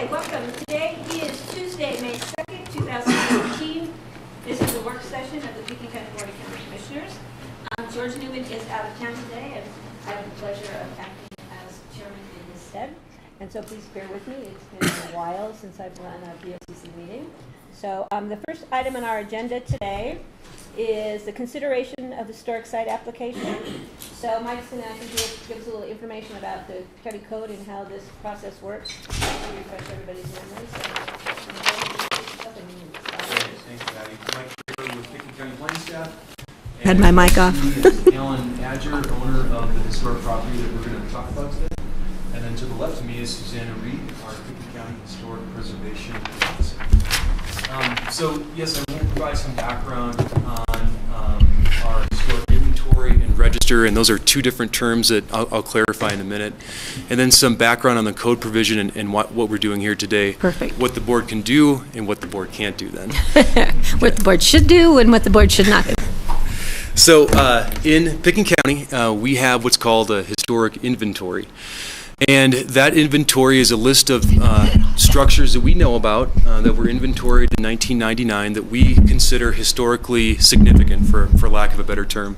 Okay, welcome. Today is Tuesday, May 2nd, 2018. This is the work session of the Pitkin County Board of County Commissioners. George Newman is out of town today, and I have the pleasure of acting as chairman in his stead. And so please bear with me. It's been a while since I've run a BOCC meeting. So the first item on our agenda today is the consideration of historic site application. So Mike's going to give us a little information about the county code and how this process works to refresh everybody's memories. Thanks, Patty. Mike Kramer with Pitkin County Planning Staff. Had my mic off. Alan Adger, owner of the historic property that we're going to talk about today. And then to the left of me is Susanna Reed, our Pitkin County Historic Preservation Officer. So yes, I will provide some background on our historic inventory and register, and those are two different terms that I'll clarify in a minute. And then some background on the code provision and what we're doing here today. Perfect. What the board can do and what the board can't do then. What the board should do and what the board should not do. So in Pitkin County, we have what's called a historic inventory. And that inventory is a list of structures that we know about that were inventoried in 1999 that we consider historically significant, for lack of a better term.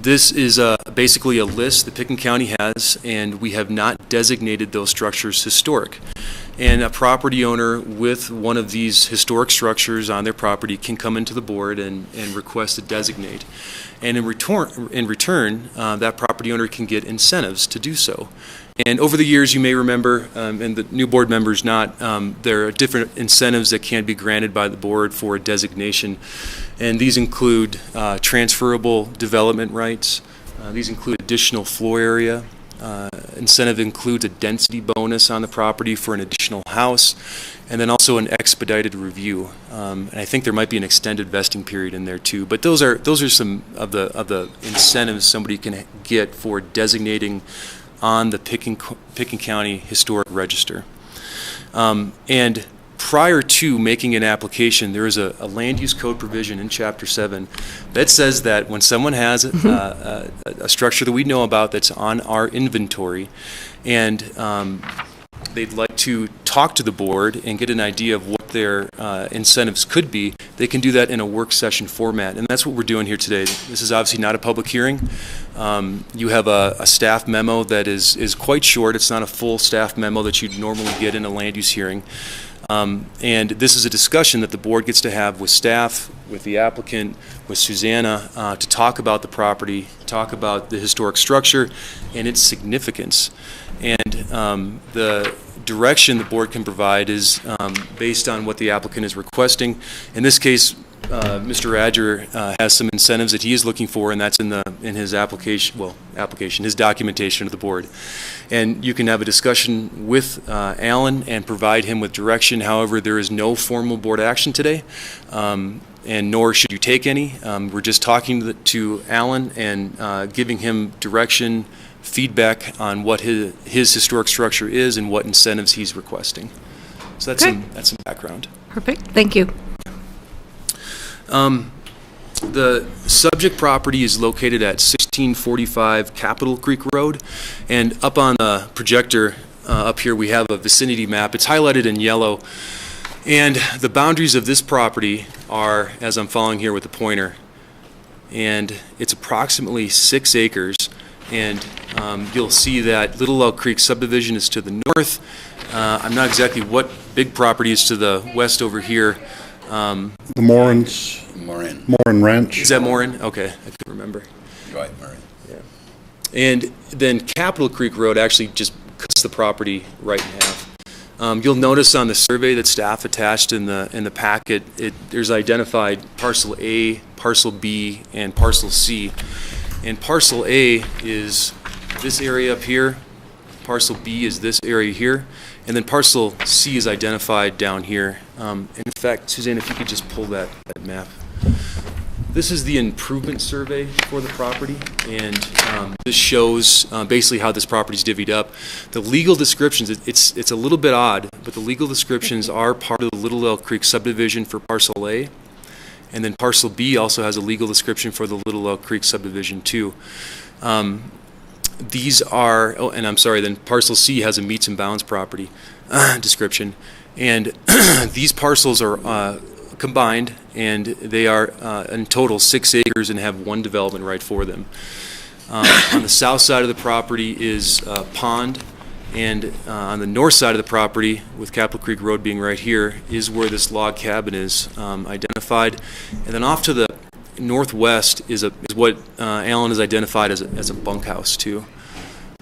This is basically a list that Pitkin County has, and we have not designated those structures historic. And a property owner with one of these historic structures on their property can come into the board and request to designate. And in return, that property owner can get incentives to do so. And over the years, you may remember, and the new board members not, there are different incentives that can be granted by the board for a designation. And these include transferable development rights. These include additional floor area. Incentive includes a density bonus on the property for an additional house, and then also an expedited review. And I think there might be an extended vesting period in there too. But those are some of the incentives somebody can get for designating on the Pitkin County Historic Register. And prior to making an application, there is a land use code provision in Chapter 7 that says that when someone has a structure that we know about that's on our inventory, and they'd like to talk to the board and get an idea of what their incentives could be, they can do that in a work session format. And that's what we're doing here today. This is obviously not a public hearing. You have a staff memo that is quite short. It's not a full staff memo that you'd normally get in a land use hearing. And this is a discussion that the board gets to have with staff, with the applicant, with Susanna, to talk about the property, talk about the historic structure and its significance. And the direction the board can provide is based on what the applicant is requesting. In this case, Mr. Adger has some incentives that he is looking for, and that's in his his documentation to the board. And you can have a discussion with Alan and provide him with direction. However, there is no formal board action today, and nor should you take any. We're just talking to Alan and giving him direction, feedback on what his historic structure is and what incentives he's requesting. So that's some background. Perfect. Thank you. The subject property is located at 1645 Capitol Creek Road, and up on the projector up here we have a vicinity map. It's highlighted in yellow, and the boundaries of this property are, as I'm following here with the pointer, and it's approximately 6 acres, and you'll see that Little Elk Creek subdivision is to the north. I'm not exactly what big property is to the west over here. The Morin Ranch. Is that Morin? Okay, I couldn't remember. Right, Morin. Yeah. And then Capitol Creek Road actually just cuts the property right in half. You'll notice on the survey that staff attached in the packet, there's identified parcel A, parcel B, and parcel C. And parcel A is this area up here. Parcel B is this area here. And then parcel C is identified down here. And in fact, Suzanne, if you could just pull that map. This is the improvement survey for the property, and this shows basically how this property is divvied up. The legal descriptions, it's a little bit odd, but the legal descriptions are part of the Little Elk Creek subdivision for parcel A, and then parcel B also has a legal description for the Little Elk Creek subdivision too. These are, oh, and I'm sorry, then parcel C has a meets and bounds property. description. And these parcels are combined, and they are in total 6 acres and have 1 development right for them. On the south side of the property is a pond, and on the north side of the property, with Capitol Creek Road being right here, is where this log cabin is identified. And then off to the northwest is what Alan has identified as a bunkhouse too.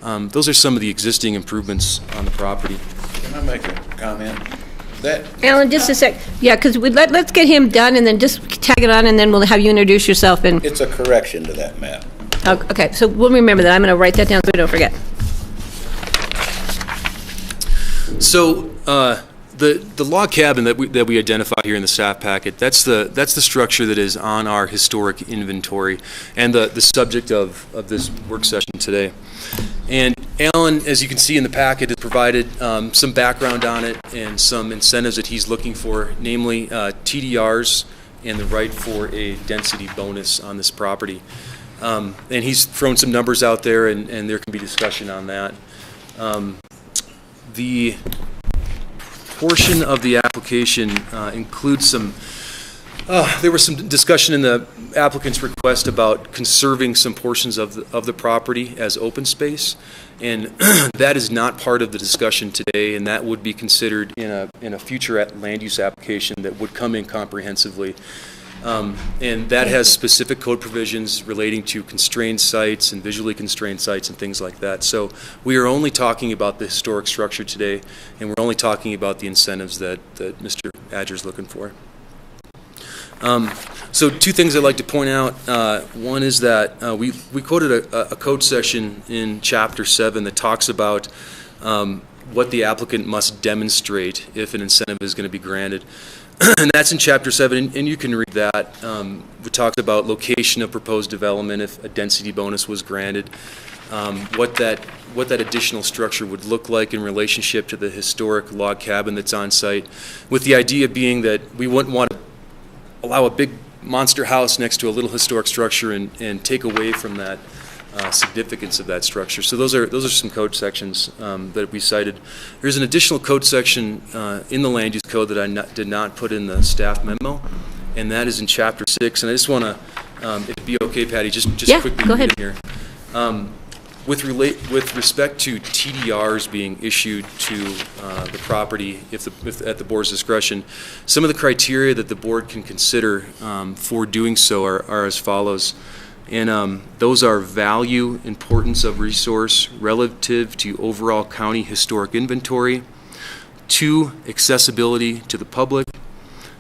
Those are some of the existing improvements on the property. Can I make a comment? Alan, just a sec. Yeah, because let's get him done, and then just tag it on, and then we'll have you introduce yourself. And It's a correction to that map. okay, so we'll remember that. I'm going to write that down so we don't forget. So the log cabin that we identified here in the staff packet, that's the structure that is on our historic inventory and the subject of this work session today. And Alan, as you can see in the packet, has provided some background on it and some incentives that he's looking for, namely TDRs and the right for a density bonus on this property. And he's thrown some numbers out there, and there can be discussion on that. The portion of the application includes some, there was some discussion in the applicant's request about conserving some portions of the property as open space, and that is not part of the discussion today, and that would be considered in a future land use application that would come in comprehensively. And that has specific code provisions relating to constrained sites and visually constrained sites and things like that. So we are only talking about the historic structure today, and we're only talking about the incentives that Mr. Adger's looking for. So 2 things I'd like to point out. One is that we quoted a code section in Chapter 7 that talks about what the applicant must demonstrate if an incentive is going to be granted. And that's in Chapter 7, and you can read that. It talks about location of proposed development if a density bonus was granted, what that additional structure would look like in relationship to the historic log cabin that's on site, with the idea being that we wouldn't want to allow a big monster house next to a little historic structure and take away from that significance of that structure. So those are some code sections that we cited. There's an additional code section in the land use code that I did not put in the staff memo, and that is in Chapter 6. And I just want to, if it'd be okay, Patty, just quickly go read ahead. it here. With respect to TDRs being issued to the property, if at the board's discretion, some of the criteria that the board can consider for doing so are as follows. And those are value, importance of resource relative to overall county historic inventory. 2, accessibility to the public.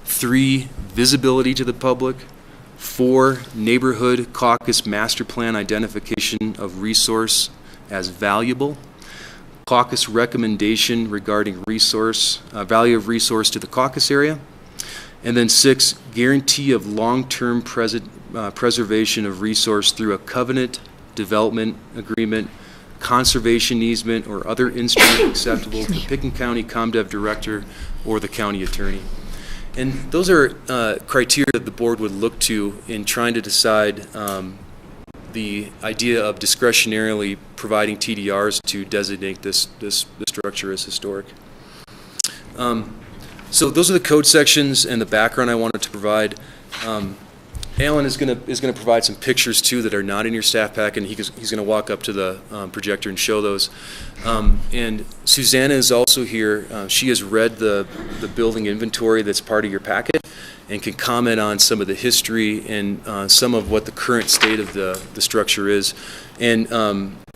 3, visibility to the public. 4, neighborhood caucus master plan identification of resource as valuable. Caucus recommendation regarding resource, value of resource to the caucus area. And then 6, guarantee of long-term preservation of resource through a covenant, development agreement, conservation easement, or other instrument acceptable to Pitkin County ComDev Director or the county attorney. And those are criteria that the board would look to in trying to decide the idea of discretionarily providing TDRs to designate this structure as historic. So those are the code sections and the background I wanted to provide. Alan is going to provide some pictures too that are not in your staff pack, and he's going to walk up to the projector and show those. And Susanna is also here. She has read the building inventory that's part of your packet and can comment on some of the history and some of what the current state of the structure is. And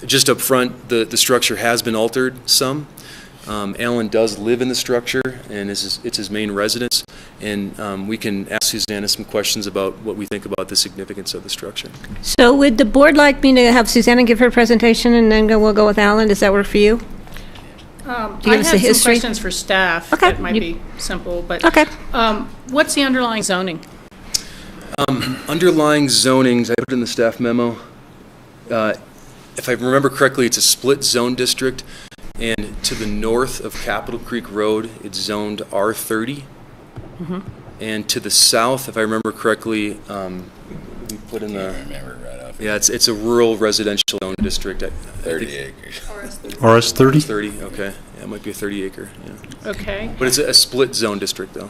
just up front, the structure has been altered some. Alan does live in the structure, and it's his main residence, and we can ask Susanna some questions about what we think about the significance of the structure. So would the board like me to have Susanna give her presentation, and then we'll go with Alan? Does that work for you? I give us have the some history? questions for staff Okay. that might be simple, but Okay. what's the underlying zoning? Underlying zonings, I put it in the staff memo. If I remember correctly, it's a split zone district, and to the north of Capitol Creek Road, it's zoned R30. And to the south, if I remember correctly, we put in the... Can't remember right off. Yeah, it's a rural residential zone district. 30 acres. RS 30? 30, okay. Yeah, it might be a 30 acre, yeah. Okay. But it's a split zone district, though.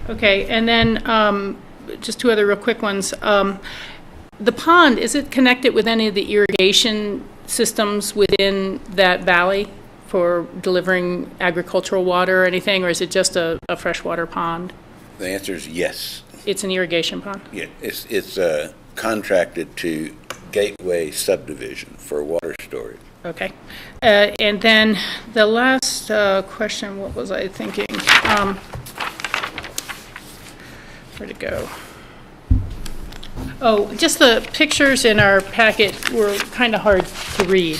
Okay, and then just two other real quick ones. The pond, is it connected with any of the irrigation systems within that valley for delivering agricultural water or anything, or is it just a freshwater pond? The answer is yes. It's an irrigation pond? Yeah, it's contracted to Gateway Subdivision for water storage. Okay. And then the last question, what was I thinking? Where'd it go? Oh, just the pictures in our packet were kind of hard to read.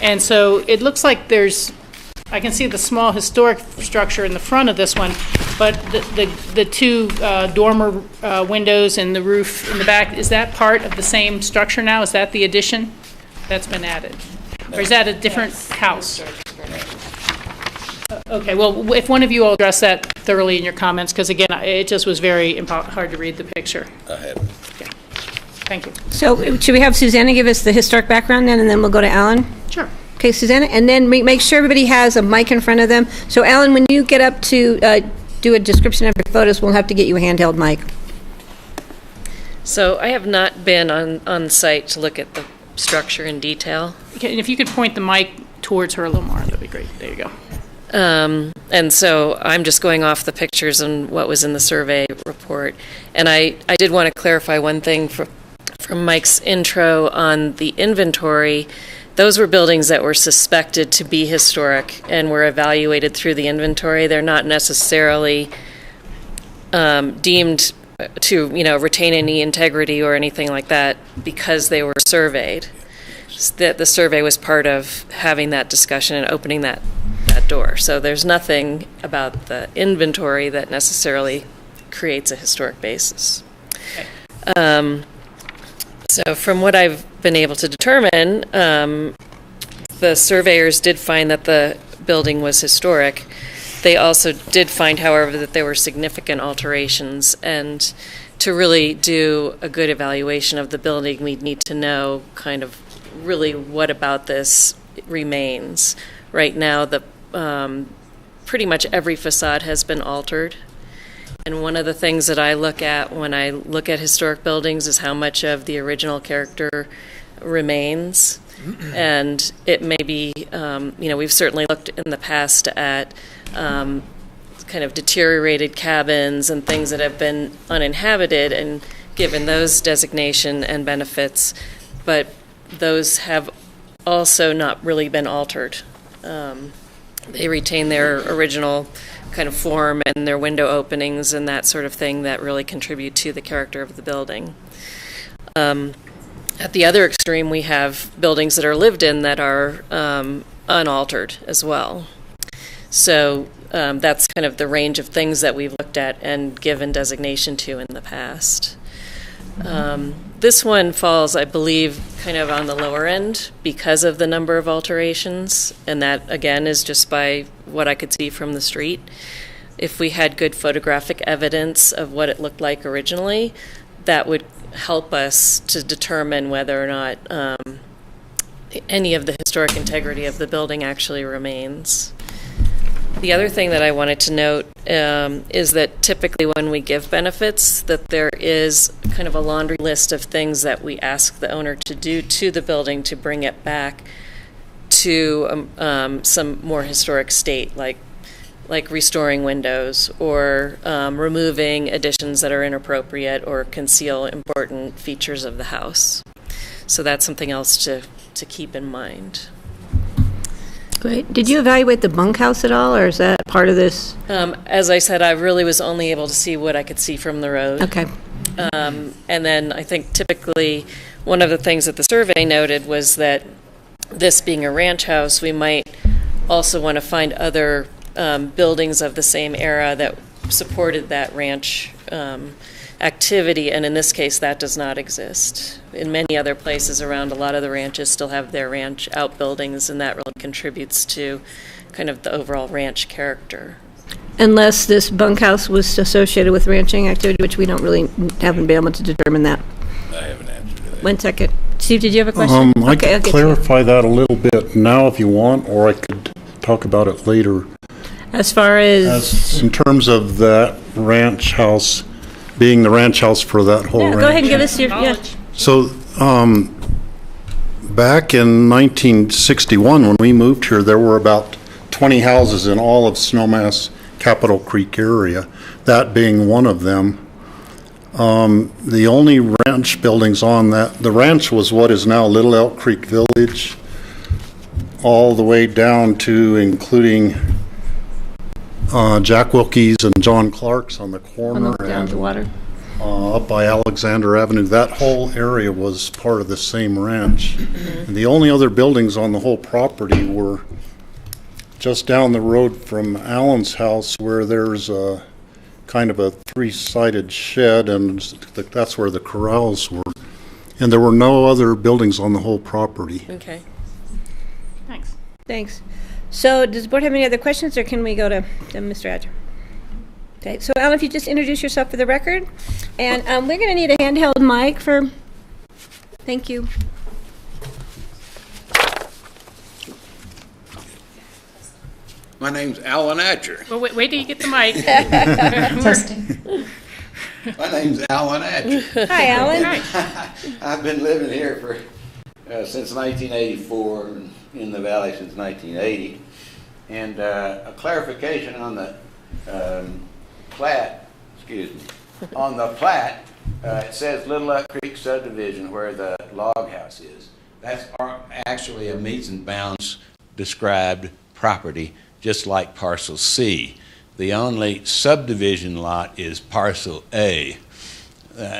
And so it looks like I can see the small historic structure in the front of this one, but the two dormer windows and the roof in the back, is that part of the same structure now? Is that the addition that's been added? Or is that a different house? Okay, well, if one of you will address that thoroughly in your comments, because again, it just was very hard to read the picture. I haven't. Okay. Thank you. So should we have Susanna give us the historic background then, and then we'll go to Alan? Sure. Okay, Susanna, and then make sure everybody has a mic in front of them. So Alan, when you get up to do a description of your photos, we'll have to get you a handheld mic. So I have not been on site to look at the structure in detail. Okay, and if you could point the mic towards her a little more, that'd be great. There you go. And so I'm just going off the pictures and what was in the survey report. And I did want to clarify one thing from Mike's intro on the inventory. Those were buildings that were suspected to be historic and were evaluated through the inventory. They're not necessarily deemed to, retain any integrity or anything like that because they were surveyed. That the survey was part of having that discussion and opening that door. So there's nothing about the inventory that necessarily creates a historic basis. Okay. So from what I've been able to determine, the surveyors did find that the building was historic. They also did find, however, that there were significant alterations, and to really do a good evaluation of the building, we need to know kind of really what about this remains. Right now, pretty much every facade has been altered. And one of the things that I look at when I look at historic buildings is how much of the original character remains. And it may be, we've certainly looked in the past at kind of deteriorated cabins and things that have been uninhabited and given those designation and benefits, but those have also not really been altered. They retain their original kind of form and their window openings and that sort of thing that really contribute to the character of the building. At the other extreme, we have buildings that are lived in that are unaltered as well. So that's kind of the range of things that we've looked at and given designation to in the past. This one falls, I believe, kind of on the lower end because of the number of alterations, and that, again, is just by what I could see from the street. If we had good photographic evidence of what it looked like originally, that would help us to determine whether or not any of the historic integrity of the building actually remains. The other thing that I wanted to note is that typically when we give benefits, that there is kind of a laundry list of things that we ask the owner to do to the building to bring it back to some more historic state, like restoring windows or removing additions that are inappropriate or conceal important features of the house. So that's something else to keep in mind. Great. Did you evaluate the bunkhouse at all, or is that part of this? As I said, I really was only able to see what I could see from the road. Okay. And then I think typically one of the things that the survey noted was that this being a ranch house, we might also want to find other buildings of the same era that supported that ranch activity, and in this case that does not exist. In many other places around, a lot of the ranches still have their ranch outbuildings, and that really contributes to kind of the overall ranch character. Unless this bunkhouse was associated with ranching activity, which we haven't been able to determine that. I have an answer to 1 second. Steve, did you have a question? I Okay, I'll could get you. clarify that a little bit now if you want, or I could talk about it later. As far as, In terms of that ranch house, being the ranch house for that whole yeah, ranch. go ahead and give us your, yeah. Knowledge. So, back in 1961, when we moved here, there were about 20 houses in all of Snowmass Capitol Creek area, that being one of them. The only ranch buildings on that, the ranch was what is now Little Elk Creek Village, all the way down to including Jack Wilkie's and John Clark's on the corner. Down the water. Up by Alexander Avenue. That whole area was part of the same ranch. And the only other buildings on the whole property were just down the road from Allen's house, where there's a kind of a three-sided shed, and that's where the corrals were. And there were no other buildings on the whole property. Okay. Thanks. Thanks. So does the board have any other questions, or can we go to Mr. Adger? Okay, so Alan, if you just introduce yourself for the record. And we're going to need a handheld mic for, thank you. My name's Alan Atcher. Well, wait till you get the mic. My name's Alan Atcher. Hi, Alan. I've been living here for since 1984, and in the valley since 1980. And a clarification on the plat, excuse me, on the plat, it says Little Elk Creek subdivision where the log house is. That's actually a meets and bounds described property, just like parcel C. The only subdivision lot is parcel A.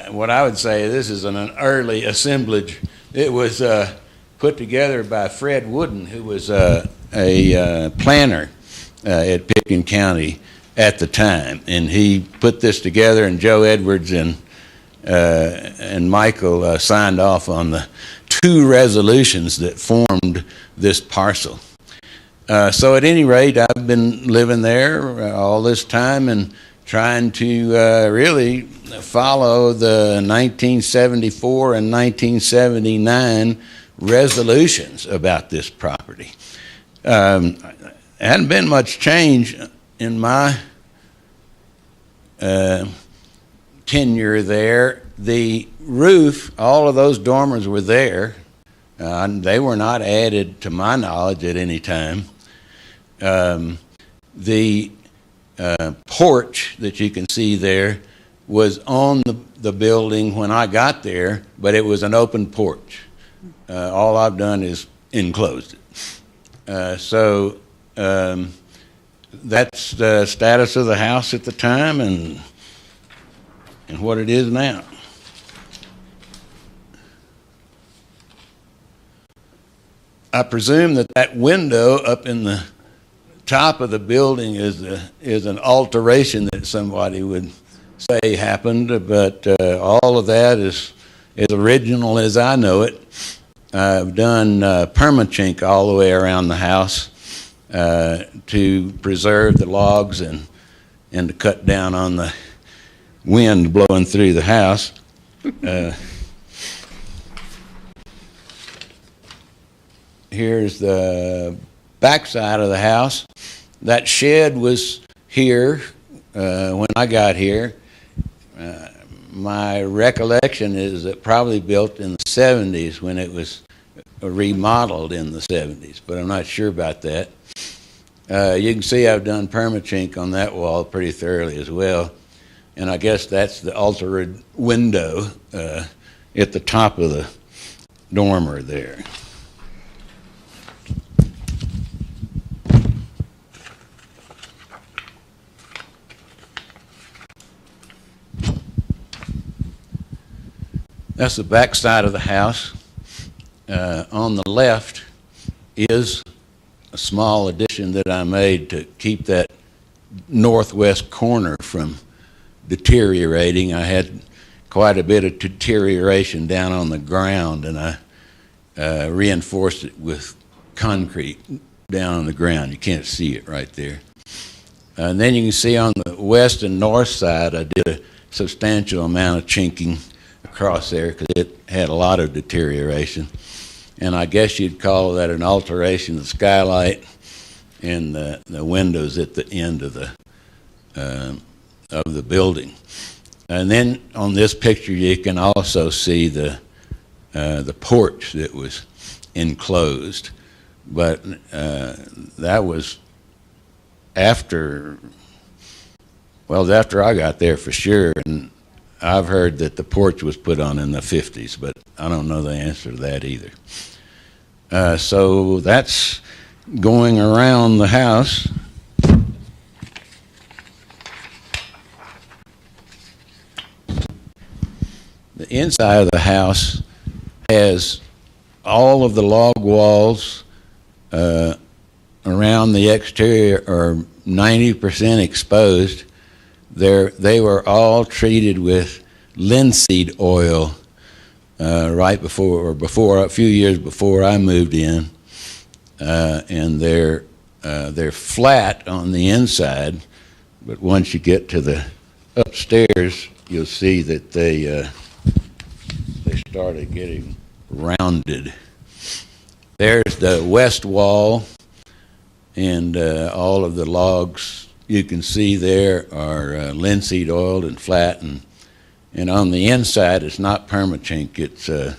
What I would say, this is an early assemblage. It was put together by Fred Wooden, who was a planner at Pitkin County at the time, and he put this together, and Joe Edwards and Michael signed off on the 2 resolutions that formed this parcel. So at any rate, I've been living there all this time and trying to really follow the 1974 and 1979 resolutions about this property. Hadn't been much change in my tenure there. The roof, all of those dormers were there. They were not added to my knowledge at any time. The porch that you can see there was on the building when I got there, but it was an open porch. All I've done is enclosed it. So that's the status of the house at the time and what it is now. I presume that window up in the top of the building is an alteration that somebody would say happened, but all of that is as original as I know it. I've done permachink all the way around the house to preserve the logs and to cut down on the wind blowing through the house. Here's the back side of the house. That shed was here when I got here. My recollection is it probably built in the 70s when it was remodeled in the 70s, but I'm not sure about that. You can see I've done permachink on that wall pretty thoroughly as well, and I guess that's the altered window at the top of the dormer there. That's the back side of the house. On the left is a small addition that I made to keep that northwest corner from deteriorating. I had quite a bit of deterioration down on the ground, and I reinforced it with concrete down on the ground. You can't see it right there. And then you can see on the west and north side I did a substantial amount of chinking across there because it had a lot of deterioration. And I guess you'd call that an alteration of the skylight and the windows at the end of the building. And then on this picture, you can also see the porch that was enclosed. But that was after I got there for sure. And I've heard that the porch was put on in the 50s, but I don't know the answer to that either. So that's going around the house. The inside of the house has all of the log walls around the exterior are 90% exposed. They were all treated with linseed oil a few years before I moved in, and they're flat on the inside, but once you get to the upstairs, you'll see that they started getting rounded. There's the west wall, and all of the logs you can see there are linseed oiled and flat, and on the inside it's not permachink, it's a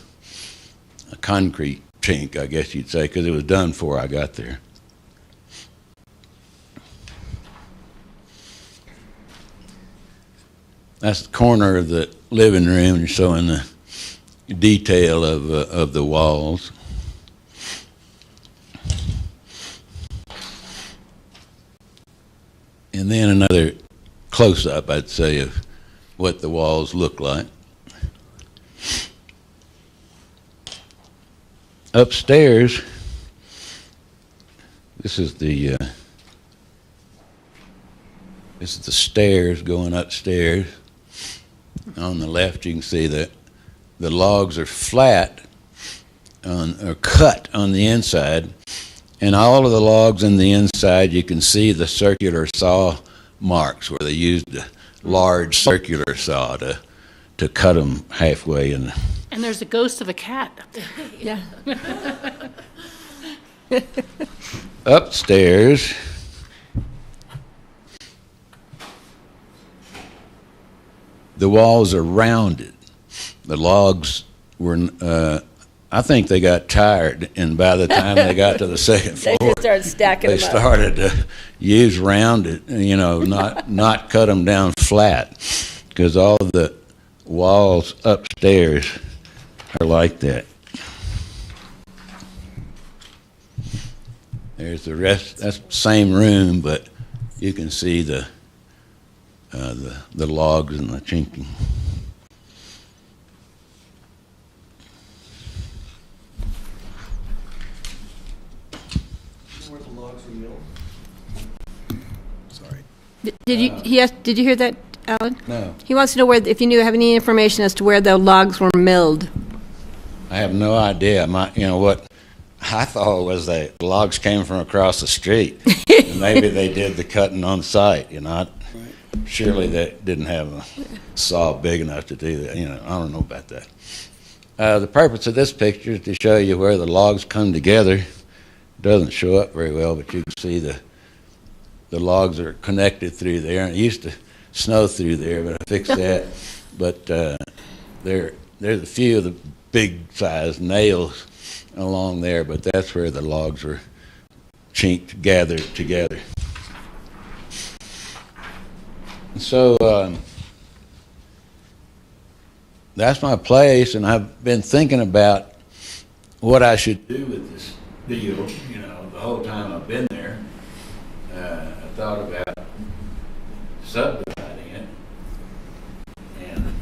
concrete chink, I guess you'd say, because it was done before I got there. That's the corner of the living room, and showing the detail of the walls. And then another close-up, I'd say, of what the walls look like. Upstairs, this is the stairs going upstairs. On the left, you can see that the logs are flat or cut on the inside, and all of the logs in the inside, you can see the circular saw marks where they used a large circular saw to cut them halfway. And there's a ghost of a cat up there. Yeah. Upstairs, the walls are rounded. The logs were, I think they got tired, and by the time they got to the second floor, They just started stacking they them up. started to use rounded, not cut them down flat, because all the walls upstairs are like that. There's the rest. That's the same room, but you can see the logs and the chinking. Where the logs were milled? Sorry. Did you hear that, Alan? No, He wants to know if you have any information as to where the logs were milled. I have no idea. What I thought was that the logs came from across the street. And maybe they did the cutting on site, Surely they didn't have a saw big enough to do that. I don't know about that. The purpose of this picture is to show you where the logs come together. It doesn't show up very well, but you can see the logs are connected through there. And it used to snow through there, but I fixed that. But there's a few of the big size nails along there, but that's where the logs were chinked, gathered together. So that's my place, and I've been thinking about what I should do with this deal. The whole time I've been there, I thought about subdividing it, and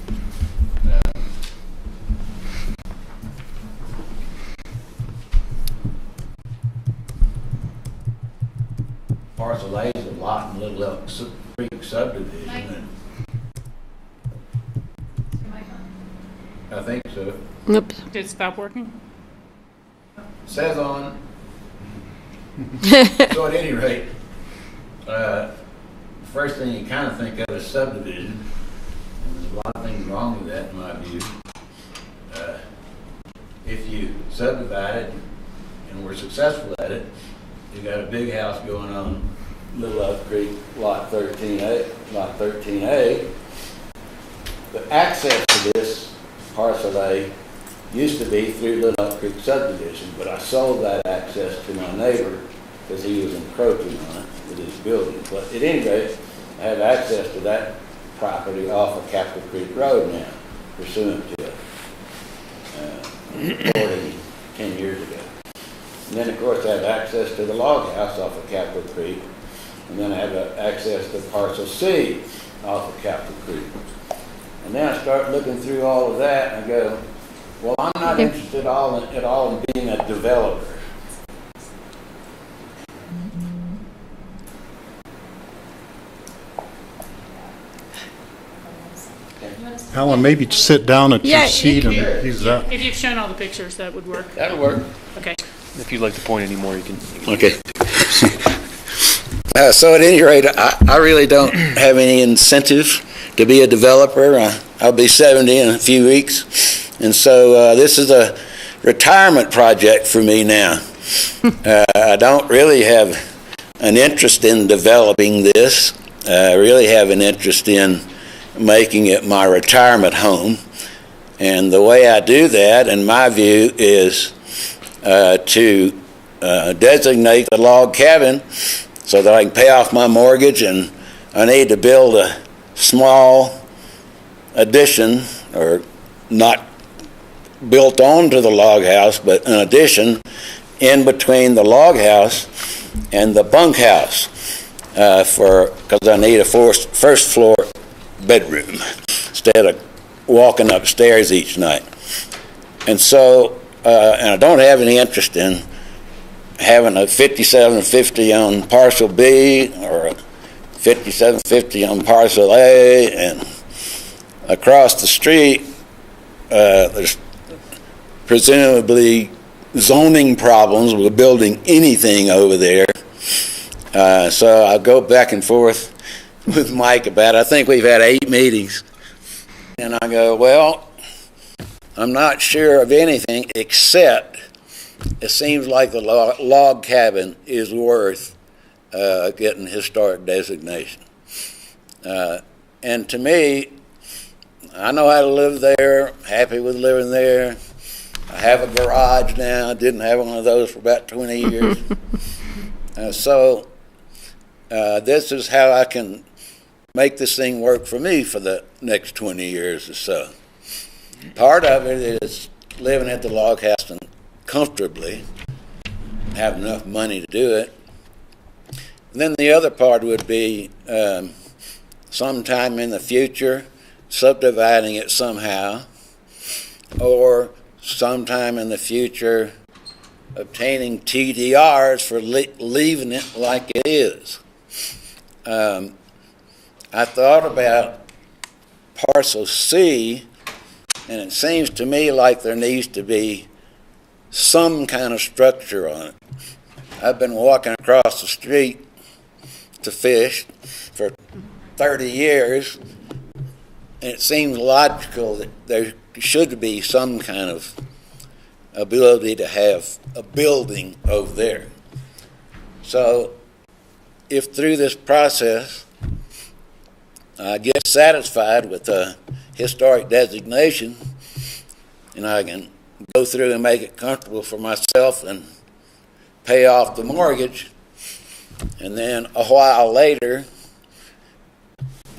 parcel A is a lot in Little Elk Creek subdivision. I think so. Nope. Did it stop working? Says on. So at any rate, first thing you kind of think of is subdivision. And there's a lot of things wrong with that in my view. if you subdivide it and we're successful at it, you got a big house going on Little Elk Creek, Lot 13A. The access to this parcel A used to be through Little Elk Creek subdivision, but I sold that access to my neighbor because he was encroaching on it with his building. But at any rate, I have access to that property off of Capitol Creek Road now, pursuant to it, recording 10 years ago. And then, of course, I have access to the log house off of Capitol Creek, and then I have access to parcel C off of Capitol Creek. And then I start looking through all of that, and I go, well, I'm not interested at all in being a developer. Alan, maybe sit down at your Yeah, seat and use that. If you've shown all the pictures, that would work. That'll work. Okay. If you'd like to point any more, you can. Okay. So at any rate, I really don't have any incentive to be a developer. I'll be 70 in a few weeks. And so this is a retirement project for me now. I don't really have an interest in developing this. I really have an interest in making it my retirement home. And the way I do that, in my view, is to designate the log cabin so that I can pay off my mortgage, and I need to build a small addition, or not built onto the log house, but an addition in between the log house and the bunkhouse, because I need a first floor bedroom instead of walking upstairs each night. And so, and I don't have any interest in having a 5750 on parcel B or a 5750 on parcel A, and across the street there's presumably zoning problems with building anything over there. So I'll go back and forth with Mike about it. I think we've had 8 meetings. And I go, well, I'm not sure of anything except it seems like the log cabin is worth getting historic designation. And to me, I know how to live there, happy with living there. I have a garage now. I didn't have one of those for about 20 years. So this is how I can make this thing work for me for the next 20 years or so. Part of it is living at the log house and comfortably, have enough money to do it. And then the other part would be sometime in the future subdividing it somehow, or sometime in the future obtaining TDRs for leaving it like it is. I thought about parcel C, and it seems to me like there needs to be some kind of structure on it. I've been walking across the street to fish for 30 years, and it seems logical that there should be some kind of ability to have a building over there. So if through this process I get satisfied with the historic designation, and I can go through and make it comfortable for myself and pay off the mortgage, and then a while later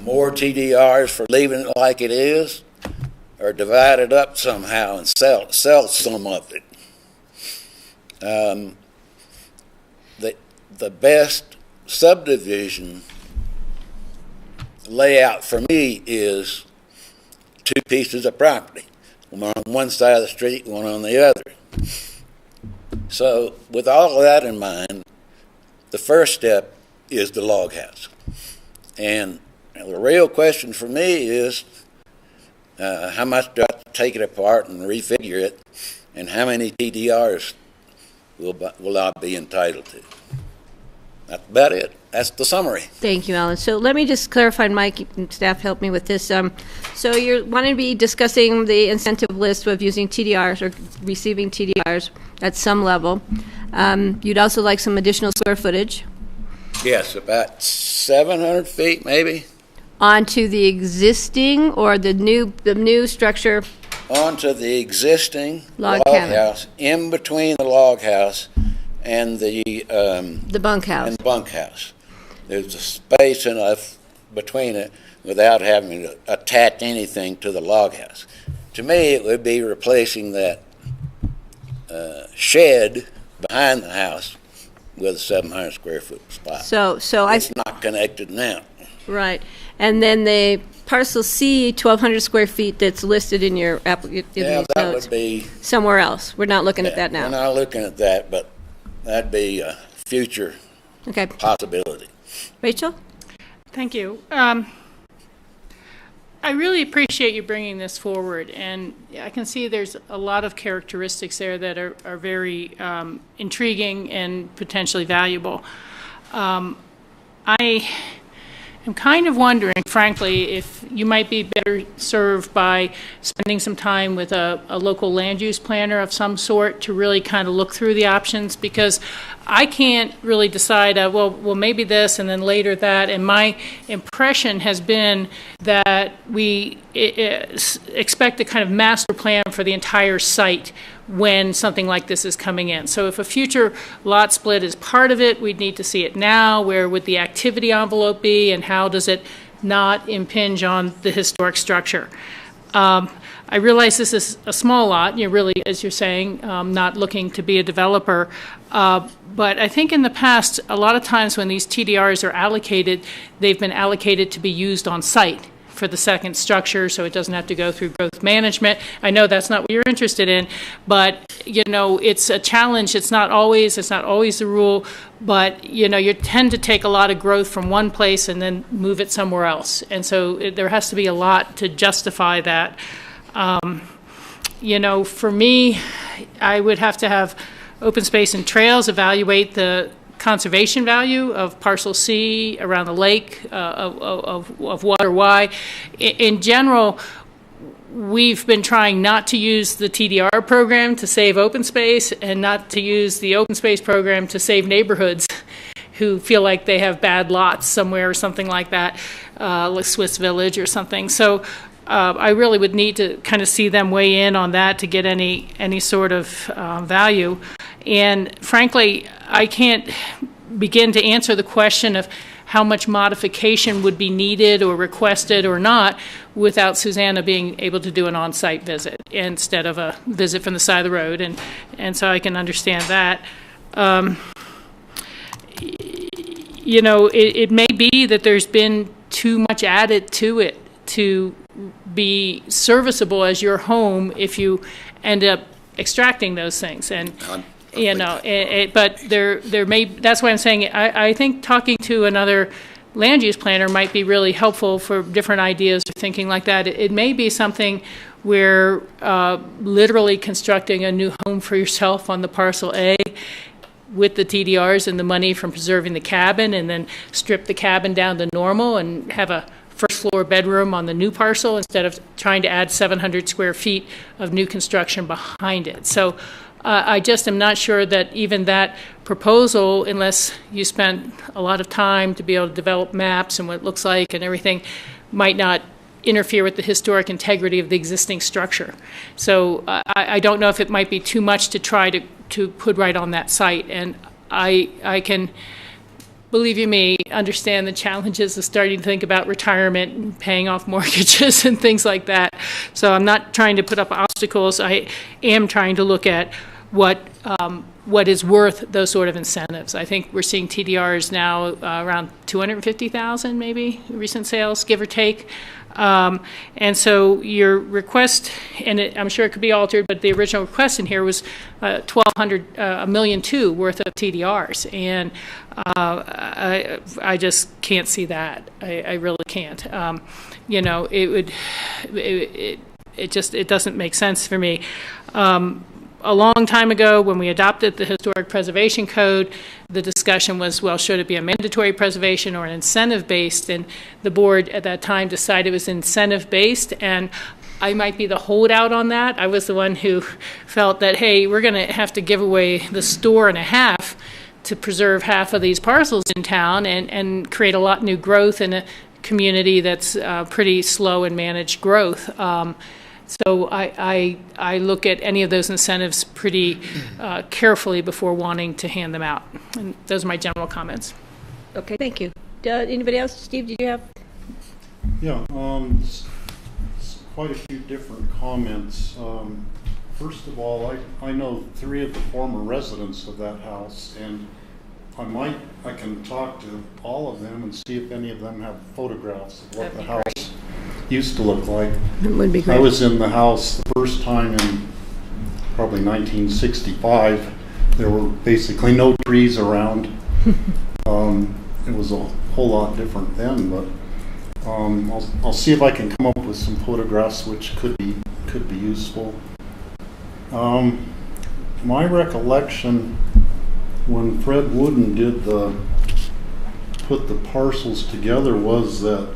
more TDRs for leaving it like it is, or divide it up somehow and sell some of it. The best subdivision layout for me is 2 pieces of property, one on one side of the street, one on the other. So with all of that in mind, the first step is the log house. And the real question for me is how much do I have to take it apart and refigure it, and how many TDRs will I be entitled to? That's about it. that's the summary. Thank you, Alan. So let me just clarify, Mike, and staff help me with this. So you're wanting to be discussing the incentive list of using TDRs or receiving TDRs at some level. You'd also like some additional square footage Yes, about 700 feet maybe, onto the existing or the new structure. onto the existing Log log cabin. house, in between the log house and the bunkhouse. and bunkhouse. There's a space enough between it without having to attach anything to the log house. To me, it would be replacing that shed behind the house with a 700 square foot spot. So It's not connected now. right. And then the parcel C, 1,200 square feet that's listed in your Yeah, these that notes, would be. somewhere else. We're not looking at that We're now. not looking at that, but that'd be a future Okay. possibility. Rachel? Thank you. I really appreciate you bringing this forward, and I can see there's a lot of characteristics there that are very intriguing and potentially valuable. I am kind of wondering, frankly, if you might be better served by spending some time with a local land use planner of some sort to really kind of look through the options, because I can't really decide, well, maybe this and then later that, and my impression has been that we expect a kind of master plan for the entire site when something like this is coming in. So if a future lot split is part of it, we'd need to see it now. Where would the activity envelope be, and how does it not impinge on the historic structure? I realize this is a small lot, you're really, as you're saying, not looking to be a developer, but I think in the past, a lot of times when these TDRs are allocated, they've been allocated to be used on site for the second structure, so it doesn't have to go through growth management. I know that's not what you're interested in, but you know, it's a challenge. It's not always the rule, but you know, you tend to take a lot of growth from one place and then move it somewhere else, and so there has to be a lot to justify that. You know, for me, I would have to have open space and trails evaluate the conservation value of parcel C around the lake, of water Y. In general, we've been trying not to use the TDR program to save open space and not to use the open space program to save neighborhoods who feel like they have bad lots somewhere or something like that, like Swiss Village or something. So I really would need to kind of see them weigh in on that to get any sort of value. And frankly, I can't begin to answer the question of how much modification would be needed or requested or not without Susanna being able to do an on-site visit instead of a visit from the side of the road. And so I can understand that. You know, it may be that there's been too much added to it to be serviceable as your home if you end up extracting those things. And you know, but there may, that's why I'm saying I think talking to another land use planner might be really helpful for different ideas or thinking like that. It may be something where literally constructing a new home for yourself on the parcel A with the TDRs and the money from preserving the cabin, and then strip the cabin down to normal and have a first floor bedroom on the new parcel instead of trying to add 700 square feet of new construction behind it. So I just am not sure that even that proposal, unless you spend a lot of time to be able to develop maps and what it looks like and everything, might not interfere with the historic integrity of the existing structure. So I don't know if it might be too much to try to put right on that site. And I can, believe you me, understand the challenges of starting to think about retirement and paying off mortgages and things like that. So I'm not trying to put up obstacles. I am trying to look at what is worth those sort of incentives. I think we're seeing TDRs now around 250,000 maybe, recent sales, give or take. And so your request, and I'm sure it could be altered, but the original request in here was $1.2 million worth of TDRs, and I just can't see that. I really can't. You know, it just doesn't make sense for me. a long time ago, when we adopted the Historic Preservation Code, the discussion was, well, should it be a mandatory preservation or an incentive-based? And the board at that time decided it was incentive-based, and I might be the holdout on that. I was the one who felt that, hey, we're going to have to give away the store and a half to preserve half of these parcels in town and create a lot new growth in a community that's pretty slow and managed growth. So I look at any of those incentives pretty carefully before wanting to hand them out. And those are my general comments. Okay, thank you. Anybody else? Steve, did you have? Yeah, quite a few different comments. First of all, I know 3 of the former residents of that house, and I can talk to all of them and see if any of them have photographs of what the house used to look like. That would be great. I was in the house the first time in probably 1965. There were basically no trees around. It was a whole lot different then, but I'll see if I can come up with some photographs which could be useful. My recollection, when Fred Wooden put the parcels together, was that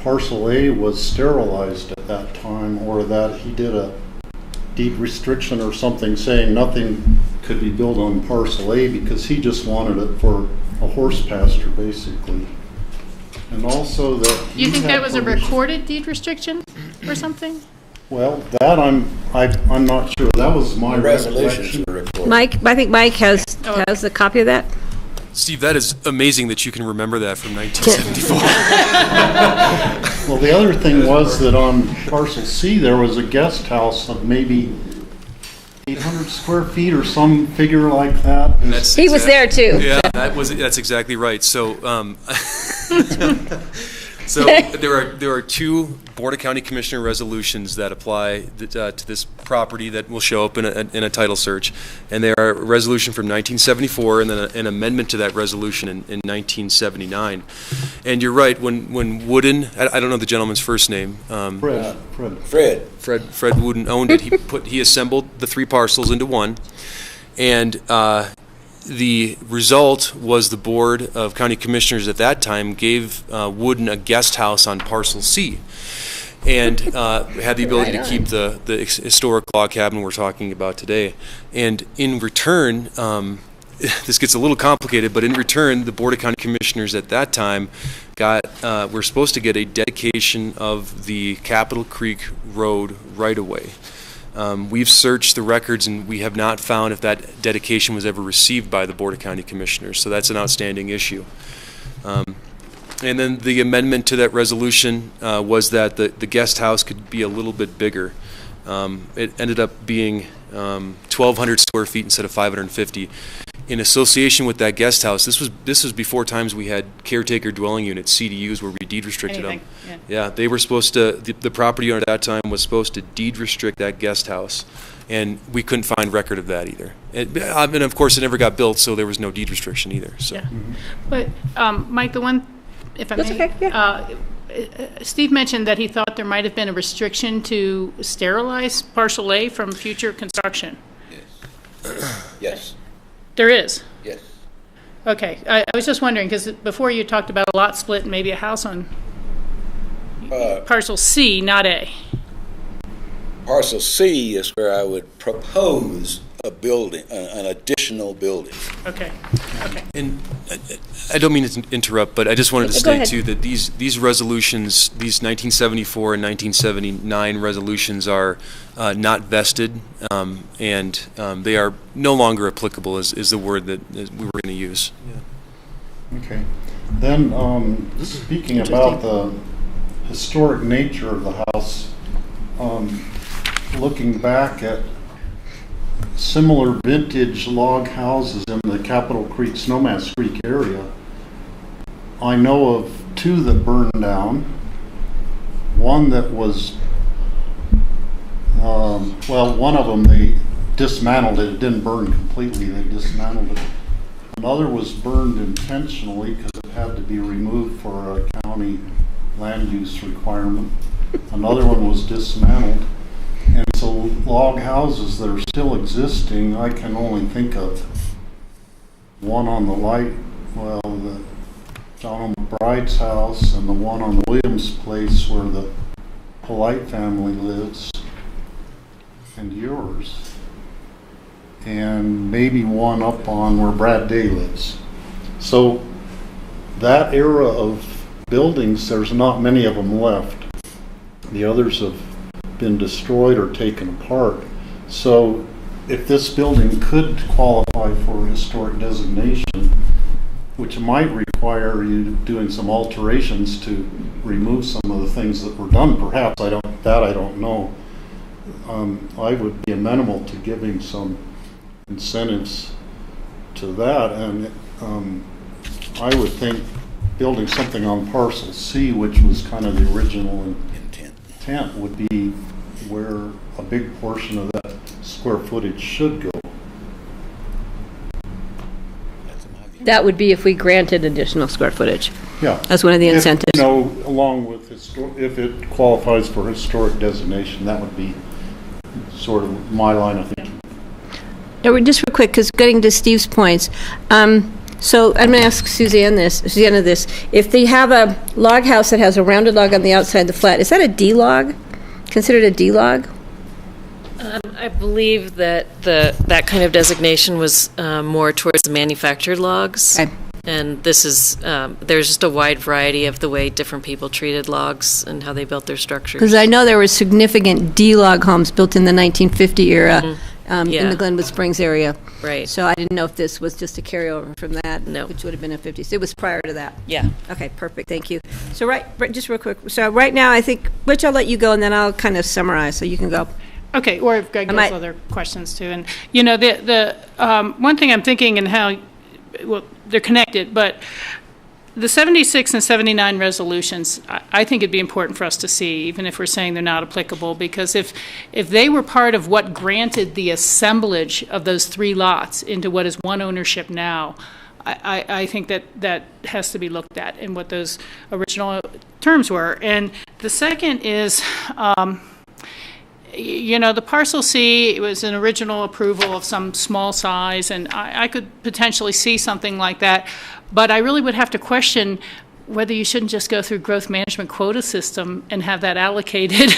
parcel A was sterilized at that time, or that he did a deed restriction or something saying nothing could be built on parcel A because he just wanted it for a horse pasture, basically. And also that You think that was a recorded deed restriction or something? Well, that I'm not sure. That was my recollection. Mike, I think Mike has a copy of that. Steve, that is amazing that you can remember that from 1974. Well, the other thing was that on parcel C there was a guest house of maybe 800 square feet or some figure like that. He was there too. Yeah, that's exactly right. So, so there are 2 Board of County Commissioner resolutions that apply to this property that will show up in a title search, and they are a resolution from 1974 and then an amendment to that resolution in 1979. And you're right, when Wooden, I don't know the gentleman's first name. Fred Wooden owned it. He assembled the 3 parcels into one, and the result was the Board of County Commissioners at that time gave Wooden a guest house on parcel C, and had the ability to keep the historic log cabin we're talking about today. And in return, this gets a little complicated, but in return, the Board of County Commissioners at that time were supposed to get a dedication of the Capitol Creek Road right-of-way. We've searched the records and we have not found if that dedication was ever received by the Board of County Commissioners, so that's an outstanding issue. And then the amendment to that resolution was that the guest house could be a little bit bigger. It ended up being 1,200 square feet instead of 550. In association with that guest house, this was before times we had caretaker dwelling units, CDUs, where we deed restricted them. Yeah, they were supposed to, the property owner at that time was supposed to deed restrict that guest house, and we couldn't find record of that either. And of course, it never got built, so there was no deed restriction either. So. Yeah. But Mike, the one, if I may, okay, yeah. Steve mentioned that he thought there might have been a restriction to sterilize parcel A from future construction. Yes. There is? Yes. Okay. I was just wondering, because before you talked about a lot split and maybe a house on parcel C, not A. Parcel C is where I would propose a building, an additional building. Okay. Okay. And I don't mean to interrupt, but I just wanted to state too that these resolutions, these 1974 and 1979 resolutions are not vested, and they are no longer applicable is the word that we were going to use. Yeah. Okay. Then speaking about the historic nature of the house, looking back at similar vintage log houses in the Capitol Creek, Snowmass Creek area, I know of 2 that burned down. One that was, one of them they dismantled it. It didn't burn completely, they dismantled it. Another was burned intentionally because it had to be removed for a county land use requirement. Another one was dismantled. And So log houses that are still existing, I can only think of one on the light, well, the John McBride's house, and the one on the Williams place where the Polite family lives, and yours, and maybe one up on where Brad Day lives. So that era of buildings, there's not many of them left. The others have been destroyed or taken apart. So if this building could qualify for historic designation, which might require you doing some alterations to remove some of the things that were done, perhaps, I don't know. I would be amenable to giving some incentives to that, and I would think building something on parcel C, which was kind of the original intent, would be where a big portion of that square footage should go. That would be if we granted additional square footage. Yeah. That's one of the incentives. If, along with if it qualifies for historic designation, that would be sort of my line of thinking. Now, just real quick, because getting to Steve's points, so I'm going to ask Susanna this. If they have a log house that has a rounded log on the outside of the flat, is that a D-log? Considered a D-log? I believe that that kind of designation was more towards the manufactured logs. Okay. And this is, there's just a wide variety of the way different people treated logs and how they built their structures. Because I know there were significant D-log homes built in the 1950 era in the Glenwood Springs area. Right. So I didn't know if this was just a carryover from that, No. which would have been a 50s. It was prior to that. Yeah. Okay, perfect, thank you. So just real quick, so right now I think, Rich, I'll let you go and then I'll kind of summarize, so you can go. Okay, or if Greg has other questions too. And, the one thing I'm thinking and how, well, they're connected, but the 76 and 79 resolutions, I think it'd be important for us to see, even if we're saying they're not applicable, because if they were part of what granted the assemblage of those three lots into what is one ownership now, I think that has to be looked at and what those original terms were. And the second is, the parcel C, it was an original approval of some small size, and I could potentially see something like that, but I really would have to question whether you shouldn't just go through growth management quota system and have that allocated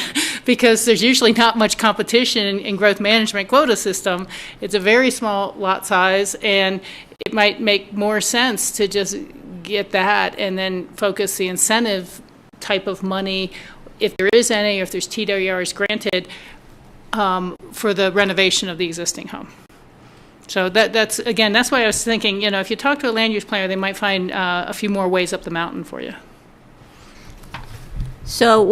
because there's usually not much competition in growth management quota system. It's a very small lot size, and it might make more sense to just get that and then focus the incentive type of money, if there is any, or if there's TWRs granted, for the renovation of the existing home. So that's why I was thinking, if you talk to a land use planner, they might find a few more ways up the mountain for you. So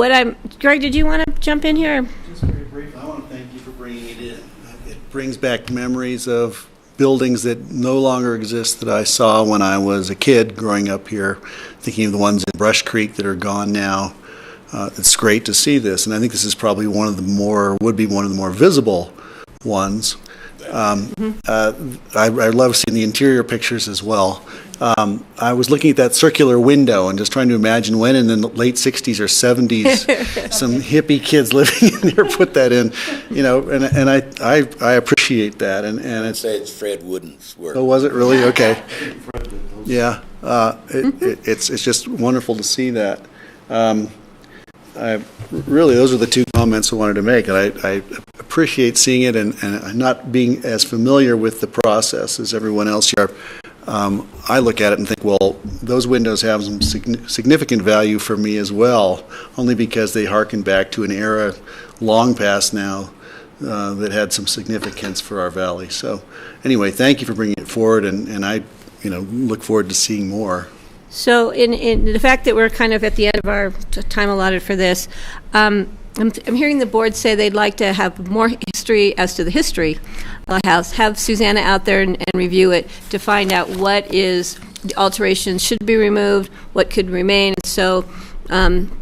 Greg, did you want to jump in here? Just very brief, I want to thank you for bringing it in. It brings back memories of buildings that no longer exist that I saw when I was a kid growing up here, thinking of the ones in Brush Creek that are gone now. It's great to see this, and I think this is probably would be one of the more visible ones. I love seeing the interior pictures as well. I was looking at that circular window and just trying to imagine when in the late 60s or 70s some hippie kids living in there put that in, and I appreciate that. And I'd say it's Fred Wooden's work. Oh, was it really? Okay. Yeah, it's just wonderful to see that. Really, those are the two comments I wanted to make, and I appreciate seeing it and not being as familiar with the process as everyone else here. I look at it and think, well, those windows have some significant value for me as well, only because they harken back to an era long past now that had some significance for our valley. So anyway, thank you for bringing it forward, and I look forward to seeing more. So in the fact that we're kind of at the end of our time allotted for this, I'm hearing the board say they'd like to have more history as to the history of the house, have Susanna out there and review it to find out what the alterations should be removed, what could remain. So Alan,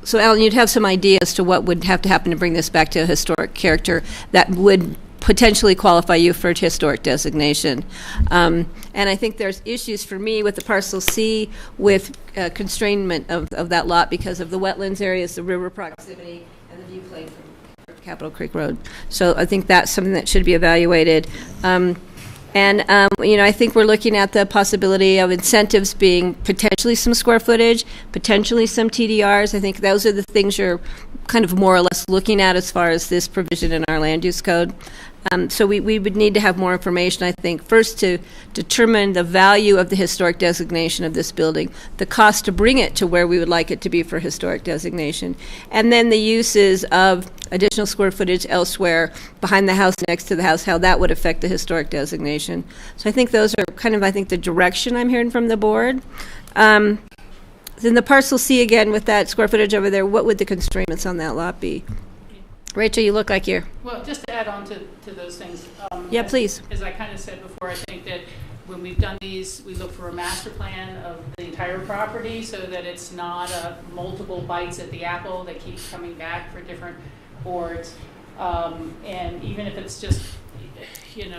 you'd have some idea as to what would have to happen to bring this back to a historic character that would potentially qualify you for historic designation. And I think there's issues for me with the parcel C with constrainment of that lot because of the wetlands areas, the river proximity, and the view plane from Capitol Creek Road. So I think that's something that should be evaluated. I think we're looking at the possibility of incentives being potentially some square footage, potentially some TDRs. I think those are the things you're kind of more or less looking at as far as this provision in our land use code. So we would need to have more information, I think, first to determine the value of the historic designation of this building, the cost to bring it to where we would like it to be for historic designation, and then the uses of additional square footage elsewhere behind the house, next to the house, how that would affect the historic designation. So I think those are kind of, I think, the direction I'm hearing from the board. Then the parcel C again with that square footage over there, what would the constraints on that lot be? Rachel, you look like you're... Well, just to add on to those things. Yeah, please. As I kind of said before, I think that when we've done these, we look for a master plan of the entire property so that it's not multiple bites at the apple that keeps coming back for different boards. And even if it's just,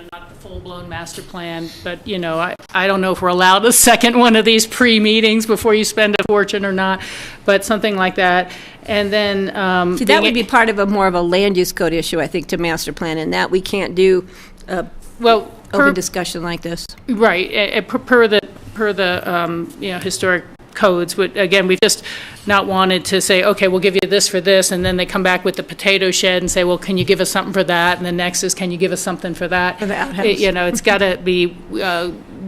not the full-blown master plan, but, I don't know if we're allowed a second one of these pre-meetings before you spend a fortune or not, but something like that. And then... See, that would be part of more of a land use code issue, I think, to master plan, and that we can't do open discussion like this. Right. Per the historic codes. Again, we've just not wanted to say, okay, we'll give you this for this, and then they come back with the potato shed and say, well, can you give us something for that? And the next is, can you give us something for that? For the outhouse. It's got to be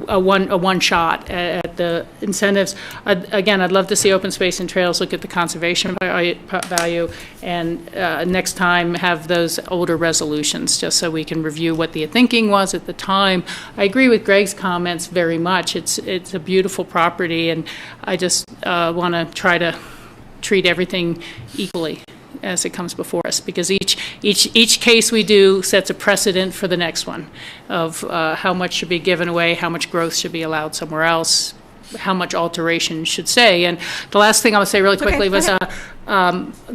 a one shot at the incentives. Again, I'd love to see open space and trails look at the conservation value, and next time have those older resolutions, just so we can review what the thinking was at the time. I agree with Greg's comments very much. It's a beautiful property, and I just want to try to treat everything equally as it comes before us, because each case we do sets a precedent for the next one of how much should be given away, how much growth should be allowed somewhere else, how much alteration should say. And the last thing I would say really quickly was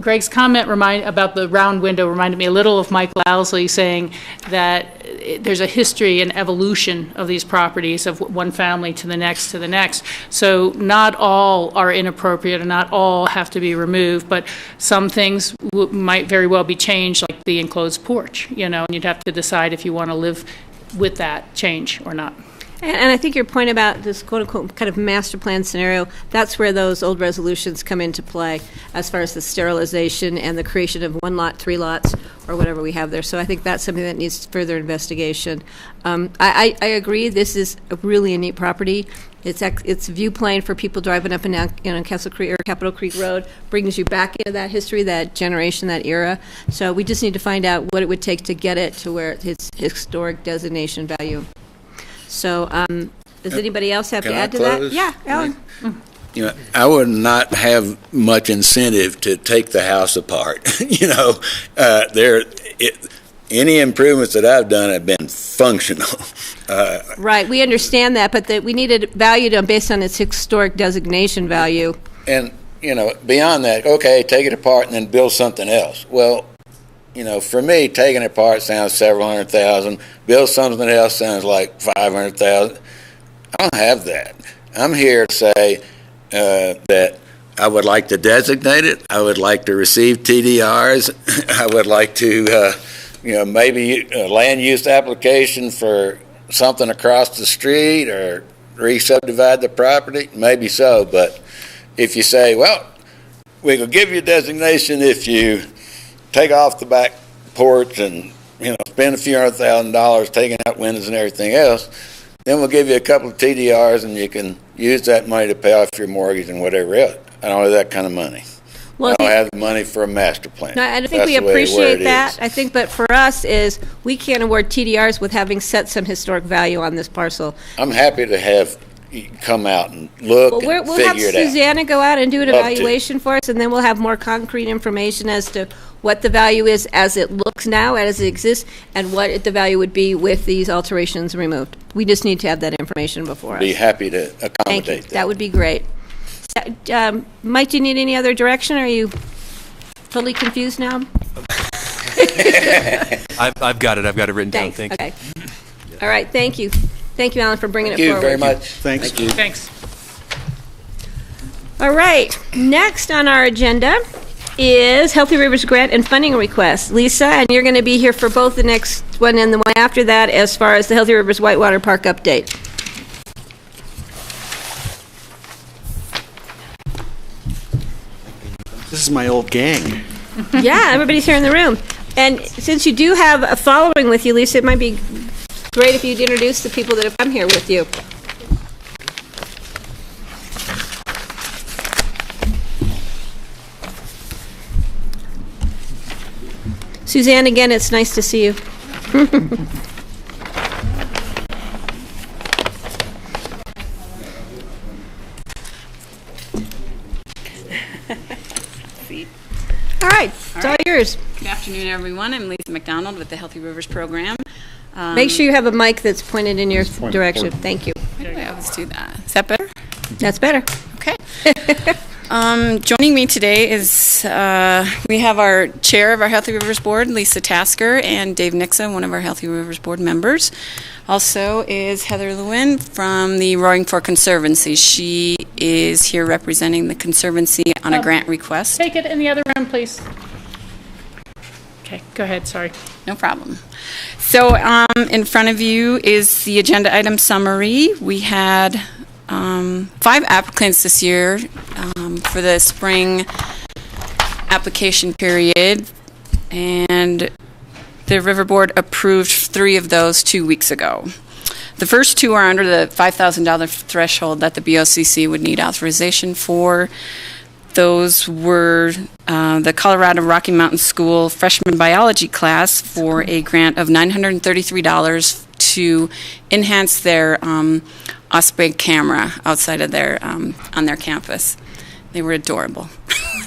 Greg's comment about the round window reminded me a little of Mike Lowsley saying that there's a history and evolution of these properties of one family to the next to the next. So not all are inappropriate and not all have to be removed, but some things might very well be changed, like the enclosed porch, and you'd have to decide if you want to live with that change or not. And I think your point about this quote-unquote kind of master plan scenario, that's where those old resolutions come into play as far as the sterilization and the creation of 1 lot, 3 lots, or whatever we have there. So I think that's something that needs further investigation. I agree, this is really a neat property. It's view plane for people driving up and down Castle Creek or Capitol Creek Road, brings you back into that history, that generation, that era. So we just need to find out what it would take to get it to where its historic designation value. So, does anybody else have to add to that? Yeah, Alan. I would not have much incentive to take the house apart. Any improvements that I've done have been functional. Right, we understand that, but we needed value based on its historic designation value. And, beyond that, okay, take it apart and then build something else. Well, for me, taking it apart sounds several $100,000. Build something else sounds like $500,000. I don't have that. I'm here to say that I would like to designate it. I would like to receive TDRs. I would like to, maybe a land use application for something across the street or re-subdivide the property. Maybe so, but if you say, well, we will give you a designation if you take off the back porch and, spend a few $100,000 taking out windows and everything else, then we'll give you a couple of TDRs and you can use that money to pay off your mortgage and whatever else. I don't have that kind of money. Well, I don't have the money for a master plan. No, I think we appreciate that. I think, but for us is we can't award TDRs with having set some historic value on this parcel. I'm happy to have you come out and look and figure it out. We'll have Susanna go out and do an evaluation for us, and then we'll have more concrete information as to what the value is as it looks now, as it exists, and what the value would be with these alterations removed. We just need to have that information before us. Be happy to accommodate Thank you. that. That would be great. Mike, do you need any other direction, or are you totally confused now? I've got it. I've got it written down. Thank you. Okay. All right. Thank you. Thank you, Alan, for bringing it forward. Thank you very much. Thanks. Thank you. Thanks. All right. Next on our agenda is Healthy Rivers Grant and Funding Request. Lisa, and you're going to be here for both the next one and the one after that as far as the Healthy Rivers Whitewater Park update. This is my old gang. Yeah, everybody's here in the room. And since you do have a following with you, Lisa, it might be great if you'd introduce the people that have come here with you. Suzanne, again, it's nice to see you. All right, it's all yours. Good afternoon, everyone. I'm Lisa McDonald with the Healthy Rivers Program. Make sure you have a mic that's pointed in your direction. Thank you. Why do I always do that? Is that better? That's better. Okay. Joining me today is we have our chair of our Healthy Rivers Board, Lisa Tasker, and Dave Nixa, one of our Healthy Rivers Board members. Also is Heather Lewin from the Roaring Fork Conservancy. She is here representing the Conservancy on a grant request. Take it in the other room, please. Okay, go ahead, sorry. No problem. So in front of you is the agenda item summary. We had 5 applicants this year for the spring application period, and the River Board approved 3 of those 2 weeks ago. The first 2 are under the $5,000 threshold that the BOCC would need authorization for. Those were the Colorado Rocky Mountain School freshman biology class for a grant of $933 to enhance their Osprey camera outside of their on their campus. They were adorable.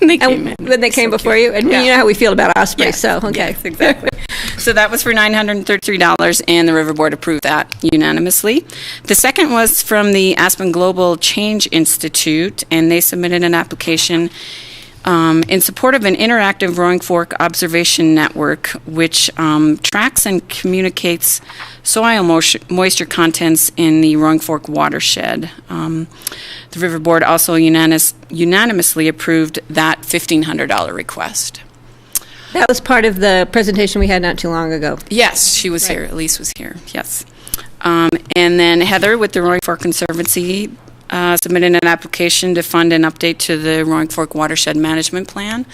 They came in. When they came So before cute. you, and Yeah. you know how we feel about Osprey, Yes, so, okay. Yes, exactly. So that was for $933, and the River Board approved that unanimously. The second was from the Aspen Global Change Institute, and they submitted an application in support of an interactive Roaring Fork observation network, which tracks and communicates soil moisture contents in the Roaring Fork watershed. The River Board also unanimously approved that $1,500 request. That was part of the presentation we had not too long ago. Yes, she was here. Elise was here. Yes. And then Heather with the Roaring Fork Conservancy submitted an application to fund an update to the Roaring Fork Watershed Management Plan.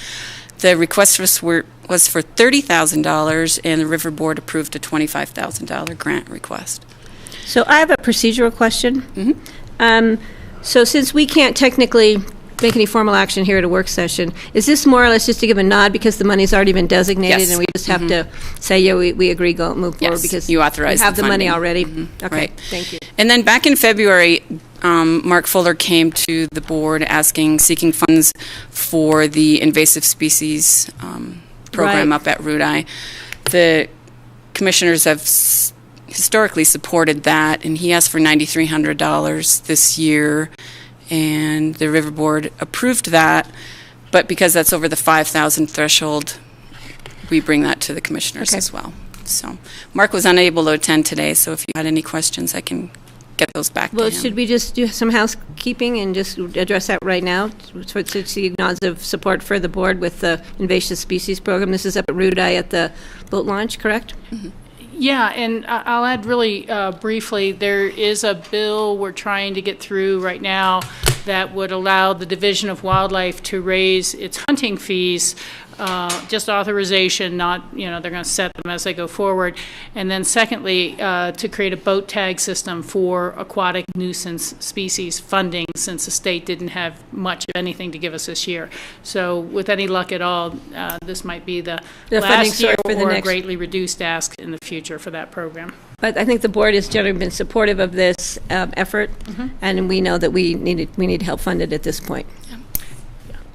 The request was for $30,000, and the River Board approved a $25,000 grant request. So I have a procedural question. Mm-hmm. So since we can't technically make any formal action here at a work session, is this more or less just to give a nod because the money's already been designated? Yes. And we just have to say, yeah, we agree, go move forward Yes, because you authorize we have the the money funding. already? Mhm, Okay, right. thank you. And then back in February, Mark Fuller came to the board seeking funds for the invasive species program Right. up at Rudai. The commissioners have historically supported that, and he asked for $9,300 this year, and the River Board approved that, but because that's over the $5,000 threshold, we bring that to the commissioners Okay. as well. So Mark was unable to attend today, so if you had any questions, I can get those back Well, to him. should we just do some housekeeping and just address that right now? To see nods of support for the board with the invasive species program. This is up at Rudai at the boat launch, correct? Yeah, and I'll add really briefly, there is a bill we're trying to get through right now that would allow the Division of Wildlife to raise its hunting fees, just authorization, not, they're going to set them as they go forward. And then secondly, to create a boat tag system for aquatic nuisance species funding, since the state didn't have much of anything to give us this year. So with any luck at all, this might be the funding last year source for the or a next- greatly reduced ask in the future for that program. But I think the board has generally been supportive of this effort, and we know that we need help funded at this point.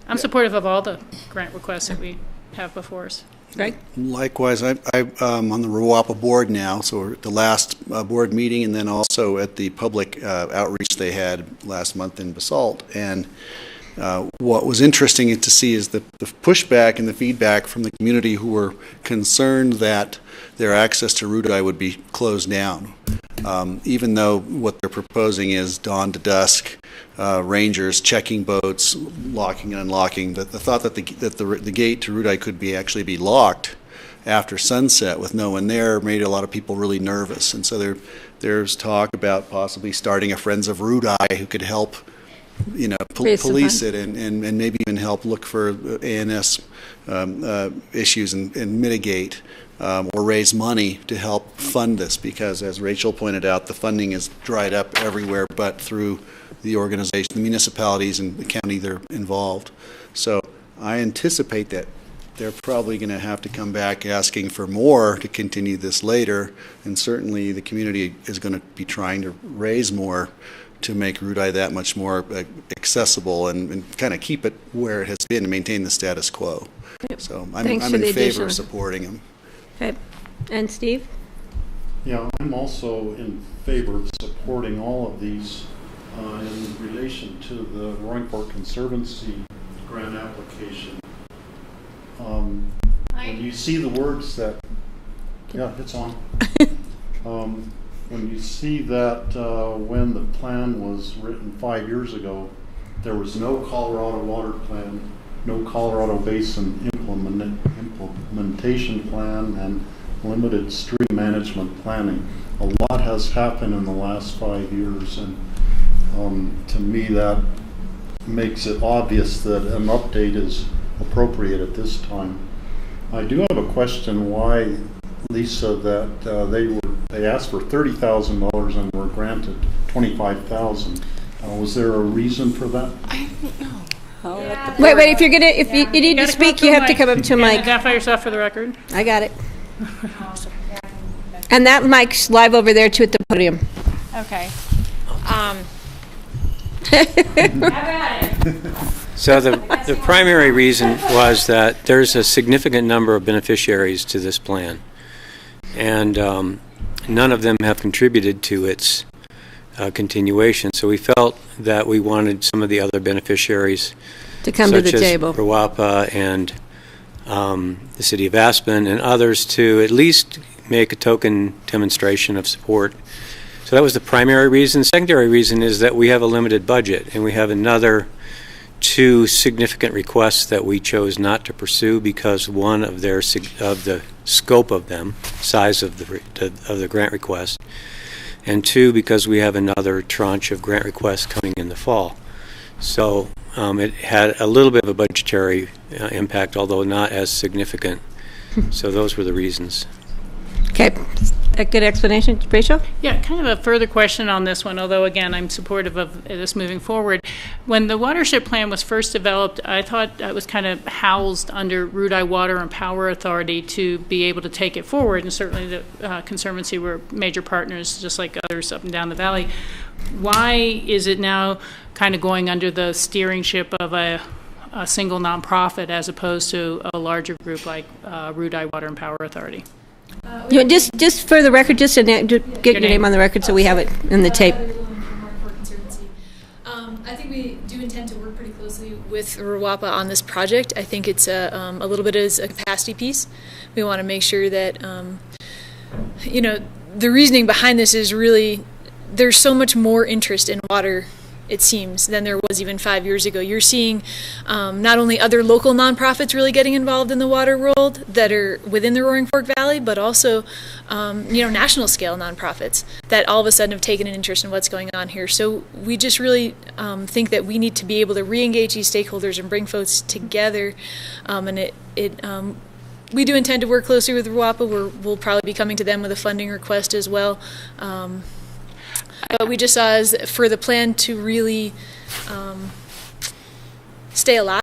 I'm supportive of all the grant requests that we have before us. Right? Likewise, I'm on the RWAPA board now, so we're at the last board meeting and then also at the public outreach they had last month in Basalt. And What was interesting to see is the pushback and the feedback from the community who were concerned that their access to Route I would be closed down. Even though what they're proposing is dawn to dusk, rangers checking boats, locking and unlocking, the thought that the gate to Route I could actually be locked after sunset with no one there made a lot of people really nervous. And so there's talk about possibly starting a Friends of Route I who could help, police it and maybe even help look for ANS issues and mitigate or raise money to help fund this, because as Rachel pointed out, the funding is dried up everywhere but through the organization, the municipalities and the county that are involved. So I anticipate that they're probably going to have to come back asking for more to continue this later, and certainly the community is going to be trying to raise more to make Route I that much more accessible and kind of keep it where it has been and maintain the status quo. Yep. So I'm in favor of supporting them. Okay. And Steve? Yeah, I'm also in favor of supporting all of these in relation to the Roaring Fork Conservancy grant application. When you see the words that, yeah, it's on. When you see that when the plan was written 5 years ago, there was no Colorado water plan, no Colorado Basin implementation plan, and limited stream management planning. A lot has happened in the last 5 years, and to me that makes it obvious that an update is appropriate at this time. I do have a question why, Lisa, that they asked for $30,000 and were granted $25,000. Was there a reason for that? I don't know. Wait, if you need to speak, you have to come up to a mic. Identify yourself for the record. I got it. And that mic's live over there too at the podium. Okay. So the primary reason was that there's a significant number of beneficiaries to this plan, and none of them have contributed to its continuation. So we felt that we wanted some of the other beneficiaries to come to the table, such as RWAPA and the City of Aspen and others, to at least make a token demonstration of support. So that was the primary reason. The secondary reason is that we have a limited budget, and we have another 2 significant requests that we chose not to pursue because one of the scope of them, size of the grant request, and 2 because we have another tranche of grant requests coming in the fall. So it had a little bit of a budgetary impact, although not as significant. So those were the reasons. Okay. A good explanation. Rachel? Yeah, kind of a further question on this one, although, again, I'm supportive of this moving forward. When the watershed plan was first developed, I thought it was kind of housed under Route I Water and Power Authority to be able to take it forward, and certainly the Conservancy were major partners, just like others up and down the valley. Why is it now kind of going under the steeringship of a single nonprofit as opposed to a larger group like Route I Water and Power Authority? Just for the record, just to get your name on the record so we have it in the tape. I think we do intend to work pretty closely with RWAPA on this project. I think it's a little bit as a capacity piece. We want to make sure that, the reasoning behind this is really there's so much more interest in water, it seems, than there was even 5 years ago. You're seeing not only other local nonprofits really getting involved in the water world that are within the Roaring Fork Valley, but also, national scale nonprofits that all of a sudden have taken an interest in what's going on here. So we just really think that we need to be able to re-engage these stakeholders and bring folks together. We do intend to work closely with RWAPA. We'll probably be coming to them with a funding request as well. But we just saw as for the plan to really stay alive,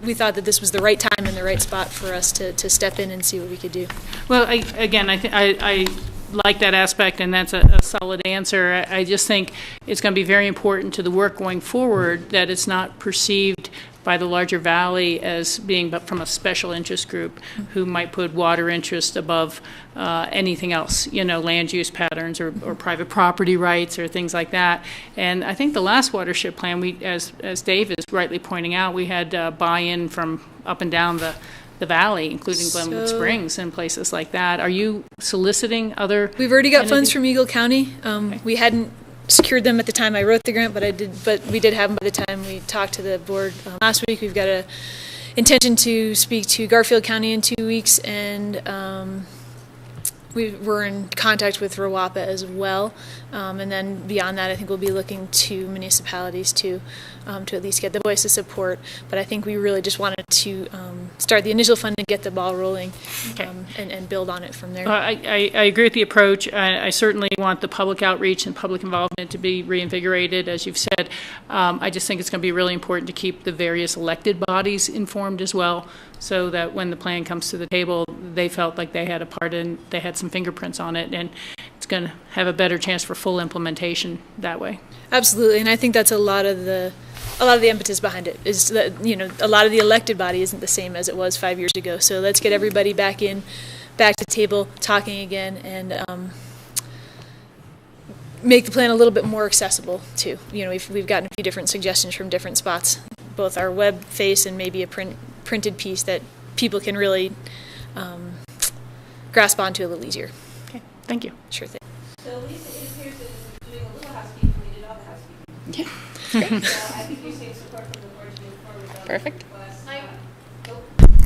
we thought that this was the right time and the right spot for us to step in and see what we could do. Well, I like that aspect, and that's a solid answer. I just think it's going to be very important to the work going forward that it's not perceived by the larger valley as being but from a special interest group who might put water interest above anything else, land use patterns or private property rights or things like that. And I think the last watershed plan, as Dave is rightly pointing out, we had buy-in from up and down the valley, including Glenwood Springs and places like that. Are you soliciting other? We've already got funds from Eagle County. We hadn't secured them at the time I wrote the grant, but we did have them by the time we talked to the board last week. We've got a intention to speak to Garfield County in 2 weeks, and we're in contact with Rawapa as well. And then beyond that, I think we'll be looking to municipalities to at least get the voice of support. But I think we really just wanted to start the initial fund and get the ball rolling, and build on it from there. I agree with the approach. I certainly want the public outreach and public involvement to be reinvigorated, as you've said. I just think it's going to be really important to keep the various elected bodies informed as well, so that when the plan comes to the table, they felt like they had a part in, they had some fingerprints on it, and it's going to have a better chance for full implementation that way. Absolutely, and I think that's a lot of the impetus behind it is that, a lot of the elected body isn't the same as it was 5 years ago. So let's get everybody back to the table, talking again, and make the plan a little bit more accessible too. We've gotten a few different suggestions from different spots, both our web face and maybe a printed piece that people can really grasp onto a little easier. Okay, thank you. Sure thing. So Lisa, it appears that we're doing a little housekeeping. We did all the housekeeping. Yeah. So I think you're seeing support from the board to move forward with Perfect.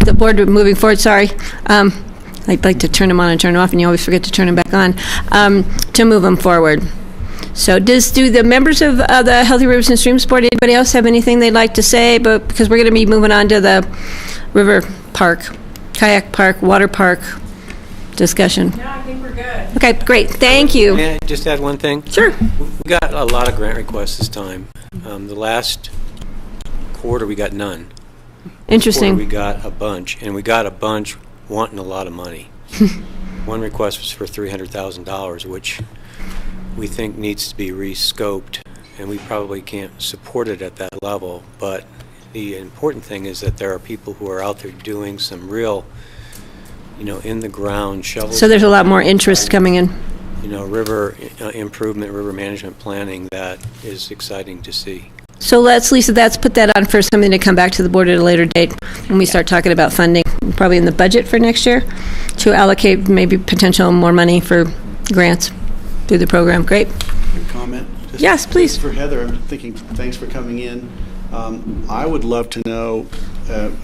The board moving forward, sorry. I'd like to turn them on and turn them off, and you always forget to turn them back on, to move them forward. So do the members of the Healthy Rivers and Streams Board, anybody else have anything they'd like to say? But because we're going to be moving on to the river park, kayak park, water park discussion. No, I think we're good. Okay, great. Thank you. May I just add one thing? Sure. We got a lot of grant requests this time. The last quarter, we got none. Interesting. We got a bunch, and we got a bunch wanting a lot of money. One request was for $300,000, which we think needs to be rescoped, and we probably can't support it at that level. But the important thing is that there are people who are out there doing some real, in the ground shovels. So there's a lot more interest coming in. River improvement, river management planning that is exciting to see. So Lisa, let's put that on for something to come back to the board at a later date when we start talking about funding, probably in the budget for next year, to allocate maybe potential more money for grants through the program. Great. Comment? Yes, please. For Heather, I'm thinking, thanks for coming in. I would love to know,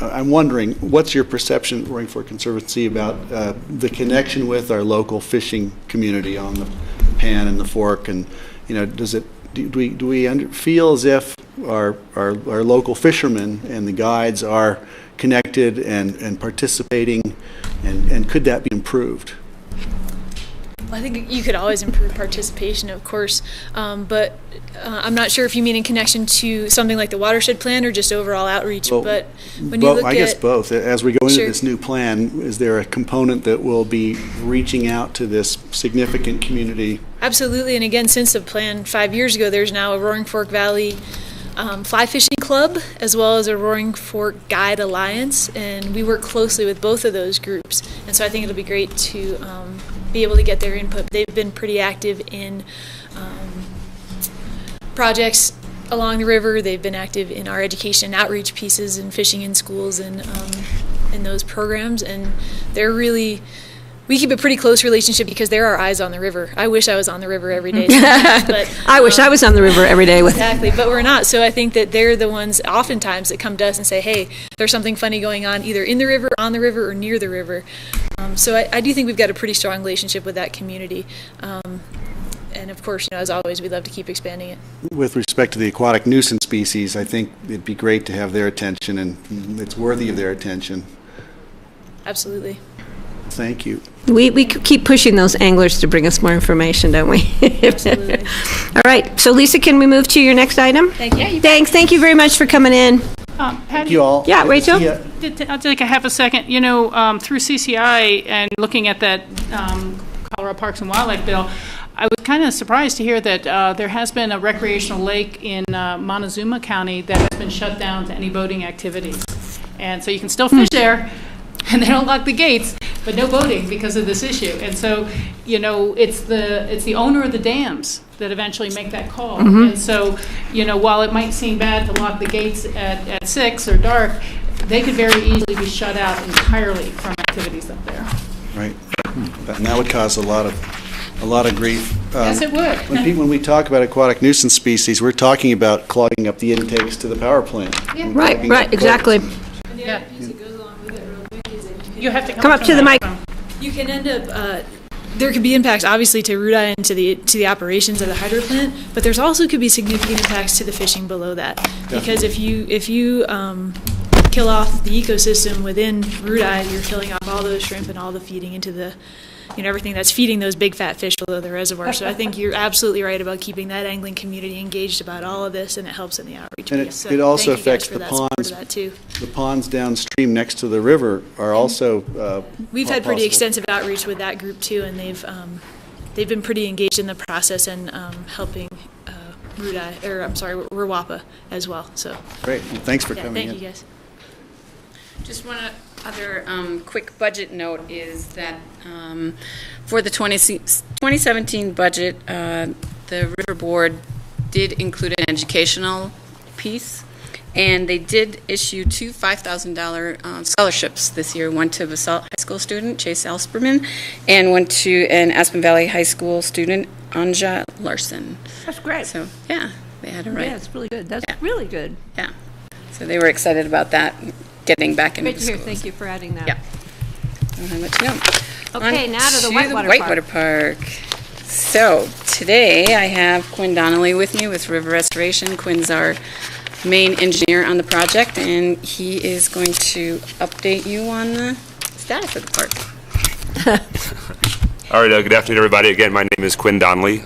I'm wondering, what's your perception, Roaring Fork Conservancy, about the connection with our local fishing community on the Pan and the Fork, and do we feel as if our local fishermen and the guides are connected and participating, and could that be improved? Well, I think you could always improve participation, of course, but I'm not sure if you mean in connection to something like the watershed plan or just overall outreach. Well, but when you look I guess at both. As we go into Sure. this new plan, is there a component that will be reaching out to this significant community? Absolutely, and again, since the plan 5 years ago, there's now a Roaring Fork Valley Fly Fishing Club, as well as a Roaring Fork Guide Alliance, and we work closely with both of those groups. And so I think it'll be great to be able to get their input. They've been pretty active in projects along the river. They've been active in our education outreach pieces and fishing in schools and in those programs. And they're really, we keep a pretty close relationship because they're our eyes on the river. I wish I was on the river every day. But, I wish I was on the river every day with. Exactly, but we're not. So I think that they're the ones oftentimes that come to us and say, hey, there's something funny going on either in the river, on the river, or near the river. So I do think we've got a pretty strong relationship with that community. And of course, as always, we'd love to keep expanding it. With respect to the aquatic nuisance species, I think it'd be great to have their attention, and it's worthy of their attention. Absolutely. Thank you. We keep pushing those anglers to bring us more information, don't we? Absolutely. All right. So, Lisa, can we move to your next item? Thank you. Thanks. Thank you very much for coming in. Thank Patty, you all. Yeah, Good to Rachel? see ya. I'll take a half a second. Through CCI and looking at that Colorado Parks and Wildlife bill, I was kind of surprised to hear that there has been a recreational lake in Montezuma County that has been shut down to any boating activities. And so you can still fish there, and they don't lock the gates, but no boating because of this issue. And so, you know, it's the owner of the dams that eventually make that call. And so, you know, while it might seem bad to lock the gates at 6 or dark, they could very easily be shut out entirely from activities up there. Right. And that would cause a lot of grief. Yes, it would. When we talk about aquatic nuisance species, we're talking about clogging up the intakes to the power plant. Yeah. Right, exactly. And the other piece that goes along with it real quick is that You have to Come up to the mic. you can end up, there could be impacts obviously to root eye and to the operations of the hydro plant, but there's also could be significant impacts to the fishing below that. Because if you kill off the ecosystem within root eye, you're killing off all those shrimp and all the feeding into the, you know, everything that's feeding those big fat fish below the reservoir. So I think you're absolutely right about keeping that angling community engaged about all of this, and it helps in the outreach. And piece. it also thank you guys affects for the that support of ponds. that too. The ponds downstream next to the river are also We've had pretty possible. extensive outreach with that group too, and they've been pretty engaged in the process and helping Ruwapa as well. So Great. Well, thanks for yeah, coming in. thank you guys. Just one other quick budget note is that for the 2017 budget, the River Board did include an educational piece, and they did issue two $5,000 scholarships this year, one to Basalt High School student, Chase Elsperman, and one to an Aspen Valley High School student, Anja Larson. That's great. So, yeah, they had it right. Yeah, it's really good. That's really good. Yeah. So they were excited about that, getting back into Great to hear. schools. Thank you for adding that. Yeah. I'll let you know. Okay, On now to the Whitewater Park. So today I have Quinn Donnelly with me with River Restoration. Quinn's our main engineer on the project, and he is going to update you on the status of the park. All right, good afternoon, everybody. Again, my name is Quinn Donnelly.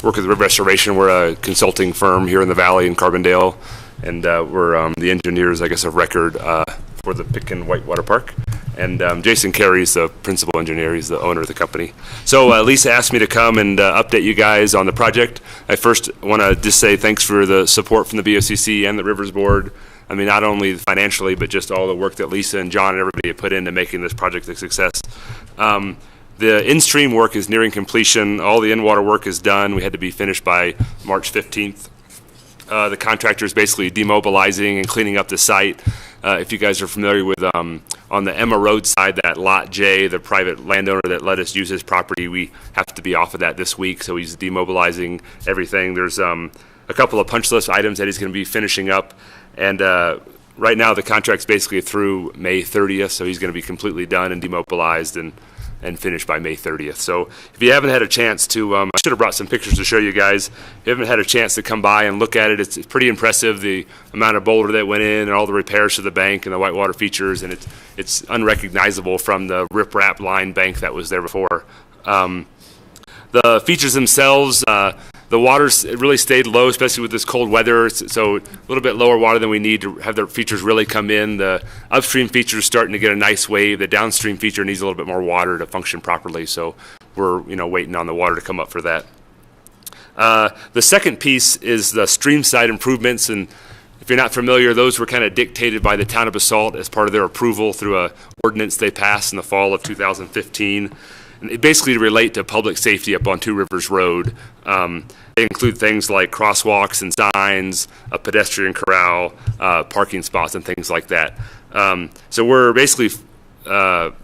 Work with River Restoration. We're a consulting firm here in the Valley in Carbondale, and we're the engineers, I guess, of record for the Pitkin Whitewater Park. And Jason Carey's the principal engineer. He's the owner of the company. So Lisa asked me to come and update you guys on the project. I first want to just say thanks for the support from the BOCC and the Rivers Board. I mean, not only financially, but just all the work that Lisa and John and everybody have put into making this project a success. The in-stream work is nearing completion. All the in-water work is done. We had to be finished by March 15th. The contractor is basically demobilizing and cleaning up the site. If you guys are familiar with, on the Emma Road side, that Lot J, the private landowner that let us use his property, we have to be off of that this week, so he's demobilizing everything. There's a couple of punch list items that he's going to be finishing up, and right now the contract's basically through May 30th, so he's going to be completely done and demobilized and finished by May 30th. So if you haven't had a chance to, I should have brought some pictures to show you guys. If you haven't had a chance to come by and look at it, it's pretty impressive, the amount of boulder that went in and all the repairs to the bank and the whitewater features, and it's unrecognizable from the riprap line bank that was there before. The features themselves, the water's really stayed low, especially with this cold weather, so a little bit lower water than we need to have the features really come in. The upstream feature is starting to get a nice wave. The downstream feature needs a little bit more water to function properly, so we're waiting on the water to come up for that. The second piece is the stream side improvements, and if you're not familiar, those were kind of dictated by the town of Basalt as part of their approval through a ordinance they passed in the fall of 2015. And it basically relate to public safety up on Two Rivers Road. They include things like crosswalks and signs, a pedestrian corral, parking spots, and things like that. So we're basically River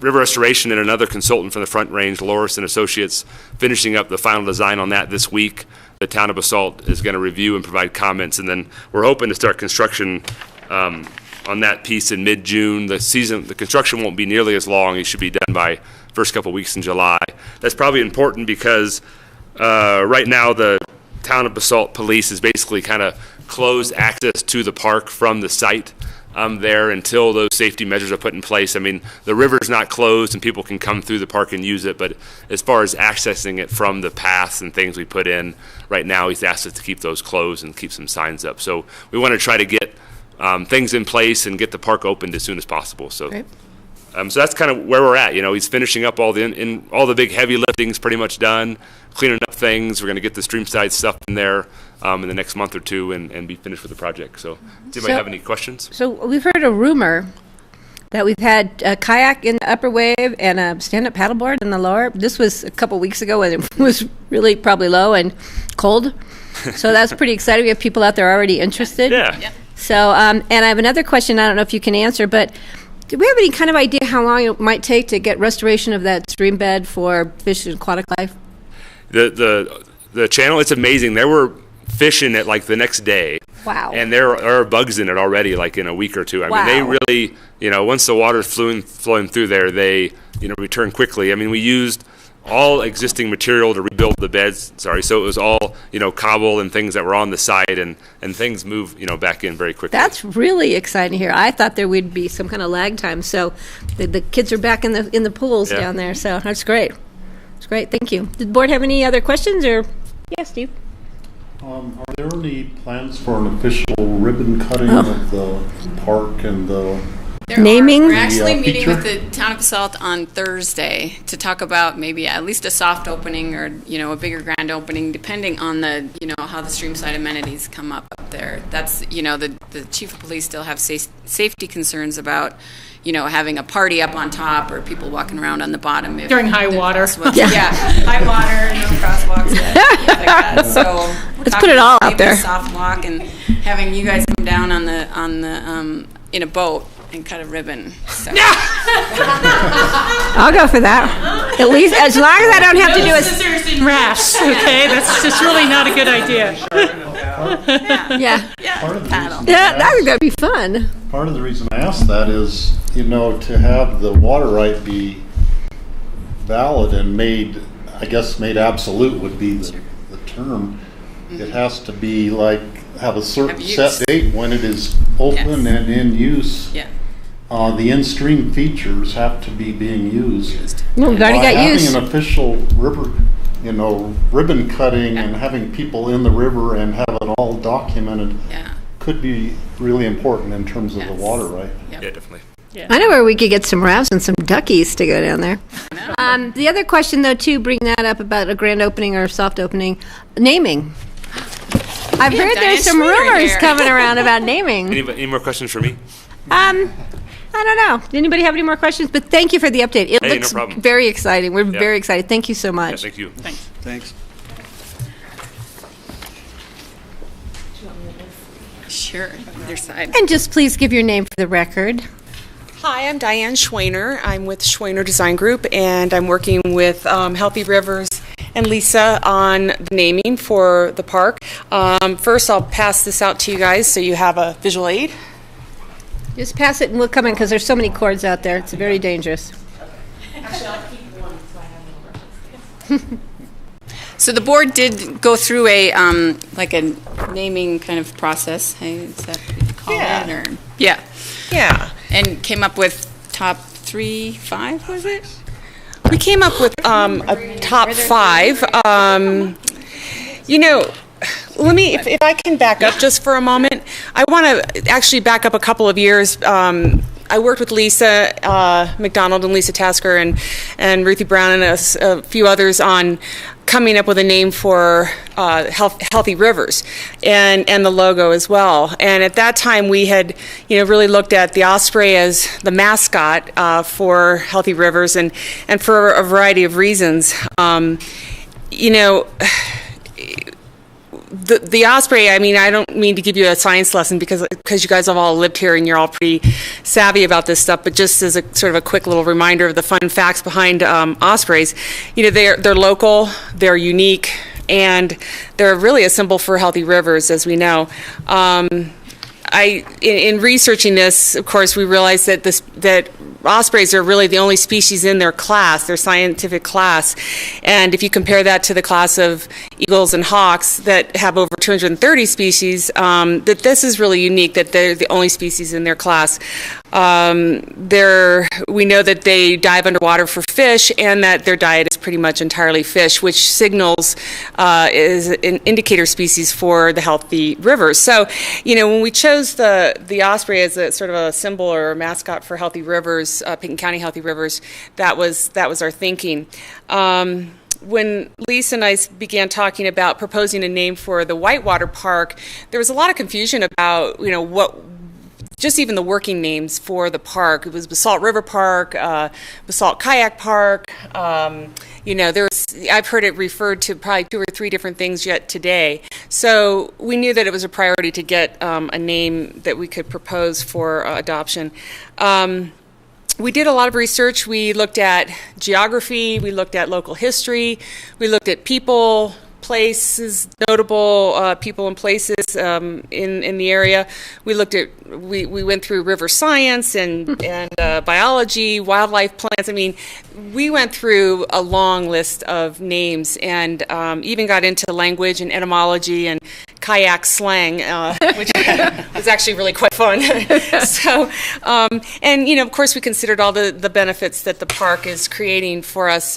Restoration and another consultant from the Front Range, Loris and Associates, finishing up the final design on that this week. The town of Basalt is going to review and provide comments, and then we're hoping to start construction on that piece in mid-June. The construction won't be nearly as long. It should be done by first couple weeks in July. That's probably important because right now the town of Basalt Police is basically kind of closed access to the park from the site there until those safety measures are put in place. I mean, the river's not closed and people can come through the park and use it, but as far as accessing it from the paths and things we put in, right now he's asked us to keep those closed and keep some signs up. So we want to try to get things in place and get the park opened as soon as possible. So. Great. So that's kind of where we're at. He's finishing up all the big heavy lifting's pretty much done, cleaning up things. We're going to get the streamside stuff in there in the next month or two and be finished with the project. So does anybody have any questions? So we've heard a rumor that we've had a kayak in the upper wave and a stand-up paddleboard in the lower. This was a couple weeks ago when it was really probably low and cold. So that's pretty exciting. We have people out there already interested. Yeah. So, and I have another question. I don't know if you can answer, but do we have any kind of idea how long it might take to get restoration of that stream bed for fish and aquatic life? The channel, it's amazing. There were fish in it like the next day. Wow. And there are bugs in it already, like in a week or two. I mean, they really, once the water's flowing through there, they, return quickly. I mean, we used all existing material to rebuild the beds. So it was all, cobble and things that were on the side, and things move, back in very quickly. That's really exciting to hear. I thought there would be some kind of lag time. So the kids are back in the pools down there. So that's great. It's great. Thank you. Did the board have any other questions? Or yes, Steve? Are there any plans for an official ribbon cutting of the park and the naming? We're actually meeting feature? with the town of Basalt on Thursday to talk about maybe at least a soft opening or, a bigger grand opening, depending on the, how the streamside amenities come up there. That's, the chief of police still have safety concerns about, having a party up on top or people walking around on the bottom. During high water. Yeah, high water, no crosswalks, things like that. So Let's put it all out there. Soft walk and having you guys come down on the in a boat and cut a ribbon. So. I'll go for that. At least as long as I don't have to do it. Scissors and rafts, okay? That's just really not a good idea. Yeah. Part of the reason That'd be fun. Part of the reason I asked that is, to have the water right be valid and made absolute would be the term. It has to be have a certain set date when it is open and in use. Yeah. The in-stream features have to be being used. Well, we've already got used. Having an official river, ribbon cutting and having people in the river and have it all documented could be really important in terms of the water right. Yeah, definitely. Yeah. I know where we could get some rafts and some duckies to go down there. The other question, though, too, bring that up about a grand opening or soft opening, naming. I've heard there's some rumors coming around about naming. Any more questions for me? I don't know. Anybody have any more questions? But thank you for the update. It looks no problem. very exciting. We're very excited. Thank you so much. Yeah, thank you. Thanks. Sure, either side. And just please give your name for the record. Hi, I'm Diane Schwainer. I'm with Schwainer Design Group, and I'm working with Healthy Rivers and Lisa on the naming for the park. First, I'll pass this out to you guys so you have a visual aid. Just pass it and we'll come in because there's so many cords out there. It's very dangerous. Actually, I'll keep one so I have no reference. So the board did go through a naming kind of process. Hey, is that what you call it? Or, Yeah. And came up with top 5, was it? We came up with a top 5. Let me, if I can back up just for a moment, I want to actually back up a couple of years. I worked with Lisa McDonald and Lisa Tasker and Ruthie Brown and a few others on coming up with a name for Healthy Rivers and the logo as well. And at that time, we had really looked at the osprey as the mascot for Healthy Rivers, and for a variety of reasons. The osprey, I mean, I don't mean to give you a science lesson because you guys have all lived here and you're all pretty savvy about this stuff, but just as a sort of a quick little reminder of the fun facts behind ospreys, they're local, they're unique, and they're really a symbol for healthy rivers, as we know. In researching this, of course, we realized that ospreys are really the only species in their class, their scientific class. And if you compare that to the class of eagles and hawks that have over 230 species, that this is really unique, that they're the only species in their class. We know that they dive underwater for fish and that their diet is pretty much entirely fish, which signals is an indicator species for the healthy rivers. So, when we chose the osprey as a sort of a symbol or a mascot for healthy rivers, Pitkin County healthy rivers, that was our thinking. When Lisa and I began talking about proposing a name for the Whitewater Park, there was a lot of confusion about, just even the working names for the park. It was Basalt River Park, Basalt Kayak Park. I've heard it referred to probably 2 or 3 different things yet today. So we knew that it was a priority to get a name that we could propose for adoption. We did a lot of research. We looked at geography, we looked at local history, we looked at people, places, notable people and places in the area. We went through river science and biology, wildlife plants. I mean, we went through a long list of names and even got into language and etymology and kayak slang, which was actually really quite fun. So, of course, we considered all the benefits that the park is creating for us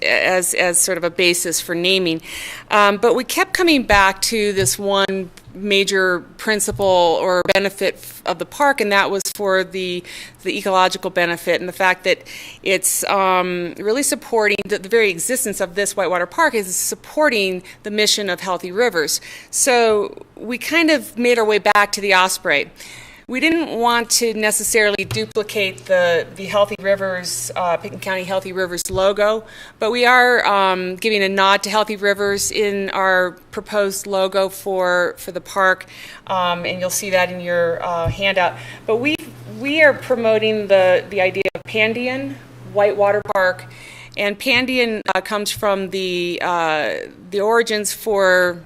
as sort of a basis for naming. But we kept coming back to this one major principle or benefit of the park, and that was for the ecological benefit and the fact that it's really supporting the very existence of this Whitewater Park is supporting the mission of healthy rivers. So we kind of made our way back to the osprey. We didn't want to necessarily duplicate the Healthy Rivers, Pitkin County Healthy Rivers logo, but we are giving a nod to Healthy Rivers in our proposed logo for the park, and you'll see that in your handout. But we are promoting the idea of Pandian Whitewater Park, and Pandian comes from the origins for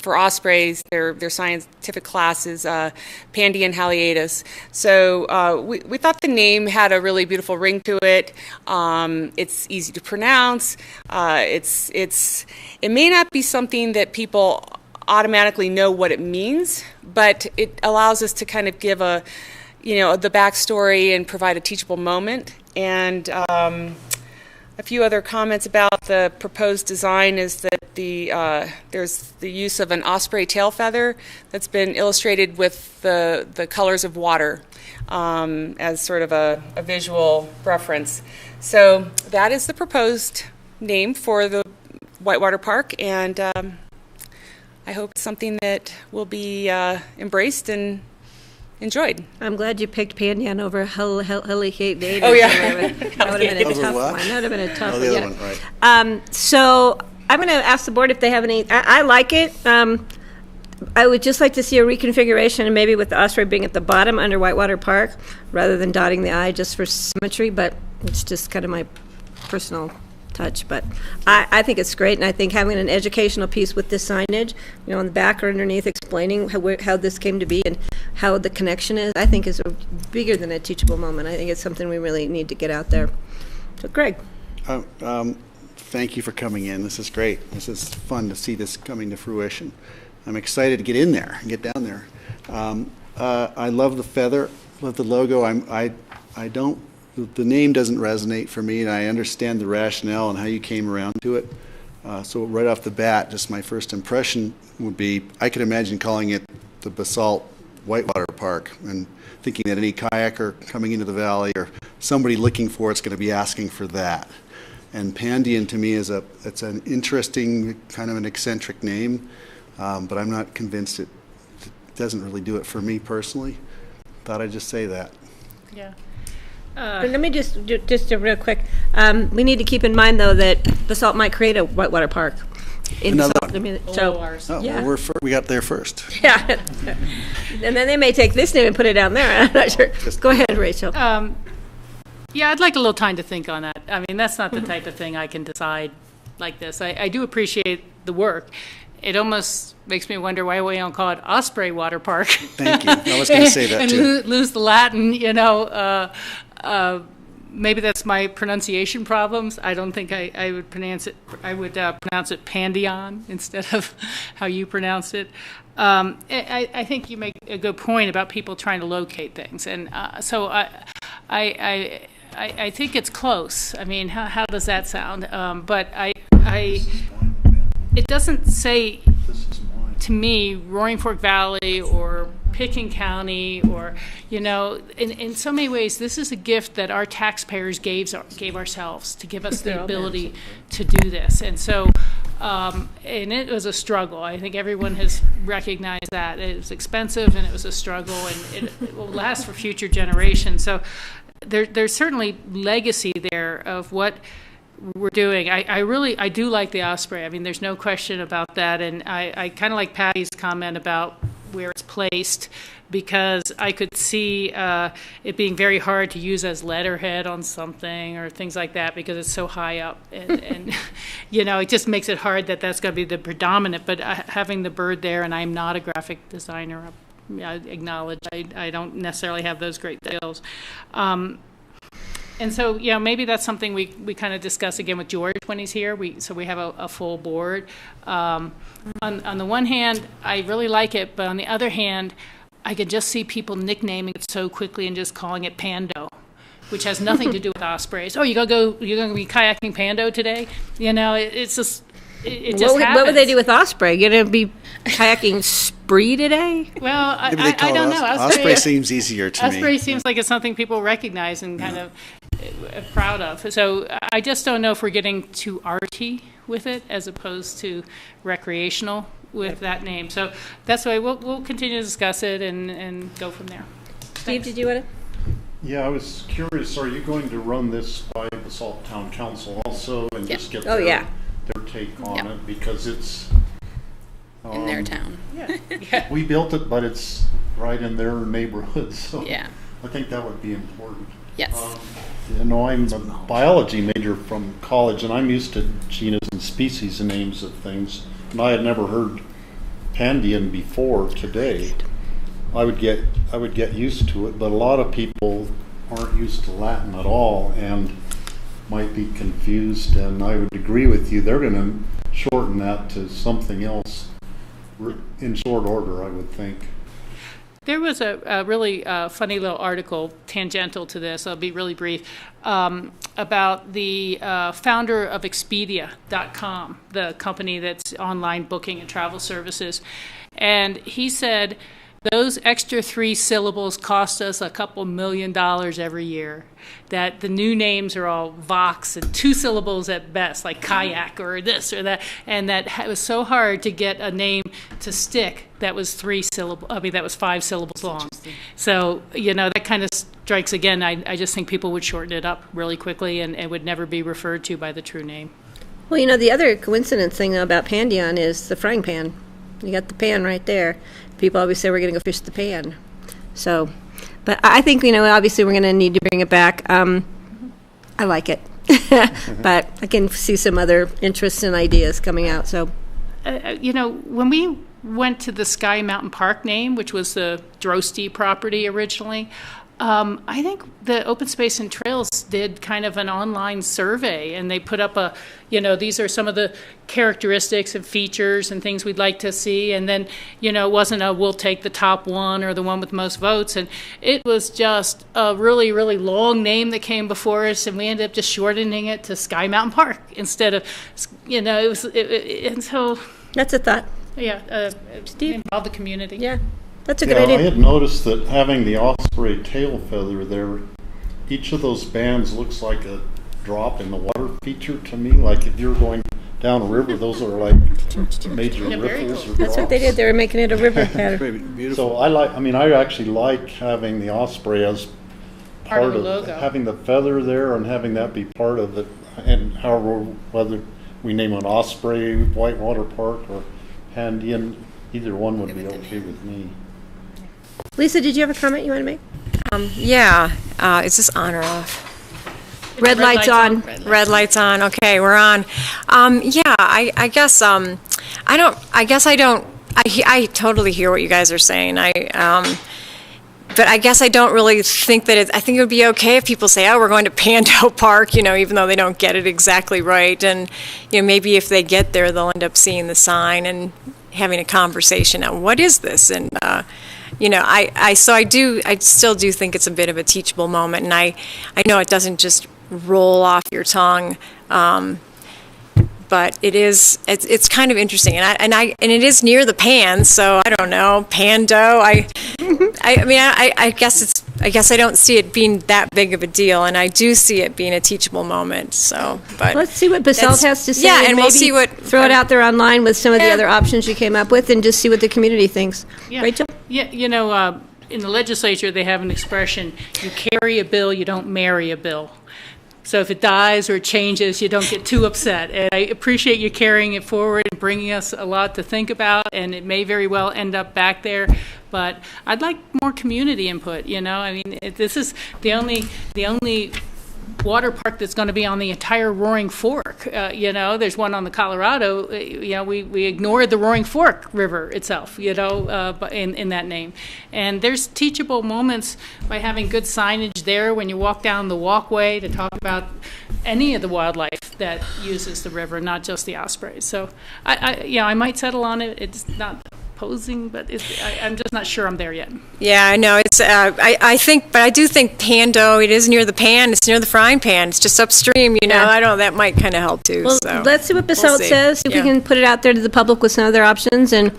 ospreys. Their scientific class is Pandian haliatus. So we thought the name had a really beautiful ring to it. It's easy to pronounce. It may not be something that people automatically know what it means, but it allows us to kind of give the backstory and provide a teachable moment. And a few other comments about the proposed design is that there's the use of an osprey tail feather that's been illustrated with the colors of water as sort of a visual reference. So that is the proposed name for the Whitewater Park, and I hope it's something that will be embraced and enjoyed. I'm glad you picked Pandian over Helicate Data. Oh, yeah. That would have been a Over tough what? one. That would have been a tough Oh, one. the other Yeah. one, right. So I'm going to ask the board if they have any. I like it. I would just like to see a reconfiguration, and maybe with the osprey being at the bottom under Whitewater Park, rather than dotting the I just for symmetry. But it's just kind of my personal touch. But I think it's great, and I think having an educational piece with this signage, on the back or underneath, explaining how this came to be and how the connection is, I think is bigger than a teachable moment. I think it's something we really need to get out there. So, Greg. Thank you for coming in. This is great. This is fun to see this coming to fruition. I'm excited to get in there and get down there. I love the feather, love the logo. The name doesn't resonate for me, and I understand the rationale and how you came around to it. So right off the bat, just my first impression would be, I could imagine calling it the Basalt Whitewater Park, and thinking that any kayaker coming into the valley or somebody looking for it's going to be asking for that. And Pandian to me it's an interesting, kind of an eccentric name, but I'm not convinced it doesn't really do it for me personally. Thought I'd just say that. Yeah. Let me just real quick. We need to keep in mind, though, that Basalt might create a Whitewater Park. Another So, yeah. Well, we got there first. Yeah. And then they may take this name and put it down there. I'm not sure. Go ahead, Rachel. Yeah, I'd like a little time to think on that. I mean, that's not the type of thing I can decide like this. I do appreciate the work. It almost makes me wonder why we don't call it Osprey Water Park. Thank you. I was going to say that, and too. lose the Latin, maybe that's my pronunciation problems. I don't think I would pronounce it. I would pronounce it Pandion instead of how you pronounce it. I think you make a good point about people trying to locate things, and so I I think it's close. I mean, how does that sound? But it doesn't say to me Roaring Fork Valley or Pitkin County, or, you know, in so many ways, this is a gift that our taxpayers gave ourselves to give us the ability to do this. And so, and it was a struggle. I think everyone has recognized that. It was expensive and it was a struggle, and it will last for future generations. So there's certainly legacy there of what we're doing. I do like the Osprey. I mean, there's no question about that. And I kind of like Patty's comment about where it's placed, because I could see it being very hard to use as letterhead on something or things like that, because it's so high up, and you know, it just makes it hard that that's going to be the predominant. But having the bird there, and I'm not a graphic designer, I acknowledge I don't necessarily have those great skills. And so, you know, maybe that's something we kind of discuss again with George when he's here. So we have a full board. On the one hand, I really like it, but on the other hand, I can just see people nicknaming it so quickly and just calling it Pando, which has nothing to do with ospreys. Oh, you're going to be kayaking Pando today? You know, it's just, it just happens. What would they do with osprey? You're going to be kayaking spree today? Well, I don't know. Osprey seems easier to me. Osprey seems like it's something people recognize and kind of proud of. So I just don't know if we're getting too arty with it as opposed to recreational with that name. So that's why we'll continue to discuss it and go from there. Steve, did you want to? Yeah, I was curious, are you going to run this by the Salt Town Council also and just get their take on it? Because it's in their town. We built it, but it's right in their neighborhood, so Yeah. I think that would be important. Yes. You know, I'm a biology major from college, and I'm used to genus and species names of things, and I had never heard Pandian before today. I would get used to it, but a lot of people aren't used to Latin at all and might be confused, and I would agree with you. They're going to shorten that to something else in short order, I would think. There was a really funny little article tangential to this, I'll be really brief, about the founder of Expedia.com, the company that's online booking and travel services. And he said, those extra 3 syllables cost us a couple $1 million every year. That the new names are all BOCC and 2 syllables at best, like kayak or this or that. And that it was so hard to get a name to stick that was 5 syllables long. So, you know, that kind of strikes again. I just think people would shorten it up really quickly and it would never be referred to by the true name. Well, you know, the other coincidence thing about Pandion is the frying pan. You got the pan right there. People always say we're going to go fish the pan. So, but I think, you know, obviously we're going to need to bring it back. I like it. But I can see some other interests and ideas coming out. So, you know, when we went to the Sky Mountain Park name, which was the Drosty property originally, I think the Open Space and Trails did kind of an online survey, and they put up these are some of the characteristics and features and things we'd like to see. And then, you know, it wasn't we'll take the top one or the one with most votes. And it was just a really, really long name that came before us, and we ended up just shortening it to Sky Mountain Park instead of, you know, and so. That's a thought. Yeah, involve the community. Yeah. That's a good idea. I had noticed that having the osprey tail feather there, each of those bands looks like a drop in the water feature to me. Like if you're going down a river, those are like major ripples or drops. That's what they did. They were making it a river pattern. Beautiful. So I actually like having the osprey as part of the logo. Having the feather there and having that be part of it. And whether we name it Osprey Whitewater Park or Pandian, either one would be okay with me. Lisa, did you have a comment you want to make? Is this on or off? Red light's on. Red light's on. Okay, we're on. I totally hear what you guys are saying. But I guess I don't really think that I think it would be okay if people say, oh, we're going to Pando Park, you know, even though they don't get it exactly right. And, you know, maybe if they get there, they'll end up seeing the sign and having a conversation on what is this? And, you know, I still do think it's a bit of a teachable moment, and I know it doesn't just roll off your tongue, but it's kind of interesting, and it is near the pan, so I don't know, Pando. I guess I don't see it being that big of a deal, and I do see it being a teachable moment. So, but let's see what Basalt has to say. Yeah, and we'll maybe see what throw it out there online with some of the other options you came up with, and just see what the community thinks. Yeah. Rachel? Yeah, you know, in the legislature, they have an expression, you carry a bill, you don't marry a bill. So if it dies or it changes, you don't get too upset. And I appreciate you carrying it forward and bringing us a lot to think about, and it may very well end up back there. But I'd like more community input, you know. I mean, this is the only water park that's going to be on the entire Roaring Fork. You know, there's one on the Colorado. You know, we ignored the Roaring Fork River itself, you know, in that name. And there's teachable moments by having good signage there when you walk down the walkway to talk about any of the wildlife that uses the river, not just the ospreys. So, I might settle on it. It's not posing, but I'm just not sure I'm there yet. Yeah, I know. It's I do think Pando. It is near the pan. It's near the frying pan. It's just upstream. You know, Yeah. I know that might kind of help too. Well, so let's see what Basalt see. says, see if we can put it out there to the public with some other options, and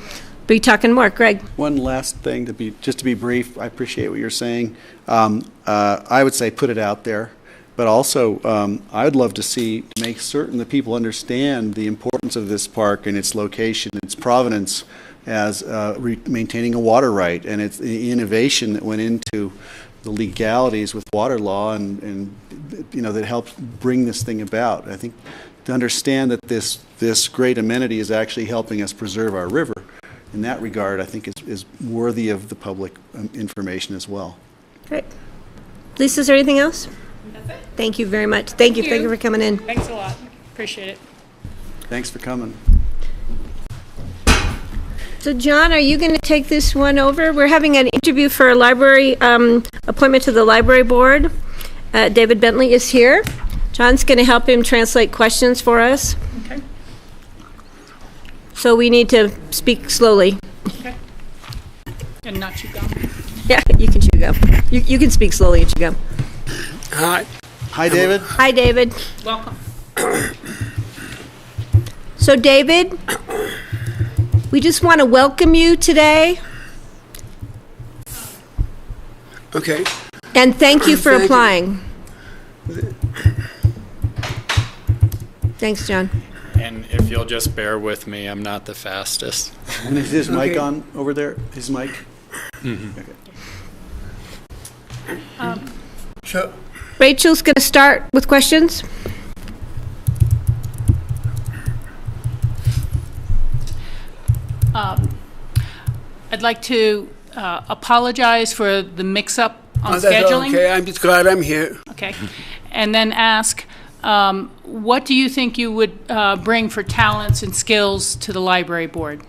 be talking more. Greg? One last thing, to be brief, I appreciate what you're saying. I would say put it out there, but also I would love to make certain that people understand the importance of this park and its location, its provenance as maintaining a water right, and it's the innovation that went into the legalities with water law, and you know, that helped bring this thing about. I think to understand that this great amenity is actually helping us preserve our river, in that regard, I think is worthy of the public information as well. Great. Lisa, is there anything else? That's it. Thank you very much. Thank you for coming in. Thanks a lot. Appreciate it. Thanks for coming. So, John, are you going to take this one over? We're having an interview for a library appointment to the library board. David Bentley is here. John's going to help him translate questions for us. Okay. So we need to speak slowly. Okay. And not chew gum. Yeah, you can chew gum. You can speak slowly and chew gum. Hi. Hi, David. Hi, David. Welcome. So, David, we just want to welcome you today. Okay. And thank you for applying. Thanks, John. And if you'll just bear with me, I'm not the fastest. And is his mic on over there? His mic? Mm-hmm. Okay. Sure. Rachel's going to start with questions. I'd like to apologize for the mix-up on That's scheduling. okay. I'm just glad I'm here. Okay. And then ask, what do you think you would bring for talents and skills to the library board?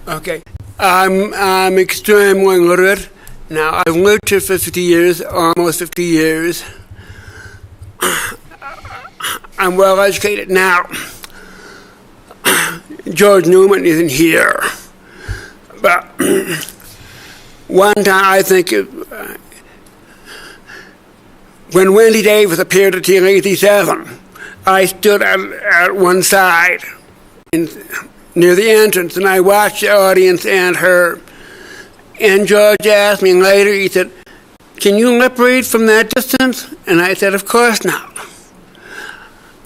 Okay. I'm extremely literate. Now, I've lived here for 50 years, almost 50 years. I'm well educated now. George Newman isn't here. But one time, I think, when Wendy Davis appeared at T87, I stood at one side near the entrance, and I watched the audience and her. And George asked me later, he said, "Can you lip read from that distance?" And I said, "Of course not."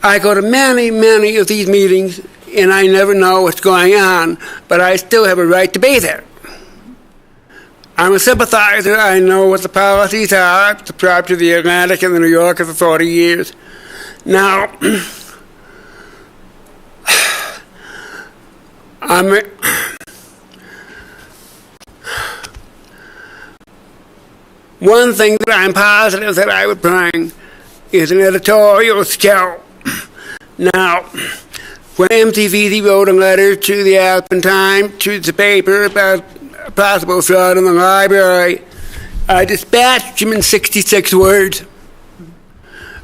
I go to many, many of these meetings, and I never know what's going on, but I still have a right to be there. I'm a sympathizer. I know what the policies are. I've subscribed to the Atlantic and the New Yorker for 40 years. Now, one thing that I'm positive that I would bring is an editorial skill. Now, when MTV wrote a letter to the Aspen Times, to the paper about possible fraud in the library, I dispatched him in 66 words.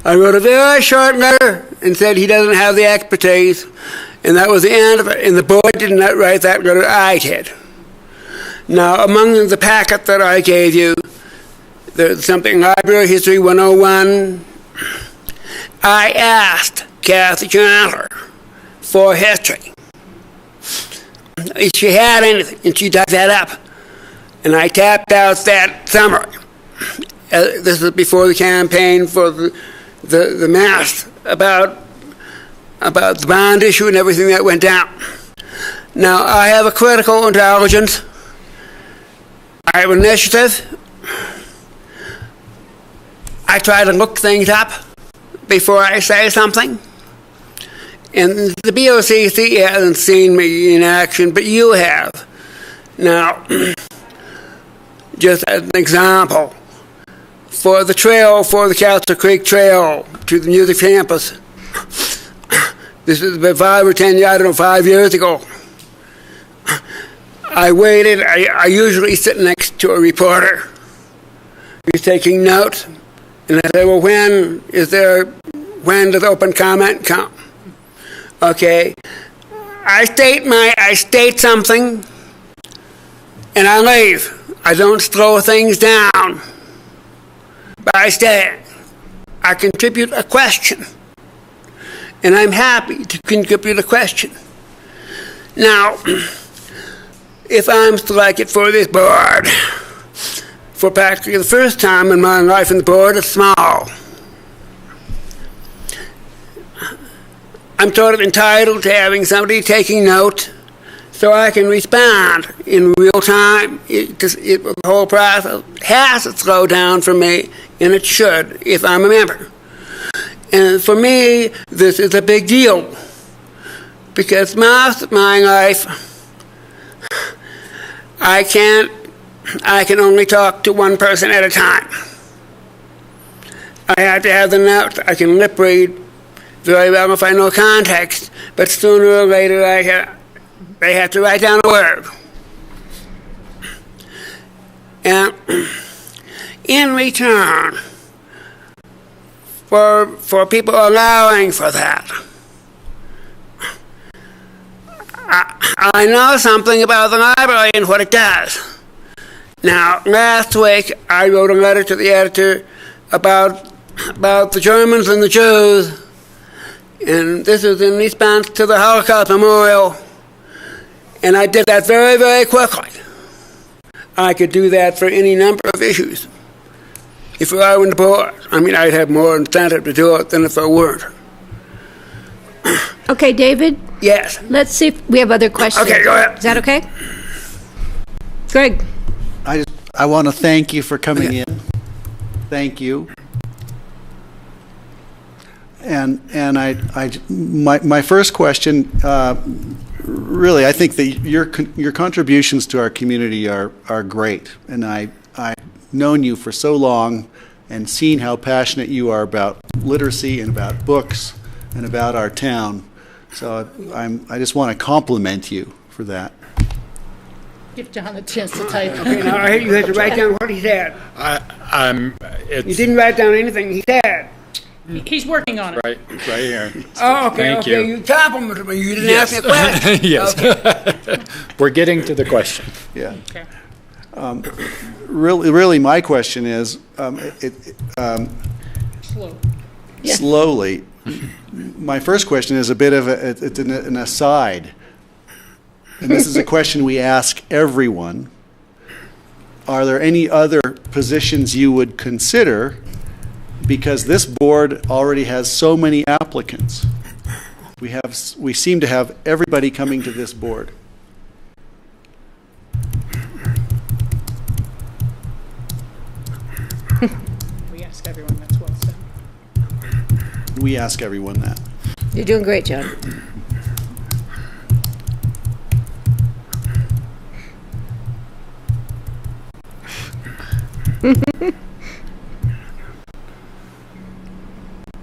I wrote a very short letter and said he doesn't have the expertise, and that was the end of it. And the board did not write that letter, I did. Now, among the packet that I gave you, there's something Library History 101. I asked Kathy Chandler for history. If she had anything, and she dug that up. And I tapped out that summary. This is before the campaign for the mass about the bond issue and everything that went down. Now, I have a critical intelligence. I have initiative. I try to look things up before I say something. And the BOCC hasn't seen me in action, but you have. Now, just as an example, for the trail, for the Castle Creek Trail to the music campus, this is about 5 or 10 years, I don't know, 5 years ago. I waited, I usually sit next to a reporter who's taking notes, and I say, well, when does open comment come? Okay, I state something, and I leave. I don't throw things down, but I stay. I contribute a question, and I'm happy to contribute a question. Now, if I'm selected for this board, for practically the first time in my life, and the board is small, I'm sort of entitled to having somebody taking note so I can respond in real time. The whole process has to slow down for me, and it should if I'm a member. And for me, this is a big deal because most of my life, I can only talk to one person at a time. I have to have the notes. I can lip read very well if I know context, but sooner or later they have to write down a word. And in return for people allowing for that, I know something about the library and what it does. Now, last week I wrote a letter to the editor about the Germans and the Jews, and this is in response to the Holocaust Memorial, and I did that very, very quickly. I could do that for any number of issues. If I were in the board, I mean, I'd have more incentive to do it than if I weren't. Okay, David? Yes. Let's see if we have other questions. Okay, go ahead. Is that okay? Greg? I want to thank you for coming in. Thank you. And my first question, really, I think that your contributions to our community are great, and I've known you for so long and seen how passionate you are about literacy and about books and about our town. So I just want to compliment you for that. Give John a chance to type. Okay, now you have to write down what he said. You didn't write down anything he said. He's working on it. Right here. Oh, okay, Thank you. You complimented me. You didn't ask me a question. Yes. Okay. We're getting to the question. Yeah. Okay. Really, my question is, slowly. My first question is a bit of it's an aside, and this is a question we ask everyone. Are there any other positions you would consider? Because this board already has so many applicants. We seem to have everybody coming to this board. We ask everyone, that's well said. We ask everyone that. You're doing great, John.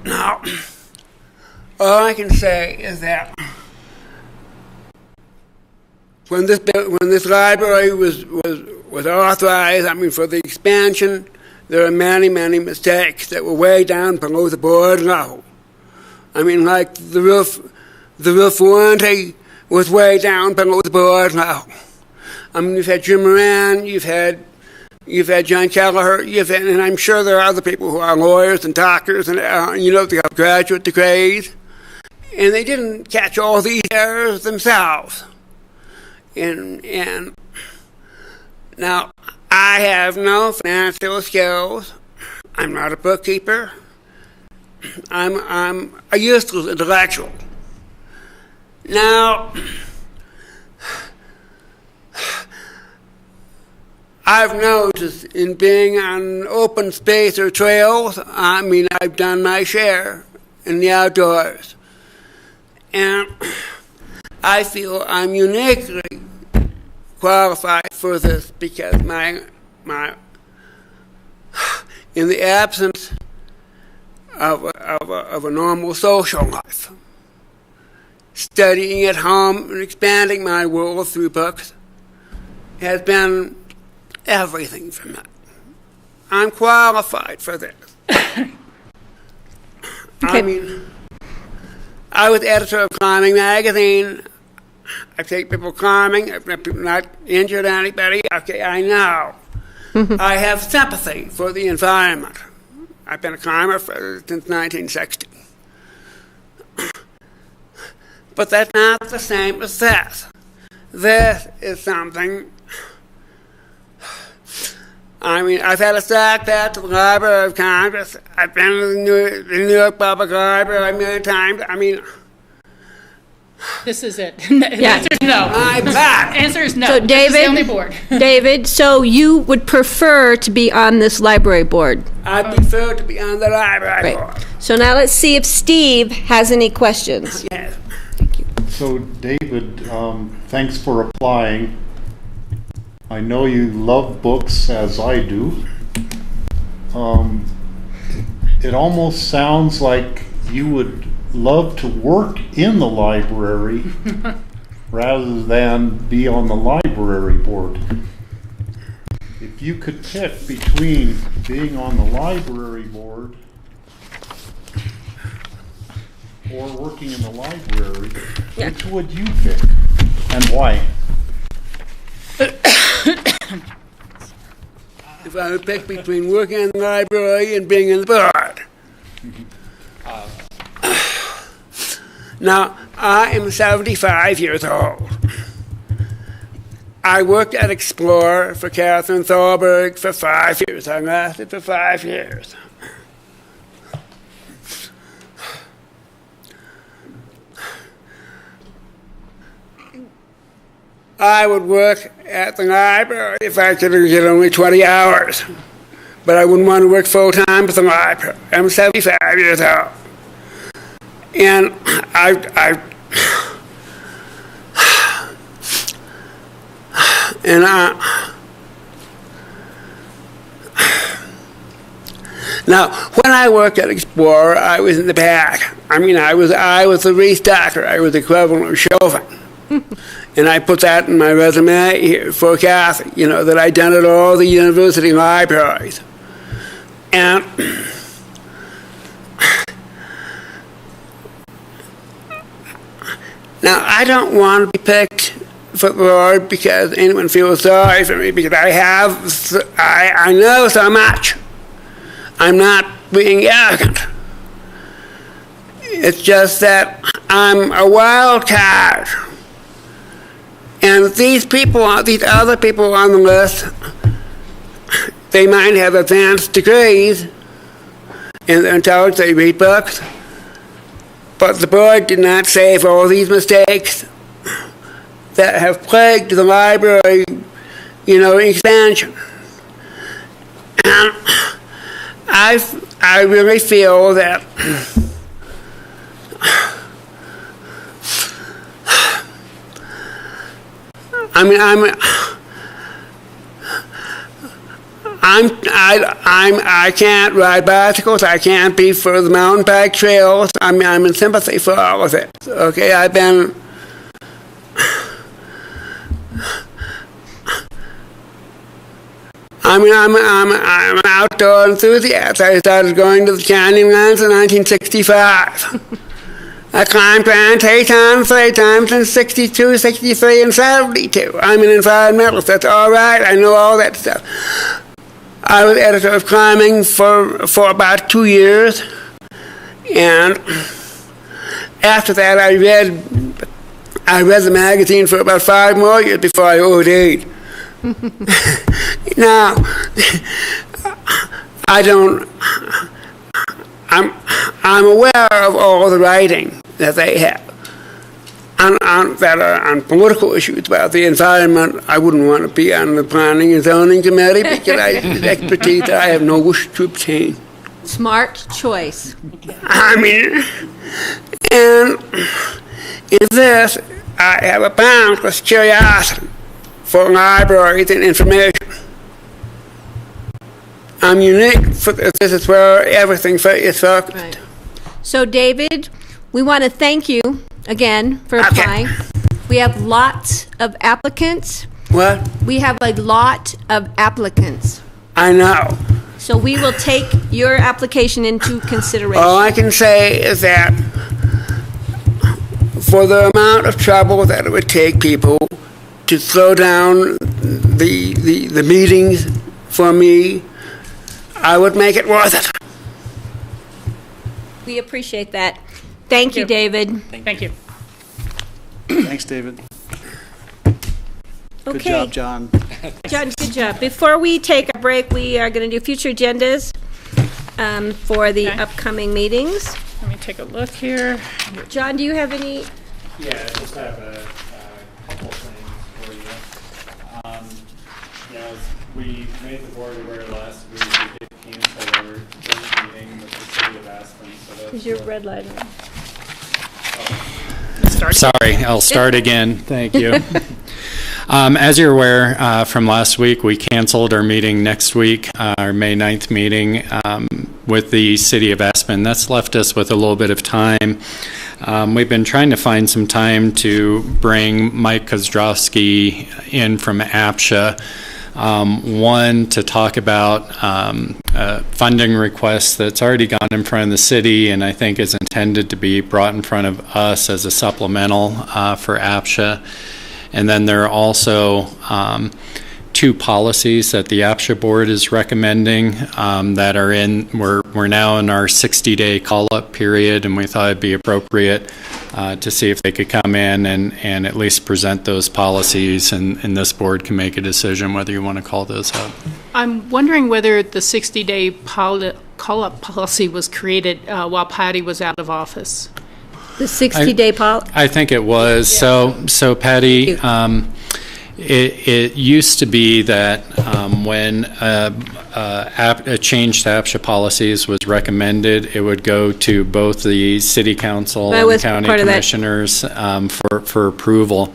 Now, all I can say is that when this library was authorized, I mean, for the expansion there are many, many mistakes that were way down below the board level. I mean, like the roof warranty was way down below the board level. I mean, you've had Jim Moran, you've had John Kelleher, and I'm sure there are other people who are lawyers and doctors, and they have graduate degrees, and they didn't catch all these errors themselves. And now, I have no financial skills. I'm not a bookkeeper. I'm a useless intellectual. Now, I've noticed in being on open space or trails, I mean, I've done my share in the outdoors. And I feel I'm uniquely qualified for this because in the absence of a normal social life, studying at home and expanding my world through books has been everything for me. I'm qualified for this. Okay. I mean, I was editor of Climbing Magazine. I take people climbing. I've not injured anybody. Okay, I know. I have sympathy for the environment. I've been a climber since 1960. But that's not the same as this. This is something. I mean, I've had a stack back to the Library of Congress. I've been to the New York Public Library many times. I mean, this is it. Answer is no. I'm back. Answer is no. So This David, is the only board. David, so you would prefer to be on this library board? I prefer to be on the library board. So now let's see if Steve has any questions. Yes. So David, thanks for applying. I know you love books as I do. It almost sounds like you would love to work in the library rather than be on the library board. If you could pick between being on the library board or working in the library, which would you pick and why? If I would pick between working in the library and being in the board. Now, I am 75 years old. I worked at Explorer for Catherine Thalberg for 5 years. I lasted for 5 years. I would work at the library if I could get only 20 hours. But I wouldn't want to work full-time at the library. I'm 75 years old. And now, when I worked at Explorer, I was in the back. I mean, I was the restocker. I was the equivalent of chauffeur. And I put that in my resume here for Kathy, that I'd done at all the university libraries. And now, I don't want to be picked for the board because anyone feels sorry for me, because I know so much. I'm not being arrogant. It's just that I'm a wild card. And these other people on the list, they might have advanced degrees in their intelligence, they read books, but the board did not save all these mistakes that have plagued the library, expansion. And I really feel that I can't ride bicycles. I can't be for the mountain bike trails. I'm in sympathy for all of it. Okay, I mean, I'm an outdoor enthusiast. I started going to the Canyonlands in 1965. I climbed Grand 8 times, 3 times in 62, 63, and 72. I'm an environmentalist. That's all right. I know all that stuff. I was editor of climbing for about 2 years, and after that, I read the magazine for about 5 more years before I OD'd. Now, I'm aware of all the writing that they have that are on political issues about the environment. I wouldn't want to be on the planning and zoning committee because it's expertise that I have no wish to obtain. Smart choice. I mean, and in this, I have a boundless curiosity for libraries and information. I'm unique for this. This is where everything is focused. Right. So, David, we want to thank you again for applying. We have lots of applicants. What? We have a lot of applicants. I know. So we will take your application into consideration. All I can say is that for the amount of trouble that it would take people to slow down the meetings for me, I would make it worth it. We appreciate that. Thank you, David. Thank you. Thanks, David. Good Okay. job, John. John, good job. Before we take a break, we are going to do future agendas for the upcoming meetings. Let me take a look here. John, do you have any? Yeah, I just have a couple things for you. As we made the board aware last week, we did cancel our joint meeting with the city of Aspen. So that's Is your red light on? Sorry, I'll start again. Thank you. As you're aware, from last week, we canceled our meeting next week, our May 9th meeting with the city of Aspen. That's left us with a little bit of time. We've been trying to find some time to bring Mike Kozdraowski in from APSHA. One, to talk about a funding request that's already gone in front of the city and I think is intended to be brought in front of us as a supplemental for APSHA. And then there are also 2 policies that the APSHA board is recommending that are in, we're now in our 60-day call-up period, and we thought it'd be appropriate to see if they could come in and at least present those policies, and this board can make a decision whether you want to call those up. I'm wondering whether the 60-day call-up policy was created while Patty was out of office. The 60-day policy? I think it was. Yeah. So Patty, it used to be that when a change to APSHA policies was recommended, it would go to both the city council and county commissioners for approval.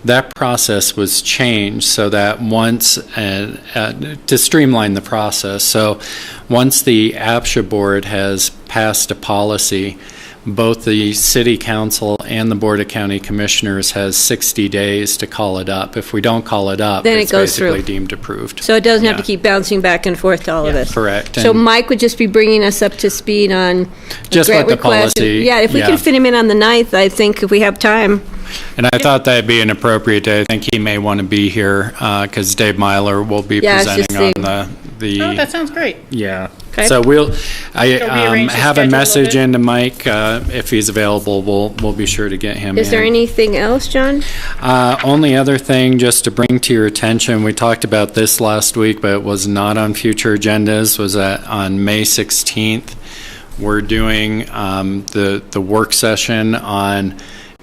That process was changed so that once, to streamline the process, so once the APSHA board has passed a policy, both the city council and the board of county commissioners has 60 days to call it up. If we don't call it up, then it's basically deemed approved. So it doesn't have to keep bouncing back and forth to all of us. Correct. So Mike would just be bringing us up to speed on just what the policy. Yeah, if we can fit him in on the 9th, I think, if we have time. And I thought that'd be an appropriate day. I think he may want to be here because Dave Myler will be presenting on the. Oh, that sounds great. Yeah. Okay. So I have a message into Mike. If he's available, we'll be sure to get him in. Is there anything else, John? Only other thing, just to bring to your attention, we talked about this last week, but it was not on future agendas, was that on May 16th, we're doing the work session on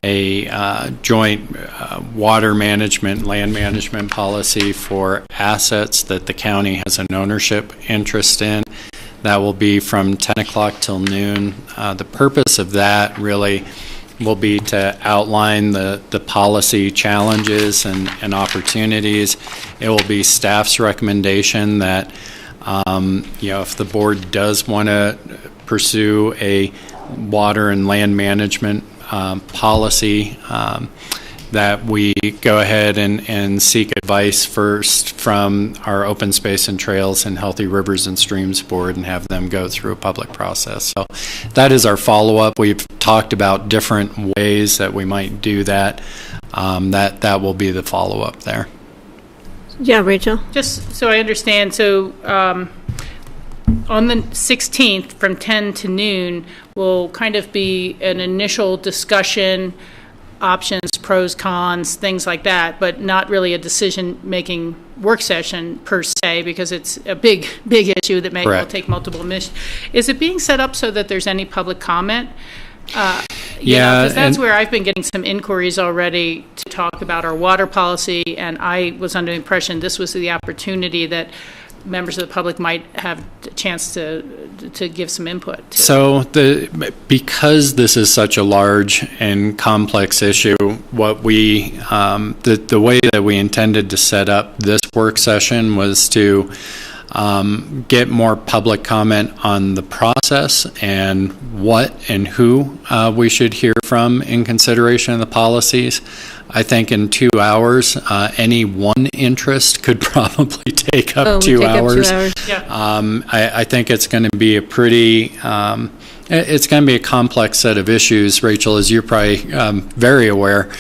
a joint water management, land management policy for assets that the county has an ownership interest in. That will be from 10 o'clock till noon. The purpose of that really will be to outline the policy challenges and opportunities. It will be staff's recommendation that if the board does want to pursue a water and land management policy, that we go ahead and seek advice first from our Open Space and Trails and Healthy Rivers and Streams Board and have them go through a public process. So that is our follow-up. We've talked about different ways that we might do that. That will be the follow-up there. Yeah, Rachel? Just so I understand, so on the 16th from 10 to noon will kind of be an initial discussion, options, pros, cons, things like that, but not really a decision-making work session per se, because it's a big issue that will take multiple missions. Is it being set up so that there's any public comment? Because that's where I've been getting some inquiries already to talk about our water policy, and I was under the impression this was the opportunity that members of the public might have a chance to give some input to. So because this is such a large and complex issue, what we the way that we intended to set up this work session was to get more public comment on the process and what and who we should hear from in consideration of the policies. I think in 2 hours, any one interest could probably take up 2 hours. I think it's going to be a pretty, it's going to be a complex set of issues, Rachel, as you're probably very aware,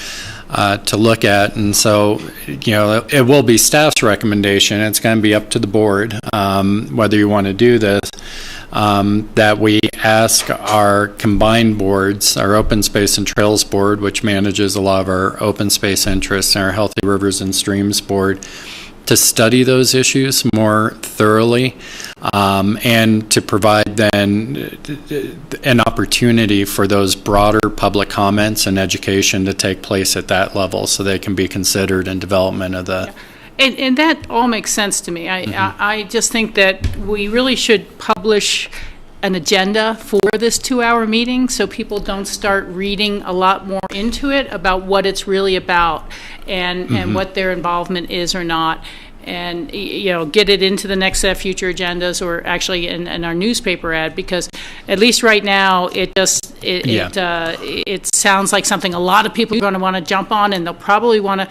to look at. And so, it will be staff's recommendation. It's going to be up to the board whether you want to do this. That we ask our combined boards, our Open Space and Trails Board, which manages a lot of our open space interests, and our Healthy Rivers and Streams Board, to study those issues more thoroughly and to provide then an opportunity for those broader public comments and education to take place at that level so they can be considered in development of the... And that all makes sense to me. I just think that we really should publish an agenda for this 2-hour meeting so people don't start reading a lot more into it about what it's really about and what their involvement is or not. And, get it into the next set of future agendas or actually in our newspaper ad, because at least right now it sounds like something a lot of people are going to want to jump on, and they'll probably want to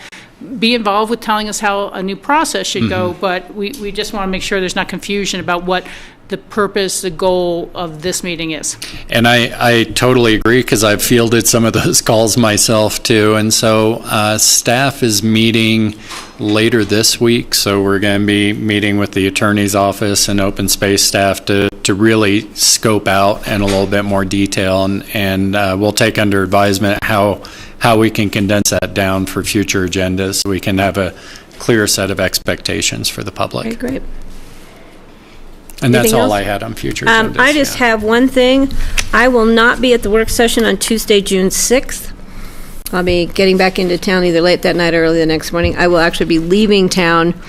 be involved with telling us how a new process should go, but we just want to make sure there's not confusion about what the purpose, the goal of this meeting is. And I totally agree, because I've fielded some of those calls myself too. And so staff is meeting later this week, so we're going to be meeting with the attorney's office and open space staff to really scope out in a little bit more detail, and we'll take under advisement how we can condense that down for future agendas so we can have a clear set of expectations for the public. Okay, great. And that's Anything all else? I had on future agendas. I just have one thing. I will not be at the work session on Tuesday, June 6th. I'll be getting back into town either late that night or early the next morning. I will actually be leaving town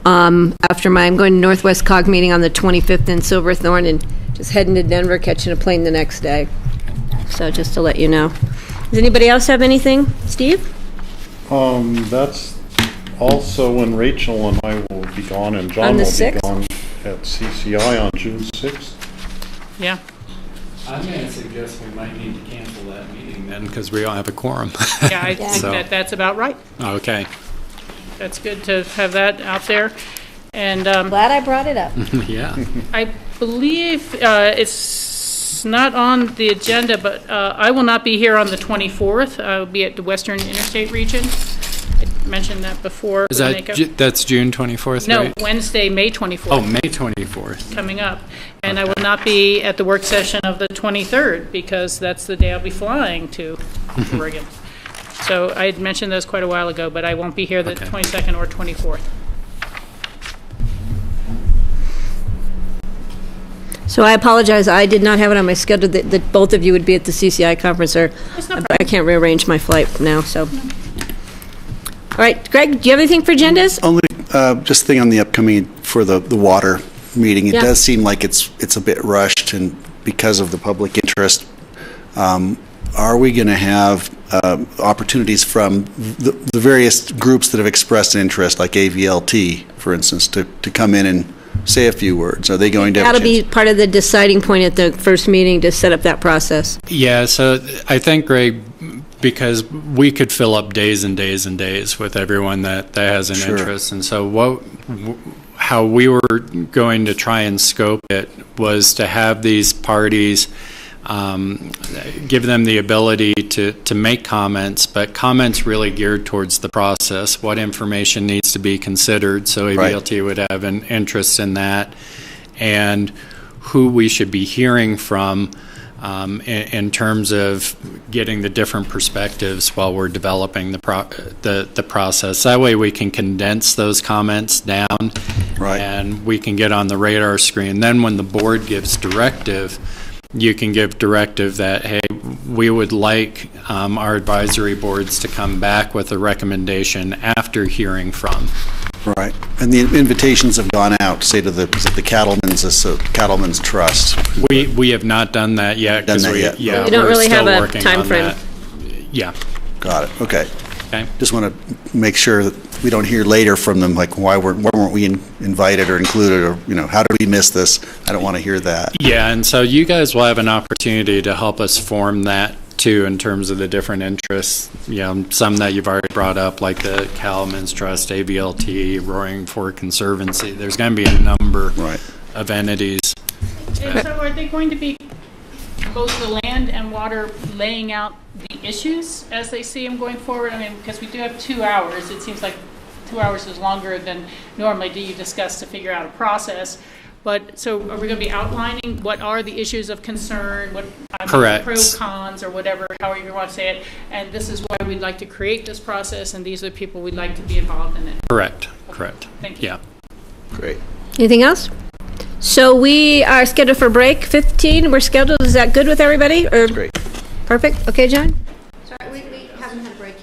after I'm going to Northwest COG meeting on the 25th in Silverthorne, and just heading to Denver, catching a plane the next day. So just to let you know. Does anybody else have anything? Steve? That's also when Rachel and I will be gone, and John will be gone at CCI on June 6th. Yeah. I'm going to suggest we might need to cancel that meeting then, because we don't have a quorum. Yeah, I think that's about right. Okay. That's good to have that out there. And glad I brought it up. Yeah. I believe it's not on the agenda, but I will not be here on the 24th. I will be at the Western Interstate region. I mentioned that before. Is that's June 24th, No, right? Wednesday, May 24th. Oh, May 24th. Coming up. And I will not be at the work session of the 23rd, because that's the day I'll be flying to Oregon. So I had mentioned those quite a while ago, but I won't be here the 22nd or 24th. So I apologize. I did not have it on my schedule that both of you would be at the CCI conference, or I can't rearrange my flight now. So, all right, Greg, do you have anything for agendas? Only just a thing on the upcoming for the water meeting. It does seem like it's a bit rushed, and because of the public interest, are we going to have opportunities from the various groups that have expressed an interest, like AVLT, for instance, to come in and say a few words? Are they going to have That'll be part of the deciding point at the first meeting to set up that process. Yeah, so I think, Greg, because we could fill up days and days and days with everyone that has an Sure. interest. And so how we were going to try and scope it was to have these parties, give them the ability to make comments, but comments really geared towards the process, what information needs to be considered, so ABLT would have an interest in that, and who we should be hearing from in terms of getting the different perspectives while we're developing the process. That way we can condense those comments down, and we can get on the radar screen. Then when the board gives directive, you can give directive that, hey, we would like our advisory boards to come back with a recommendation after hearing from. Right. And the invitations have gone out, say to the Cattlemen's Trust. We have not done that yet. Done that yet? You don't we're really still have a working time on frame. that. Yeah. Got it. Okay. Okay. Just want to make sure that we don't hear later from them, like, why weren't we invited or included, or, how did we miss this? I don't want to hear that. Yeah, and so you guys will have an opportunity to help us form that too, in terms of the different interests. Some that you've already brought up, like the Cattlemen's Trust, ABLT, Roaring Fork Conservancy. There's going to be a number of entities. And so are they going to be both the land and water laying out the issues as they see them going forward? I mean, because we do have 2 hours. It seems like 2 hours is longer than normally do you discuss to figure out a process. But so are we going to be outlining what are the issues of concern, Correct. Pro, cons, or whatever, however you want to say it, and this is why we'd like to create this process, and these are the people we'd like to be involved in it? Correct. Thank you. Yeah. Great. Anything else? So we are scheduled for break 15. We're scheduled. Is that good with everybody? Or great. Perfect. Okay, John? Sorry, we haven't had a break.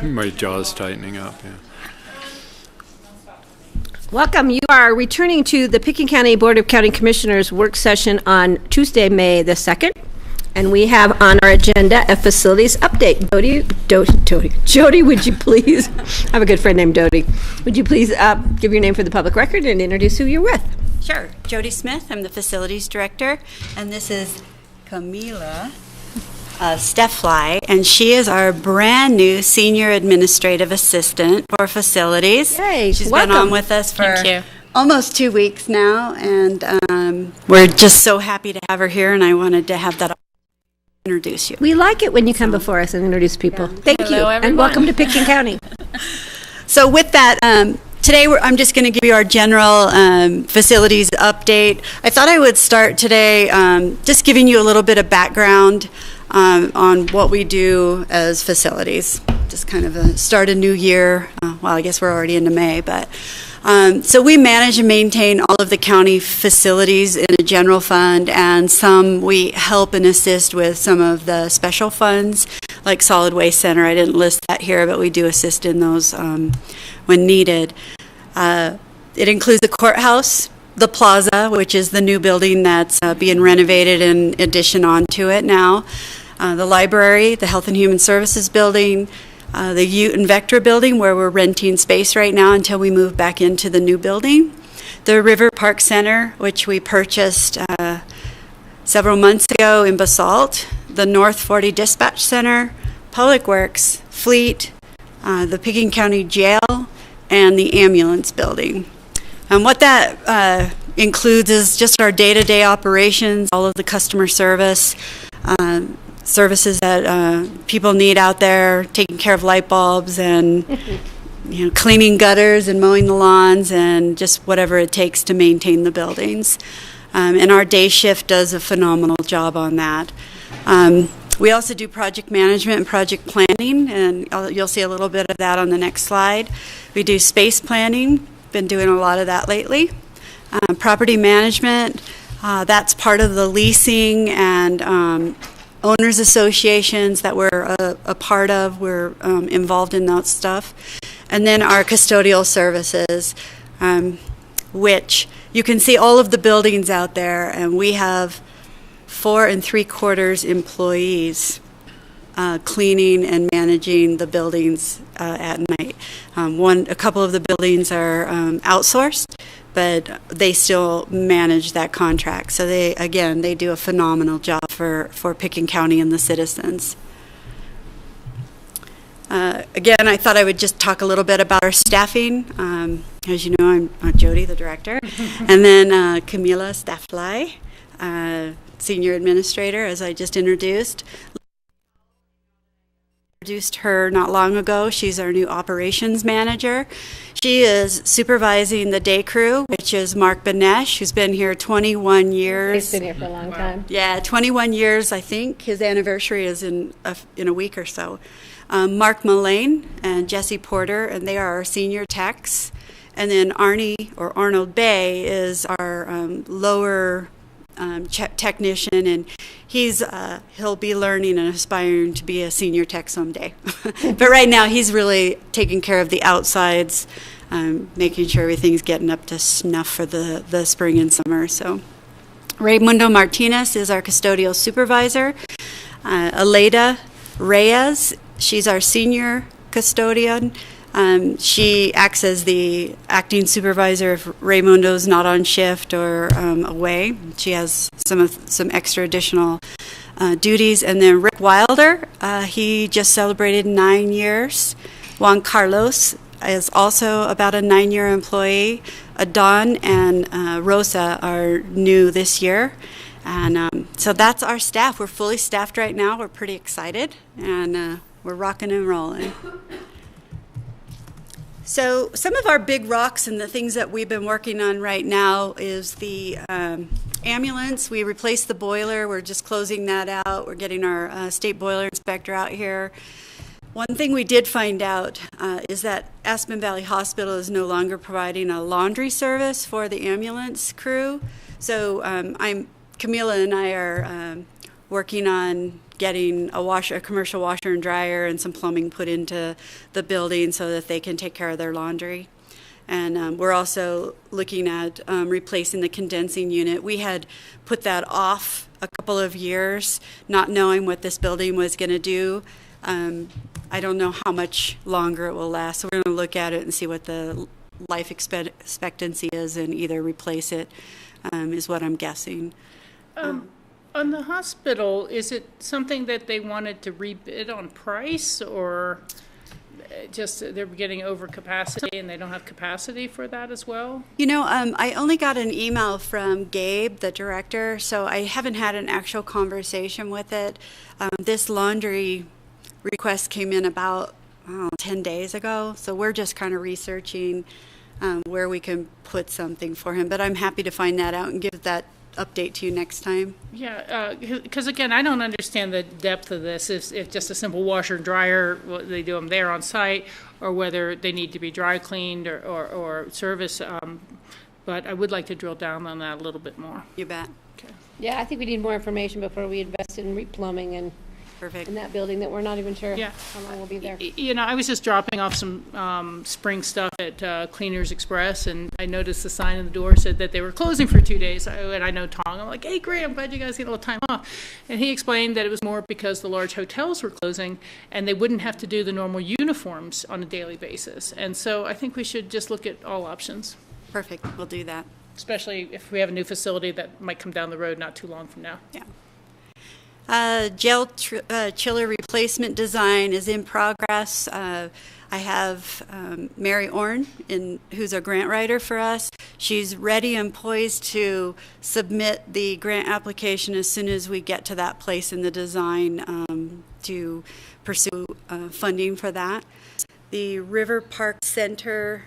My jaw's tightening up, yeah. Welcome. You are returning to the Pitkin County Board of County Commissioners work session on Tuesday, May the 2nd. And we have on our agenda a facilities update. Jody, would you please, I have a good friend named Dodie. Would you please give your name for the public record and introduce who you're with? Sure. Jody Smith, I'm the facilities director, and this is Camila Steffly, and she is our brand new senior administrative assistant for facilities. Hey, she's welcome. been on with us for Thank you. almost 2 weeks now, and we're just so happy to have her here, and I wanted to have that introduce you. We like it when you come before us and introduce people. Thank you, Hello, and everyone. welcome to Pitkin County. So with that, today I'm just going to give you our general facilities update. I thought I would start today just giving you a little bit of background on what we do as facilities. Just kind of start a new year. Well, I guess we're already into May, but so we manage and maintain all of the county facilities in a general fund, and some we help and assist with some of the special funds, like Solid Waste Center. I didn't list that here, but we do assist in those when needed. It includes the courthouse, the plaza, which is the new building that's being renovated in addition onto it now, the library, the Health and Human Services building, the Ute and Vectra building, where we're renting space right now until we move back into the new building, the River Park Center, which we purchased several months ago in Basalt, the North 40 Dispatch Center, Public Works, Fleet, the Pitkin County Jail, and the ambulance building. And what that includes is just our day-to-day operations, all of the customer service, services that people need out there, taking care of light bulbs and cleaning gutters and mowing the lawns and just whatever it takes to maintain the buildings. And our day shift does a phenomenal job on that. We also do project management and project planning, and you'll see a little bit of that on the next slide. We do space planning, been doing a lot of that lately. Property management, that's part of the leasing and owners associations that we're a part of. We're involved in that stuff. And then our custodial services, which you can see all of the buildings out there, and we have 4 3/4 employees cleaning and managing the buildings at night. A couple of the buildings are outsourced, but they still manage that contract. So they do a phenomenal job for Pitkin County and the citizens. Again, I thought I would just talk a little bit about our staffing. As you know, I'm Jody, the director, and then Camila Steffly, senior administrator, as I just introduced. Introduced her not long ago. She's our new operations manager. She is supervising the day crew, which is Mark Benesh, who's been here 21 years. He's been here for a long time. Yeah, 21 years, I think. His anniversary is in a week or so. Mark Mullane and Jesse Porter, and they are our senior techs. And then Arnie, or Arnold Bay, is our lower technician, and he'll be learning and aspiring to be a senior tech someday. But right now he's really taking care of the outsides, making sure everything's getting up to snuff for the spring and summer. So Raymundo Martinez is our custodial supervisor. Aleda Reyes, she's our senior custodian. She acts as the acting supervisor if Raymundo's not on shift or away. She has some extra additional duties. And then Rick Wilder, he just celebrated 9 years. Juan Carlos is also about a 9-year employee. Don and Rosa are new this year. And so that's our staff. We're fully staffed right now. We're pretty excited, and we're rocking and rolling. So some of our big rocks and the things that we've been working on right now is the ambulance. We replaced the boiler. We're just closing that out. We're getting our state boiler inspector out here. One thing we did find out is that Aspen Valley Hospital is no longer providing a laundry service for the ambulance crew. So Camila and I are working on getting a commercial washer and dryer and some plumbing put into the building so that they can take care of their laundry. And we're also looking at replacing the condensing unit. We had put that off a couple of years, not knowing what this building was going to do. I don't know how much longer it will last, so we're going to look at it and see what the life expectancy is and either replace it, is what I'm guessing. On the hospital, is it something that they wanted to rebid on price, or just they're getting over capacity and they don't have capacity for that as well? You know, I only got an email from Gabe, the director, so I haven't had an actual conversation with it. This laundry request came in about 10 days ago, so we're just kind of researching where we can put something for him. But I'm happy to find that out and give that update to you next time. Yeah, because again, I don't understand the depth of this. If just a simple washer and dryer, they do them there on site, or whether they need to be dry cleaned or service. But I would like to drill down on that a little bit more. You bet. Okay. Yeah, I think we need more information before we invest in replumbing and perfect in that building that we're not even sure Yeah. how long we'll be there. You know, I was just dropping off some spring stuff at Cleaners Express, and I noticed the sign on the door said that they were closing for 2 days. And I know Tong. I'm like, hey, great, I'm glad you guys get a little time off. And he explained that it was more because the large hotels were closing, and they wouldn't have to do the normal uniforms on a daily basis. And so I think we should just look at all options. Perfect. We'll do that. Especially if we have a new facility that might come down the road not too long from now. Yeah. Jail chiller replacement design is in progress. I have Mary Orn, who's a grant writer for us. She's ready and poised to submit the grant application as soon as we get to that place in the design to pursue funding for that. The River Park Center.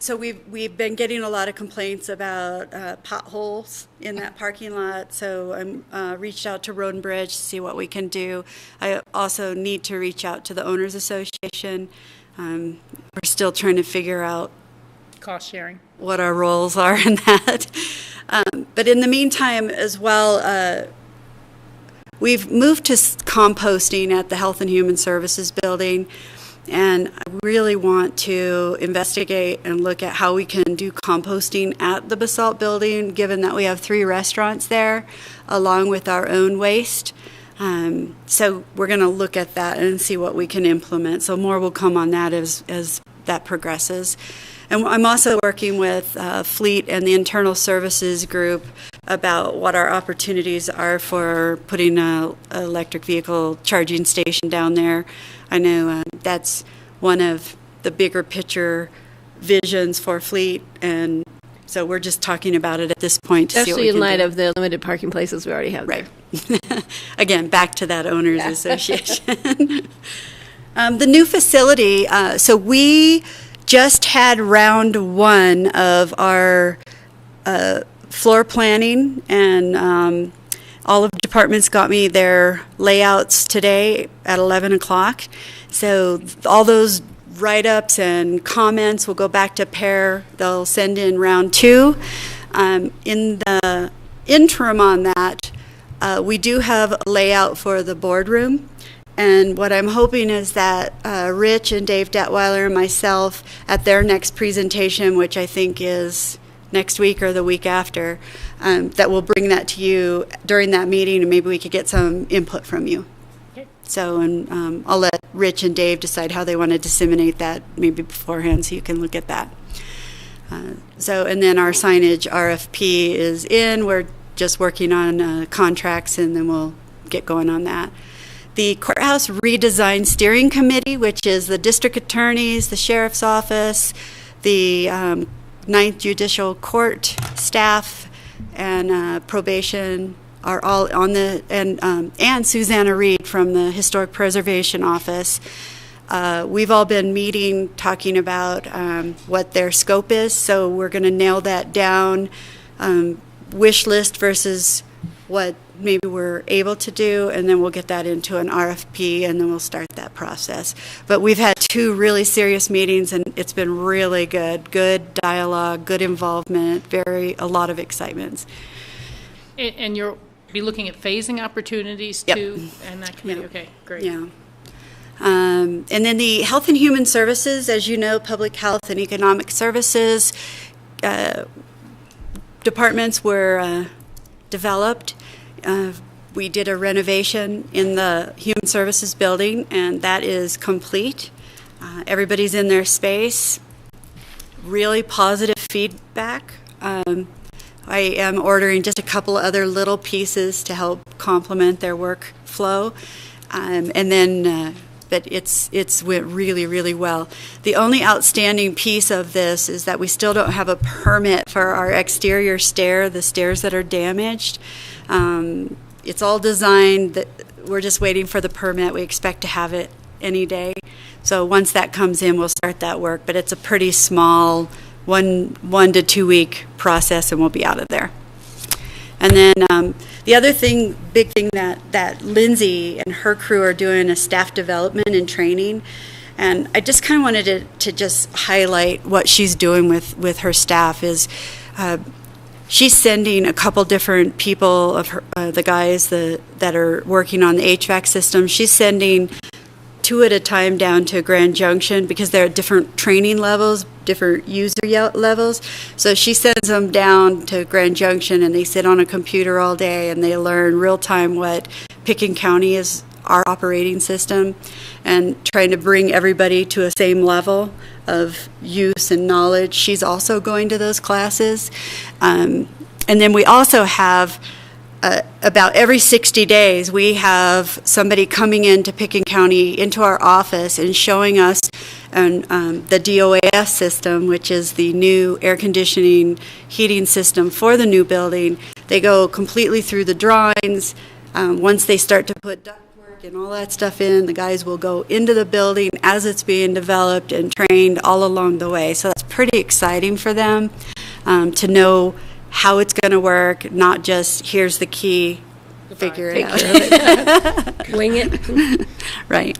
So we've been getting a lot of complaints about potholes in that parking lot. So I reached out to Road and Bridge to see what we can do. I also need to reach out to the Owners Association. We're still trying to figure out cost sharing, what our roles are in that. But in the meantime, as well, we've moved to composting at the Health and Human Services building. And I really want to investigate and look at how we can do composting at the Basalt building, given that we have 3 restaurants there, along with our own waste. So we're going to look at that and see what we can implement. So more will come on that as that progresses. And I'm also working with Fleet and the Internal Services Group about what our opportunities are for putting an electric vehicle charging station down there. I know that's one of the bigger picture visions for Fleet, and so we're just talking about it at this point to see what we Especially in can light do. of the limited parking places we already have there. Right. Again, back to that Owners Association. The new facility, so we just had round 1 of our floor planning, and all of the departments got me their layouts today at 11 o'clock. So all those write-ups and comments will go back to PAIR. They'll send in round 2. In the interim on that, we do have a layout for the boardroom. And what I'm hoping is that Rich and Dave Detweiler and myself at their next presentation, which I think is next week or the week after, that we'll bring that to you during that meeting, and maybe we could get some input from you. Okay. So, and I'll let Rich and Dave decide how they want to disseminate that maybe beforehand, so you can look at that. And then our signage RFP is in. We're just working on contracts, and then we'll get going on that. The Courthouse Redesign Steering Committee, which is the district attorneys, the sheriff's office, the Ninth Judicial Court staff, and probation are all on the, and Susanna Reed from the Historic Preservation Office. We've all been meeting, talking about what their scope is, so we're going to nail that down, wish list versus what maybe we're able to do, and then we'll get that into an RFP, and then we'll start that process. But we've had 2 really serious meetings, and it's been really good dialogue, good involvement, a lot of excitement. And you'll be looking at phasing opportunities Yep. too, and that committee, Yep. okay, great. Yeah. And then the Health and Human Services, as you know, Public Health and Economic Services departments were developed. We did a renovation in the Human Services building, and that is complete. Everybody's in their space. Really positive feedback. I am ordering just a couple other little pieces to help complement their workflow. And then, but it's went really, really well. The only outstanding piece of this is that we still don't have a permit for our exterior stair, the stairs that are damaged. It's all designed, that we're just waiting for the permit. We expect to have it any day. So once that comes in, we'll start that work, but it's a pretty small 1 to 2 week process, and we'll be out of there. And then the other thing, big thing that Lindsay and her crew are doing is staff development and training. And I just kind of wanted to just highlight what she's doing with her staff is she's sending a couple different people of her, the guys that are working on the HVAC system. She's sending 2 at a time down to Grand Junction because they're at different training levels, different user levels. So she sends them down to Grand Junction, and they sit on a computer all day, and they learn real time what Pitkin County is, our operating system, and trying to bring everybody to a same level of use and knowledge. She's also going to those classes. And then we also have about every 60 days, we have somebody coming into Pitkin County, into our office, and showing us the DOAS system, which is the new air conditioning heating system for the new building. They go completely through the drawings. Once they start to put ductwork and all that stuff in, the guys will go into the building as it's being developed and trained all along the way. So that's pretty exciting for them to know how it's going to work, not just here's the key, figure it out. Wing it. Right.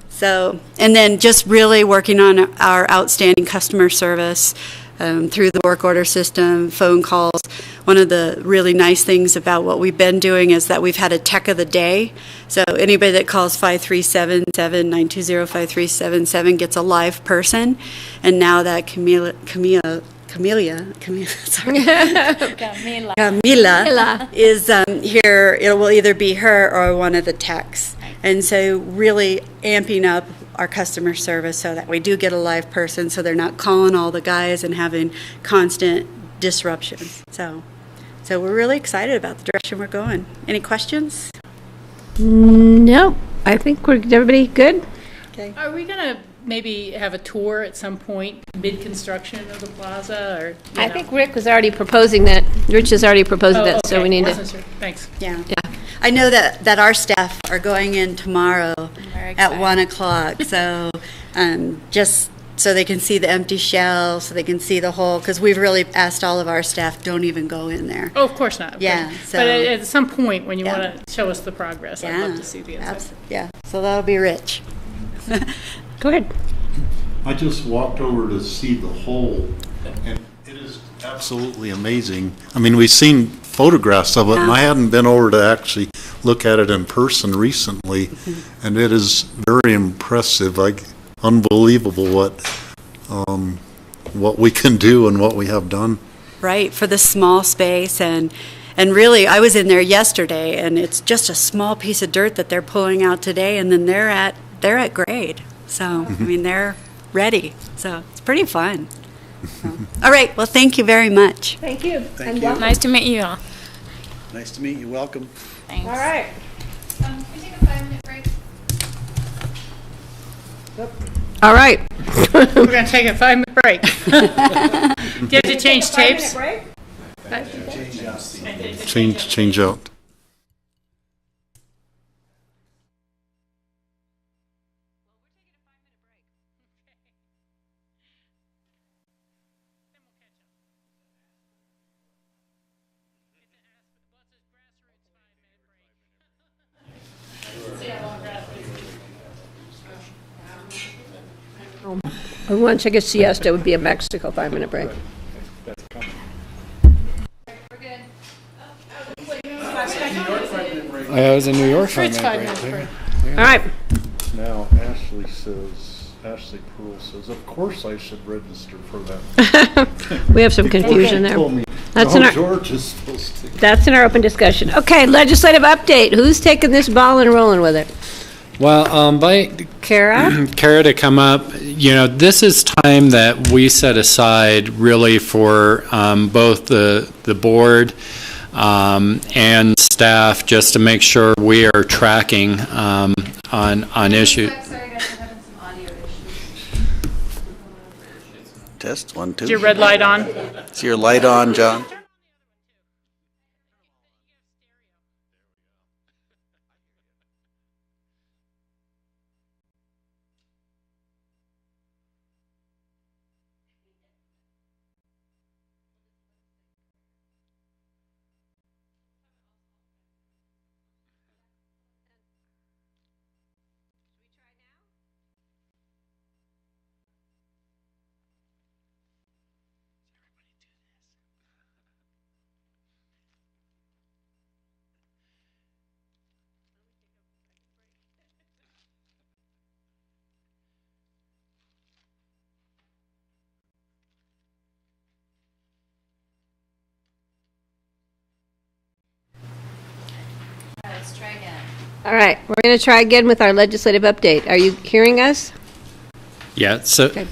So, and then just really working on our outstanding customer service through the work order system, phone calls. One of the really nice things about what we've been doing is that we've had a tech of the day. So anybody that calls 537-920-5377 gets a live person. And now that Camila is here. It will either be her or one of the techs. And so really amping up our customer service so that we do get a live person, so they're not calling all the guys and having constant disruptions. So we're really excited about the direction we're going. Any questions? No, I think everybody good? Okay. Are we going to maybe have a tour at some point, mid-construction of the plaza, or? I think Rick was already proposing that. Rich is already proposing that, so we need to. Sure. Thanks. Yeah. I know that our staff are going in tomorrow at 1 o'clock. So just so they can see the empty shell, so they can see the whole, because we've really asked all of our staff, don't even go in there. Oh, of course not. Yeah. But at some point, when you want to show us the progress, I'd love to see the inside. Yeah. So that'll be rich. Go ahead. I just walked over to see the hole, and it is absolutely amazing. I mean, we've seen photographs of it, and I hadn't been over to actually look at it in person recently, and it is very impressive, like unbelievable what we can do and what we have done. Right, for the small space, and really, I was in there yesterday, and it's just a small piece of dirt that they're pulling out today, and then they're at grade. So, I mean, they're ready. So it's pretty fun. All right. Well, thank you very much. Thank you. Thank you. Nice to meet you all. Nice to meet you. Welcome. Thanks. All right. Can we take a 5-minute break? All right. We're going to take a 5-minute break. Do you have to change tapes? Change out. Once I get siesta, it would be a Mexico 5-minute break. We're good. I was in New York. Sure, it's on 5 that minutes break. break. All right. Now, Ashley Pearl says, of course I should register for that. We have some confusion there. Told me, That's no, in our, George is supposed to. that's in our open discussion. Okay, legislative update. Who's taking this ball and rolling with it? Well, by Kara? Kara to come up, this is time that we set aside really for both the board and staff, just to make sure we are tracking on issues. Test, 1, 2. Is your red light on? Is your light on, John? Let's try again. All right, we're going to try again with our legislative update. Are you hearing us? Yeah, so Okay.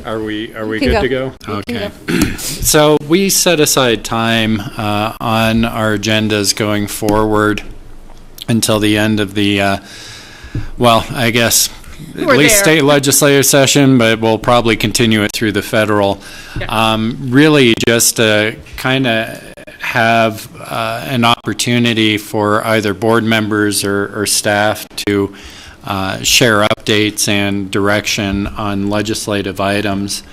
are we You can good to go. go? You can Okay. So we set aside time on our agendas going forward until the end of the, I guess, at We're least there. state legislative session, but we'll probably continue it through the federal. Really just to kind of have an opportunity for either board members or staff to share updates and direction on legislative items.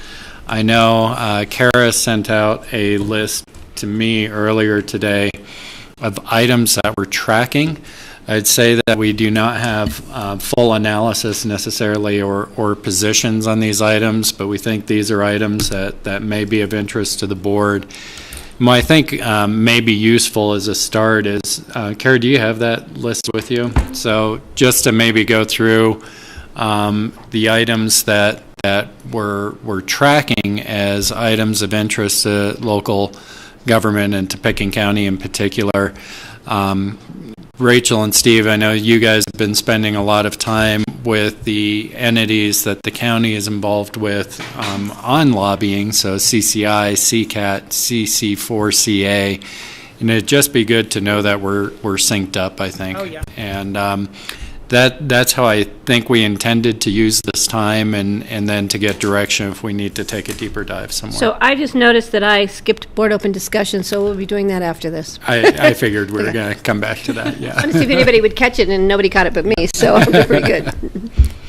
I know Kara sent out a list to me earlier today of items that we're tracking. I'd say that we do not have full analysis necessarily or positions on these items, but we think these are items that may be of interest to the board. What I think may be useful as a start is, Kara, do you have that list with you? So just to maybe go through the items that we're tracking as items of interest to local government and to Pitkin County in particular. Rachel and Steve, I know you guys have been spending a lot of time with the entities that the county is involved with on lobbying, so CCI, CCAT, CC4CA, and it'd just be good to know that we're synced up, I think. Oh, yeah. And that's how I think we intended to use this time, and then to get direction if we need to take a deeper dive somewhere. So I just noticed that I skipped board open discussion, so we'll be doing that after this. I figured we were going to come back to that, yeah. I want to see if anybody would catch it, and nobody caught it but me, so I'll be pretty good.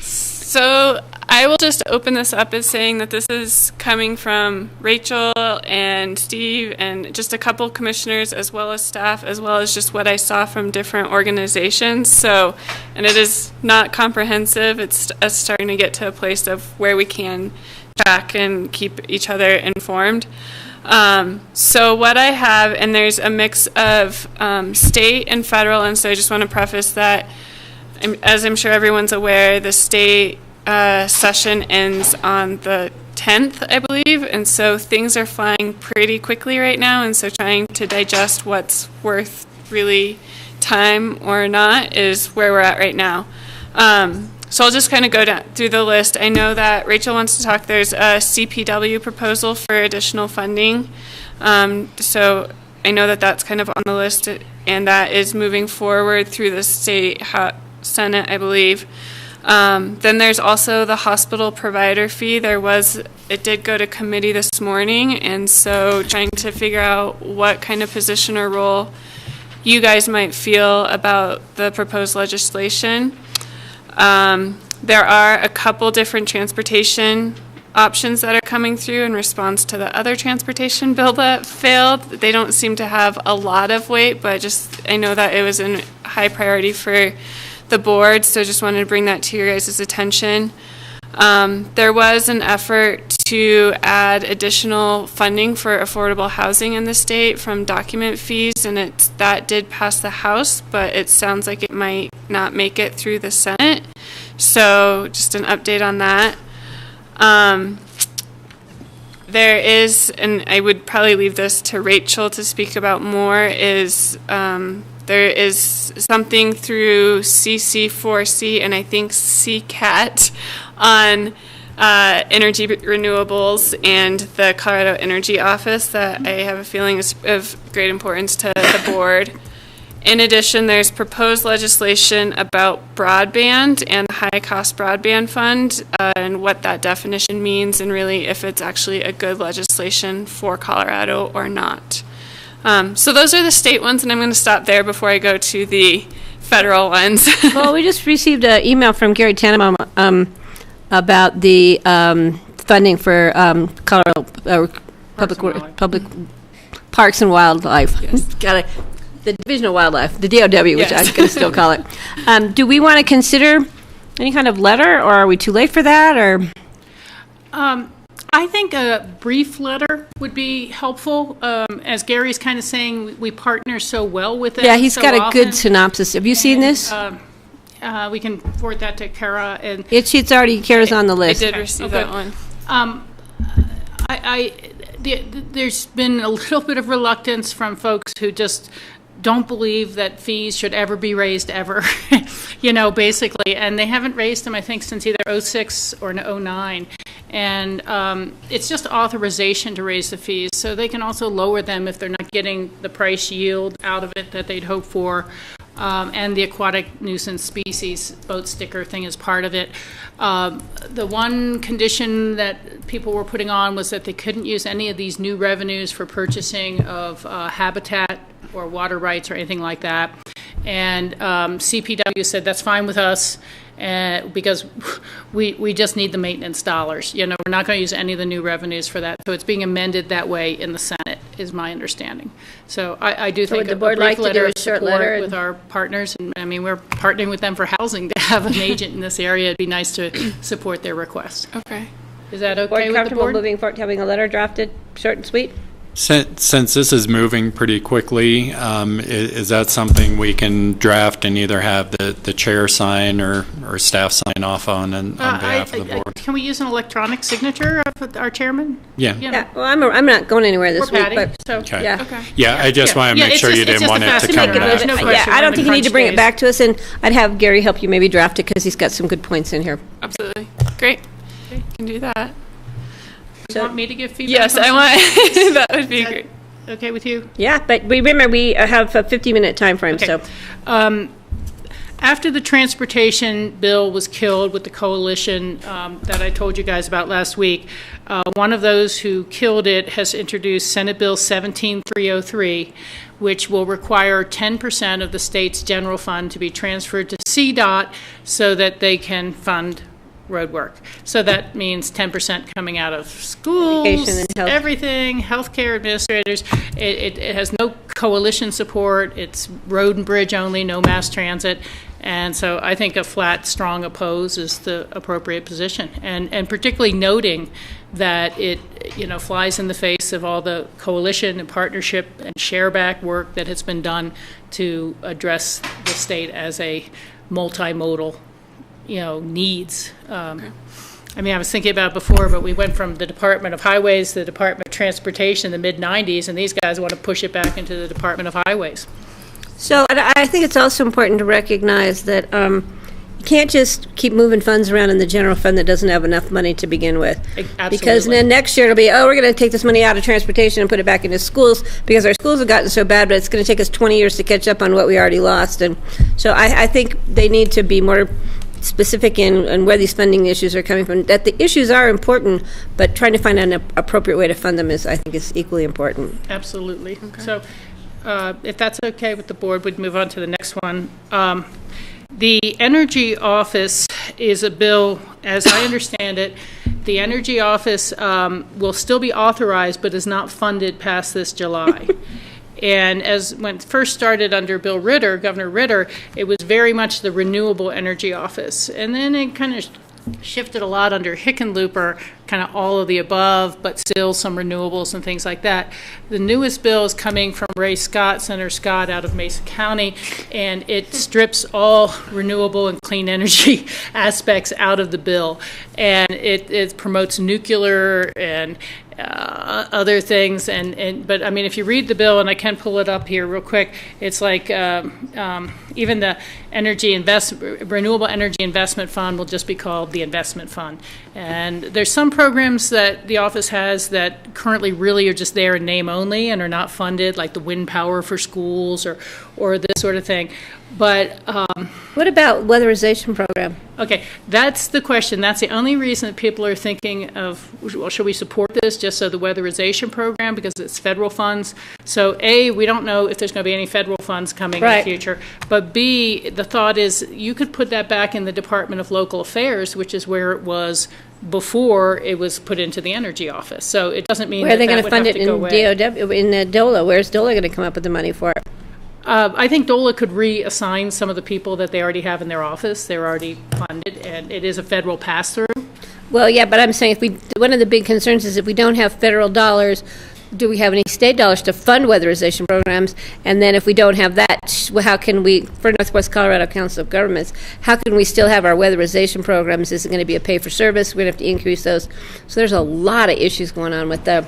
So I will just open this up as saying that this is coming from Rachel and Steve and just a couple commissioners as well as staff, as well as just what I saw from different organizations. So, and it is not comprehensive. It's us starting to get to a place of where we can track and keep each other informed. So what I have, and there's a mix of state and federal, and so I just want to preface that, as I'm sure everyone's aware, the state session ends on the 10th, I believe, and so things are flying pretty quickly right now, and so trying to digest what's worth really time or not is where we're at right now. So I'll just kind of go down through the list. I know that Rachel wants to talk. There's a CPW proposal for additional funding. So I know that that's kind of on the list, and that is moving forward through the state Senate, I believe. Then there's also the hospital provider fee. It did go to committee this morning, and so trying to figure out what kind of position or role you guys might feel about the proposed legislation. There are a couple different transportation options that are coming through in response to the other transportation bill that failed. They don't seem to have a lot of weight, but I know that it was a high priority for the board, so just wanted to bring that to your guys' attention. There was an effort to add additional funding for affordable housing in the state from document fees, and that did pass the House, but it sounds like it might not make it through the Senate. So just an update on that. There is, and I would probably leave this to Rachel to speak about more, is there is something through CC4C and I think CCAT on energy renewables and the Colorado Energy Office that I have a feeling is of great importance to the board. In addition, there's proposed legislation about broadband and the high-cost broadband fund and what that definition means and really if it's actually a good legislation for Colorado or not. So those are the state ones, and I'm going to stop there before I go to the federal ones. Well, we just received an email from Gary Tannenbaum about the funding for Colorado public Parks and Wildlife. Yes. The Division of Wildlife, the DOW, which Yes. I'm going to still call it. Do we want to consider any kind of letter, or are we too late for that? Or I think a brief letter would be helpful. As Gary's kind of saying, we partner so well with it. yeah, he's so got a often. good synopsis. Have you seen this? We can forward that to Kara. And It's already Kara's on the list. I did receive that one. There's been a little bit of reluctance from folks who just don't believe that fees should ever be raised ever, basically. And they haven't raised them, I think, since either 06 or 09. And it's just authorization to raise the fees. So they can also lower them if they're not getting the price yield out of it that they'd hope for. And the aquatic nuisance species boat sticker thing is part of it. The one condition that people were putting on was that they couldn't use any of these new revenues for purchasing of habitat or water rights or anything like that. And CPW said that's fine with us because we just need the maintenance dollars. We're not going to use any of the new revenues for that. So it's being amended that way in the Senate, is my understanding. So I do think would the a board brief like to do letter a of short support letter with our partners, and I mean, we're partnering with them for housing to have an agent in this area. It'd be nice to support their request. Okay. Is that okay Board with the comfortable board? moving forward, having a letter drafted, short and sweet? Since this is moving pretty quickly, is that something we can draft and either have the chair sign or staff sign off on behalf of the board? Can we use an electronic signature of our chairman? Yeah. Yeah, well, I'm not going anywhere this We're week, Patty, but, so- Okay. yeah. Okay. Yeah, I just want to Yeah, make it's sure you just- it's didn't just want a it fast to to come make it back. no for- pressure. Yeah, I don't on think the you need to crunch bring it days. back to us, and I'd have Gary help you maybe draft it, because he's got some good points in here. Absolutely. Great. Okay, can do that. You want me to give feedback? Yes, on I something? want, that would be great. Okay with you? Yeah, but remember, we have a 50-minute time frame, Okay. so. After the transportation bill was killed with the coalition that I told you guys about last week, one of those who killed it has introduced Senate Bill 17303, which will require 10% of the state's general fund to be transferred to CDOT so that they can fund road work. So that means 10% coming out of schools, Education and health. everything, healthcare administrators. It has no coalition support. It's road and bridge only, no mass transit. And so I think a flat, strong oppose is the appropriate position. And particularly noting that it, flies in the face of all the coalition and partnership and share back work that has been done to address the state as a multimodal needs. I mean, I was thinking about it before, but we went from the Department of Highways to the Department of Transportation in the mid-'90s, and these guys want to push it back into the Department of Highways. So and I think it's also important to recognize that you can't just keep moving funds around in the general fund that doesn't have enough money to begin with. Absolutely. Because then next year it'll be, we're going to take this money out of transportation and put it back into schools because our schools have gotten so bad, but it's going to take us 20 years to catch up on what we already lost. And so I think they need to be more specific in where these funding issues are coming from. That the issues are important, but trying to find an appropriate way to fund them is equally important. Absolutely. So if that's okay with the board, we'd move on to the next one. The Energy Office is a bill, as I understand it, the Energy Office will still be authorized but is not funded past this July. And when it first started under Bill Ritter, Governor Ritter, it was very much the Renewable Energy Office. And then it kind of shifted a lot under Hickenlooper, kind of all of the above, but still some renewables and things like that. The newest bill is coming from Ray Scott, Senator Scott out of Mesa County, and it strips all renewable and clean energy aspects out of the bill. And it promotes nuclear and other things, but I mean, if you read the bill, and I can pull it up here real quick, it's like even the renewable energy investment fund will just be called the investment fund. And there's some programs that the office has that currently really are just there in name only and are not funded, like the wind power for schools or this sort of thing. But what about weatherization program? Okay, that's the question. That's the only reason that people are thinking of, well, should we support this just so the weatherization program, because it's federal funds? So A, we don't know if there's going to be any federal funds coming in the future. But B, the thought is you could put that back in the Department of Local Affairs, which is where it was before it was put into the Energy Office. So it doesn't mean Where are they that going to fund it in DOW, in DOLA? Where's DOLA going to come up with the money for it? I think DOLA could reassign some of the people that they already have in their office. They're already funded, and it is a federal pass-through. Well, yeah, but I'm saying one of the big concerns is if we don't have federal dollars, do we have any state dollars to fund weatherization programs? And then if we don't have that, how can we, for Northwest Colorado Council of Governments, how can we still have our weatherization programs? Is it going to be a pay-for-service? We're going to have to increase those. So there's a lot of issues going on with the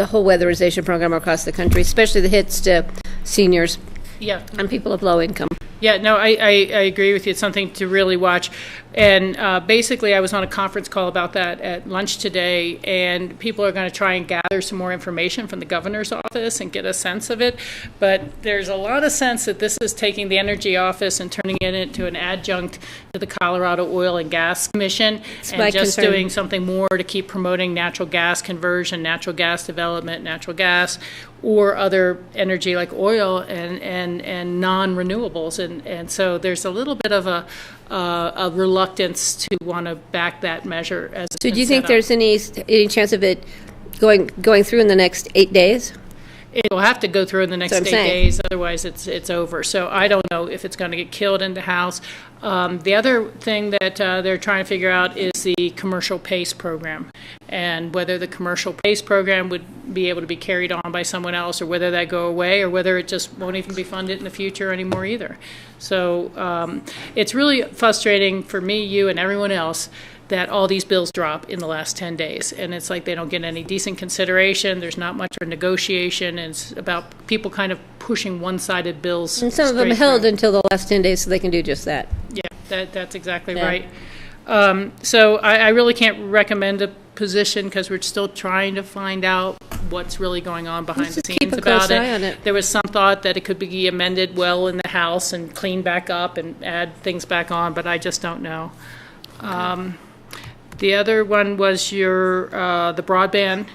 whole weatherization program across the country, especially the hits to seniors and people of low income. Yeah, no, I agree with you. It's something to really watch. And basically, I was on a conference call about that at lunch today, and people are going to try and gather some more information from the governor's office and get a sense of it. But there's a lot of sense that this is taking the Energy Office and turning it into an adjunct to the Colorado Oil and Gas Commission, and just doing something more to keep promoting natural gas conversion, natural gas development, natural gas, or other energy like oil and non-renewables. And so there's a little bit of a reluctance to want to back that measure. So do you think there's any chance of it going through in the next 8 days? It will have to go through in the next 8 days, otherwise it's over. So I don't know if it's going to get killed in the House. The other thing that they're trying to figure out is the commercial PACE program, and whether the commercial PACE program would be able to be carried on by someone else, or whether that go away, or whether it just won't even be funded in the future anymore either. So it's really frustrating for me, you, and everyone else that all these bills drop in the last 10 days. And it's like they don't get any decent consideration. There's not much of a negotiation. And it's about people kind of pushing one-sided bills. And some of them held until the last 10 days so they can do just that. Yeah, that's exactly right. So I really can't recommend a position because we're still trying to find out what's really going on behind the scenes about it. There was some thought that it could be amended well in the House and cleaned back up and add things back on, but I just don't know. Okay. The other one was the broadband,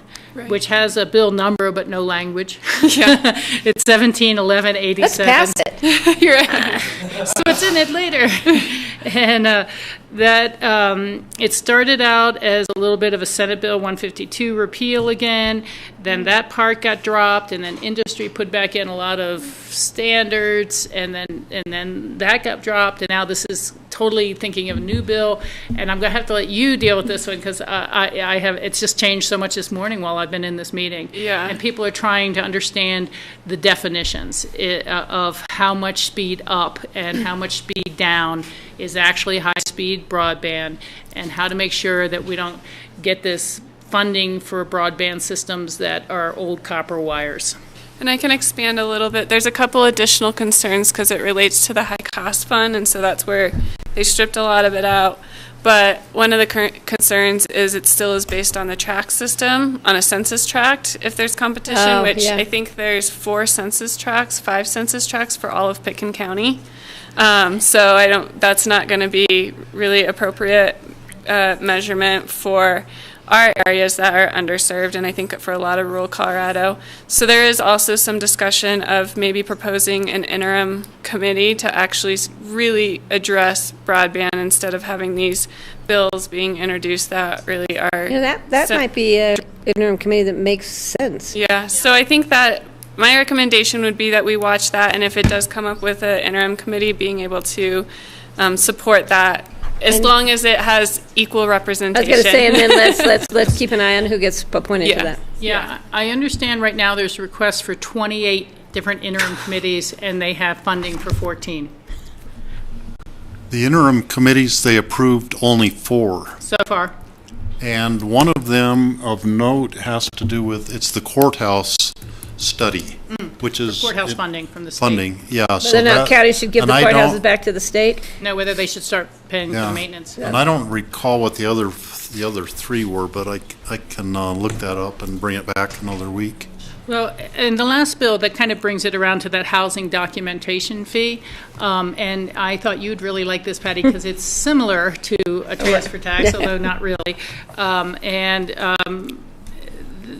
which has a bill number but no language. Yeah. It's 171187. Let's pass it. You're right. So it's in it later. And it started out as a little bit of a Senate Bill 152 repeal again. Then that part got dropped, and then industry put back in a lot of standards, and then that got dropped, and now this is totally thinking of a new bill. And I'm going to have to let you deal with this one because it's just changed so much this morning while I've been in this meeting. Yeah. And people are trying to understand the definitions of how much speed up and how much speed down is actually high-speed broadband, and how to make sure that we don't get this funding for broadband systems that are old copper wires. And I can expand a little bit. There's a couple additional concerns because it relates to the high cost fund, and so that's where they stripped a lot of it out. But one of the current concerns is it still is based on the tract system, on a census tract, if there's competition, which I think there's 5 census tracts for all of Pitkin County. So that's not going to be really appropriate measurement for our areas that are underserved, and I think for a lot of rural Colorado. So there is also some discussion of maybe proposing an interim committee to actually really address broadband instead of having these bills being introduced that really are... that might be an interim committee that makes sense. Yeah, so I think that my recommendation would be that we watch that, and if it does come up with an interim committee, being able to support that as long as it has equal I representation. was going to say, and then let's keep an eye on who gets appointed to that. Yeah, I understand right now there's requests for 28 different interim committees, and they have funding for 14 The interim committees, they approved only 4. so far. And one of them of note has to do with, it's the courthouse study, which is. Courthouse funding from the state. Funding, yeah. But so then that- counties should give the and I courthouses don't- back to the state. Know whether they should start paying Yeah. for maintenance. And I don't recall what the other 3 were, but I can look that up and bring it back another week. Well, in the last bill, that kind of brings it around to that housing documentation fee. And I thought you'd really like this, Patty, because it's similar to a transfer tax, although not really.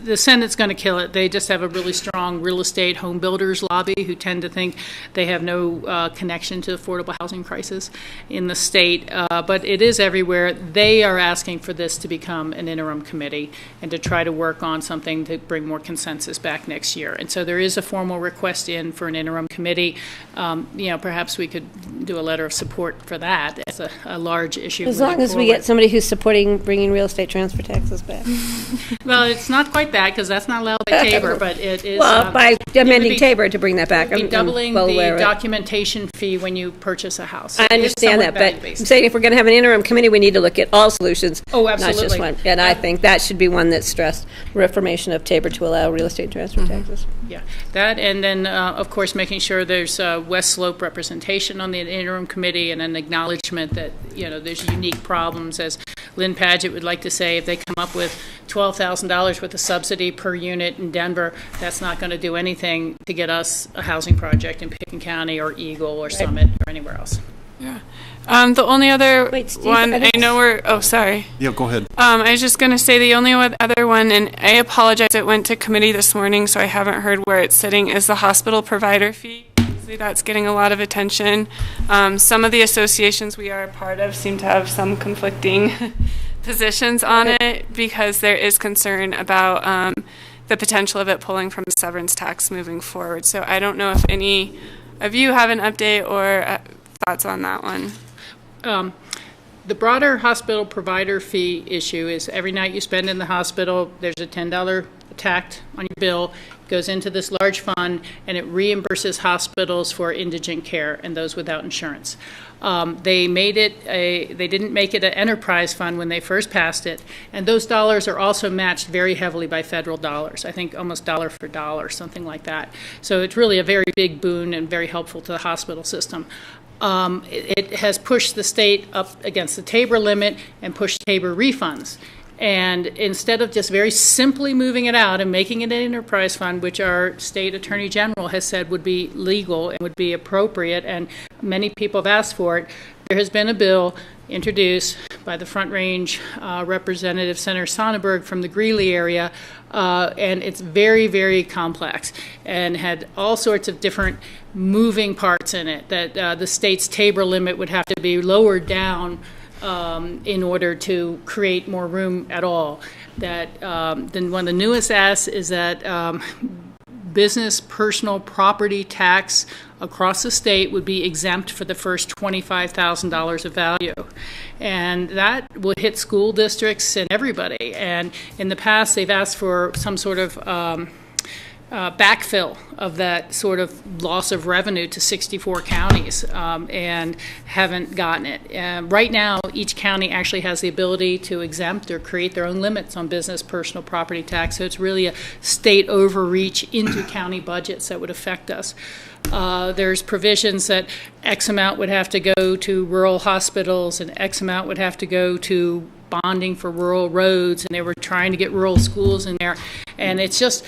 The Senate's going to kill it. They just have a really strong real estate home builders lobby who tend to think they have no connection to affordable housing crisis in the state. But it is everywhere. They are asking for this to become an interim committee and to try to work on something to bring more consensus back next year. And so there is a formal request in for an interim committee. Perhaps we could do a letter of support for that as a large issue. As long as we get somebody who's supporting bringing real estate transfer taxes back. Well, it's not quite that, because that's not allowed by Tabor, but it is. Well, by amending Tabor to bring that back. Be I'm doubling well the aware of it. documentation fee when you purchase a house. I understand that, but I'm saying if we're going to have an interim committee, we need to look at all solutions. Oh, Not just absolutely. one. And I think that should be one that's stressed, reformation of Tabor to allow real estate transfer taxes. Yeah, that, and then, of course, making sure there's West Slope representation on the interim committee and an acknowledgement that, there's unique problems. As Lynn Padgett would like to say, if they come up with $12,000 worth of subsidy per unit in Denver, that's not going to do anything to get us a housing project in Pitkin County or Eagle or Summit or anywhere else. Yeah. The only other Steve, one, I know we're, oh, sorry. Yeah, go ahead. I was just going to say the only other one, and I apologize, it went to committee this morning, so I haven't heard where it's sitting, is the hospital provider fee. See, that's getting a lot of attention. Some of the associations we are a part of seem to have some conflicting positions on it because there is concern about the potential of it pulling from the severance tax moving forward. So I don't know if any of you have an update or thoughts on that one. The broader hospital provider fee issue is every night you spend in the hospital, there's a $10 tacked on your bill, goes into this large fund, and it reimburses hospitals for indigent care and those without insurance. They didn't make it an enterprise fund when they first passed it, and those dollars are also matched very heavily by federal dollars. I think almost dollar for dollar, something like that. So it's really a very big boon and very helpful to the hospital system. It has pushed the state up against the Tabor limit and pushed Tabor refunds. And instead of just very simply moving it out and making it an enterprise fund, which our state attorney general has said would be legal and would be appropriate, and many people have asked for it, there has been a bill introduced by the Front Range Representative Senator Sonnenberg from the Greeley area, and it's very, very complex and had all sorts of different moving parts in it, that the state's Tabor limit would have to be lowered down in order to create more room at all. That then one of the newest asks is that business personal property tax across the state would be exempt for the first $25,000 of value. And that will hit school districts and everybody. And in the past, they've asked for some sort of backfill of that sort of loss of revenue to 64 counties and haven't gotten it. Right now, each county actually has the ability to exempt or create their own limits on business personal property tax. So it's really a state overreach into county budgets that would affect us. There's provisions that X amount would have to go to rural hospitals and X amount would have to go to bonding for rural roads, and they were trying to get rural schools in there. And it's just,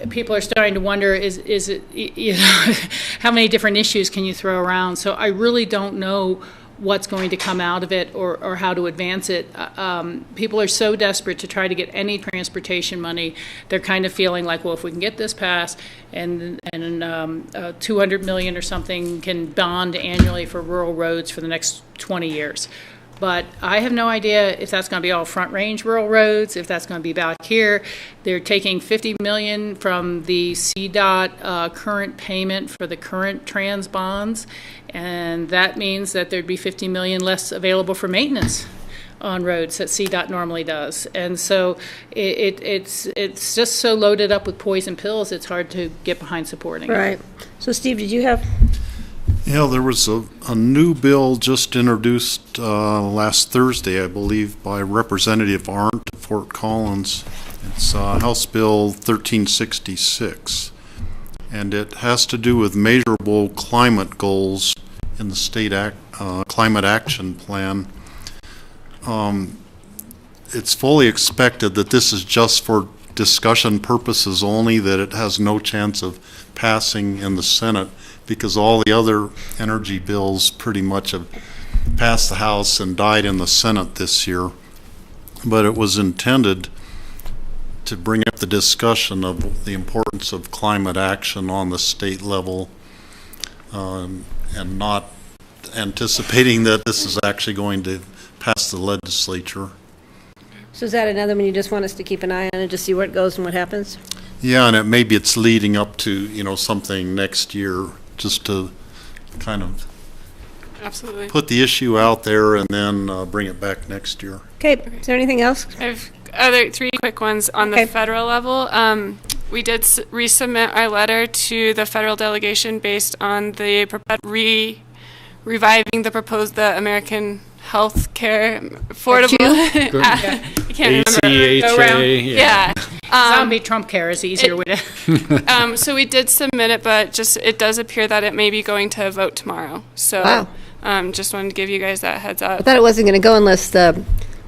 people are starting to wonder, is it, how many different issues can you throw around? So I really don't know what's going to come out of it or how to advance it. People are so desperate to try to get any transportation money. They're kind of feeling like, well, if we can get this passed and $200 million or something can bond annually for rural roads for the next 20 years. But I have no idea if that's going to be all Front Range rural roads, if that's going to be back here. They're taking $50 million from the CDOT current payment for the current trans bonds, and that means that there'd be $50 million less available for maintenance on roads that CDOT normally does. And so it's just so loaded up with poison pills, it's hard to get behind supporting. Right. So Steve, did you have? Yeah, there was a new bill just introduced last Thursday, I believe, by Representative Arndt of Fort Collins. It's House Bill 1366, and it has to do with measurable climate goals in the state climate action plan. It's fully expected that this is just for discussion purposes only, that it has no chance of passing in the Senate, because all the other energy bills pretty much have passed the House and died in the Senate this year. But it was intended to bring up the discussion of the importance of climate action on the state level, and not anticipating that this is actually going to pass the legislature. So is that another one you just want us to keep an eye on and just see where it goes and what happens? Yeah, and maybe it's leading up to, something next year, just to kind of Absolutely. put the issue out there and then bring it back next year. Okay, is there anything else? I have three quick ones on the federal level. We did resubmit our letter to the federal delegation based on the reviving the American Health Care Affordable. I can't remember. Go around. Yeah. Zombie Trump Care is easier with it. So we did submit it, but it does appear that it may be going to a vote tomorrow. So just wanted to give you guys that heads up. I thought it wasn't going to go unless the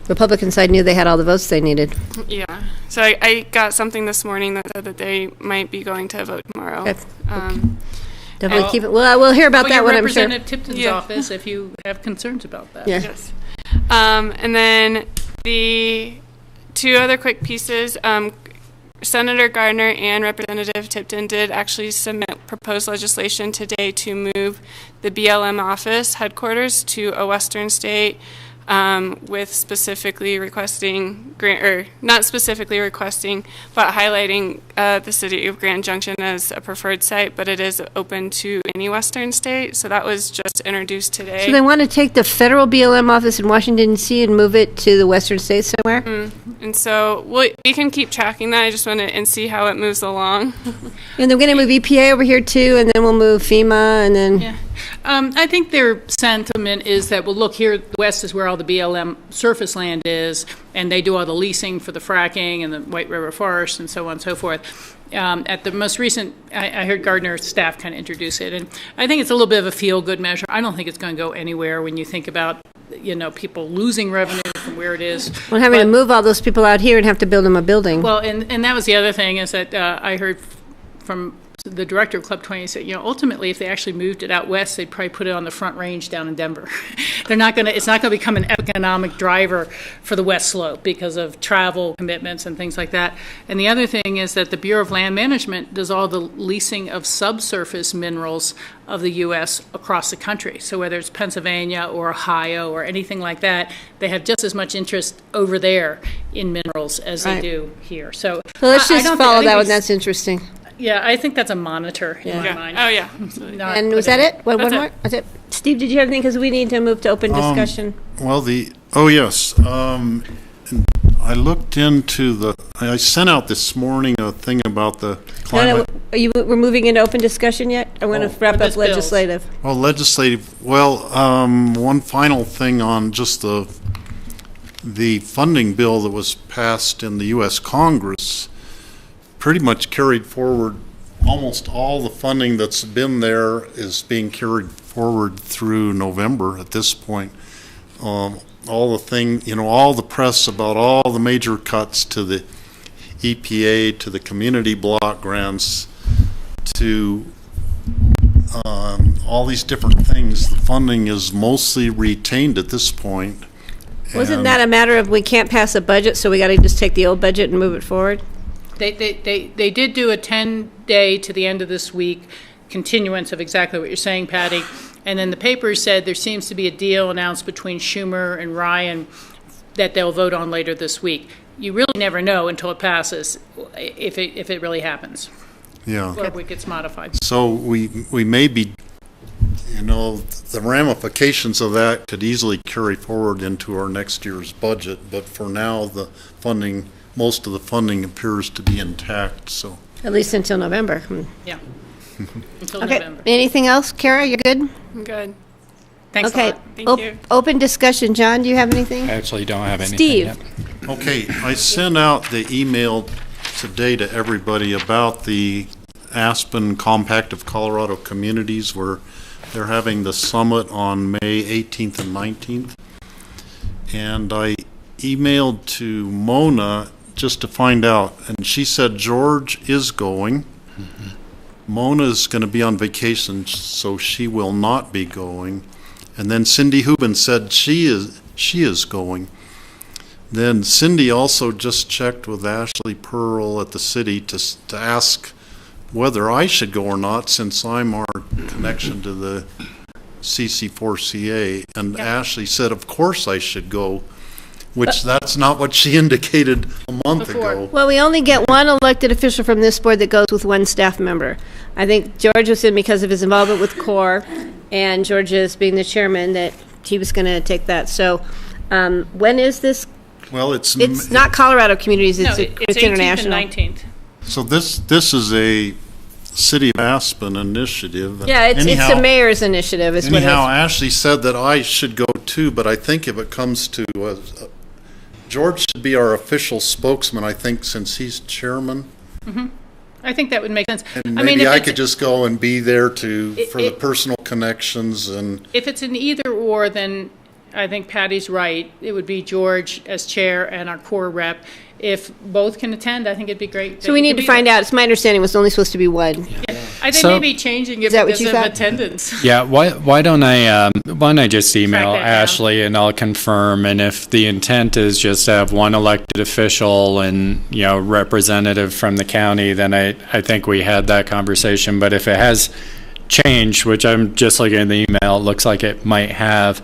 Republican side knew they had all the votes they needed. Yeah. So I got something this morning that said that they might be going to a vote tomorrow. Okay. Definitely keep it. Well, we'll hear about that one, I'm sure. Representative Tipton's office if you have concerns about that. Yeah. Yes. And then the two other quick pieces. Senator Gardner and Representative Tipton did actually submit proposed legislation today to move the BLM office headquarters to a western state, with specifically requesting not specifically requesting, but highlighting the city of Grand Junction as a preferred site, but it is open to any western state. So that was just introduced today. So they want to take the federal BLM office in Washington, D.C. and move it to the western states somewhere? And so we can keep tracking that. I just want to see how it moves along. And they're going to move EPA over here too, and then we'll move FEMA, and then... Yeah. I think their sentiment is that, well, look, here, the west is where all the BLM surface land is, and they do all the leasing for the fracking and the White River Forest and so on and so forth. At the most recent, I heard Gardner's staff kind of introduce it, and I think it's a little bit of a feel-good measure. I don't think it's going to go anywhere when you think about, people losing revenue from where it is. Well, having to move all those people out here and have to build them a building. Well, and that was the other thing, is that I heard from the director of Club 20 said, ultimately, if they actually moved it out west, they'd probably put it on the Front Range down in Denver. It's not going to become an economic driver for the West Slope because of travel commitments and things like that. And the other thing is that the Bureau of Land Management does all the leasing of subsurface minerals of the U.S. across the country. So whether it's Pennsylvania or Ohio or anything like that, they have just as much interest over there in minerals as they do here. So let's just follow that one. That's interesting. Yeah, I think that's a monitor in my mind. Oh, yeah. Absolutely. And was that it? One more? That's it. Steve, did you have anything? Because we need to move to open discussion. Yes. I looked into I sent out this morning a thing about the climate. We're moving into open discussion yet? I want to wrap up legislative. Well, legislative. Well, one final thing on just the funding bill that was passed in the U.S. Congress. Pretty much carried forward. Almost all the funding that's been there is being carried forward through November at this point. All the press about all the major cuts to the EPA, to the community block grants, to all these different things. The funding is mostly retained at this point. Wasn't that a matter of we can't pass a budget, so we got to just take the old budget and move it forward? They did do a 10-day to the end of this week continuance of exactly what you're saying, Patty, And then the paper said there seems to be a deal announced between Schumer and Ryan that they'll vote on later this week. You really never know until it passes if it really happens. Yeah. Or if it gets modified. So we may be, the ramifications of that could easily carry forward into our next year's budget, but for now, most of the funding appears to be intact, so. At least until November. Yeah. Until Okay, November. anything else? Kara, you're good? I'm good. Thanks Okay. a lot. Thank you. Open discussion. John, do you have anything? I actually don't have anything Steve. yet. Okay, I sent out the email today to everybody about the Aspen Compact of Colorado Communities, where they're having the summit on May 18th and 19th. And I emailed to Mona just to find out, and she said George is going. Mona is going to be on vacation, so she will not be going. And then Cindy Hubin said she is going. Then Cindy also just checked with Ashley Pearl at the city to ask whether I should go or not, since I'm our connection to the CC4CA. And Ashley said, of course I should go, which that's not what she indicated a month ago. Well, we only get one elected official from this board that goes with one staff member. I think George was in because of his involvement with CORE, and George is being the chairman, that he was going to take that. So when is this? Well, it's not Colorado Communities, it's, No, it's 18th international. and 19th. So this is a City of Aspen initiative. Yeah, it's a mayor's initiative is what it Anyhow, is. Ashley said that I should go too, but I think if it comes to, George should be our official spokesman, I think, since he's chairman. Mm-hmm. I think that would make sense. And I mean, maybe if I it's- could just go and be there for the personal connections and. If it's an either or, then I think Patty's right. It would be George as chair and our core rep. If both can attend, I think it'd be great. So we need to find out. It's my understanding it was only supposed to be one. I think So- maybe changing it Is that what because you of thought? attendance. Yeah, why don't I just email that down. Ashley and I'll confirm, and if the intent is just to have one elected official and, representative from the county, then I think we had that conversation. But if it has changed, which I'm just looking at the email, it looks like it might have,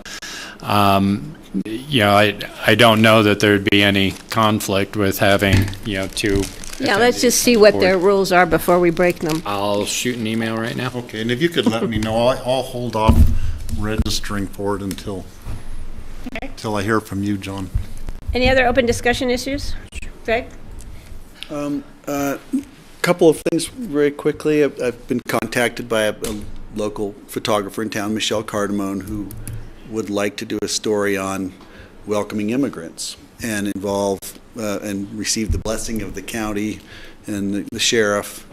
I don't know that there'd be any conflict with having, two. Yeah, let's just see what their rules are before we break them. I'll shoot an email right now. Okay, and if you could let me know, I'll hold off registering for it until I hear from you, John. Any other open discussion issues? Greg? Couple of things very quickly. I've been contacted by a local photographer in town, Michelle Cardamone, who would like to do a story on welcoming immigrants and involve and receive the blessing of the county and the sheriff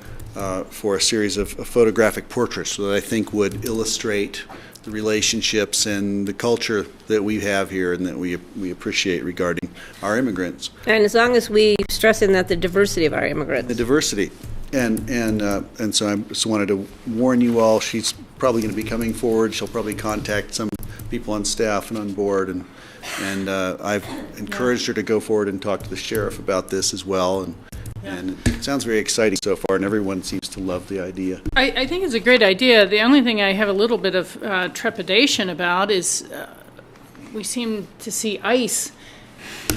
for a series of photographic portraits that I think would illustrate the relationships and the culture that we have here and that we appreciate regarding our immigrants. And as long as we stress in that the diversity of our immigrants. The diversity. And so I just wanted to warn you all, she's probably going to be coming forward. She'll probably contact some people on staff and on board, and I've encouraged her to go forward and talk to the sheriff about this as well. And it sounds very exciting so far, and everyone seems to love the idea. I think it's a great idea. The only thing I have a little bit of trepidation about is we seem to see ICE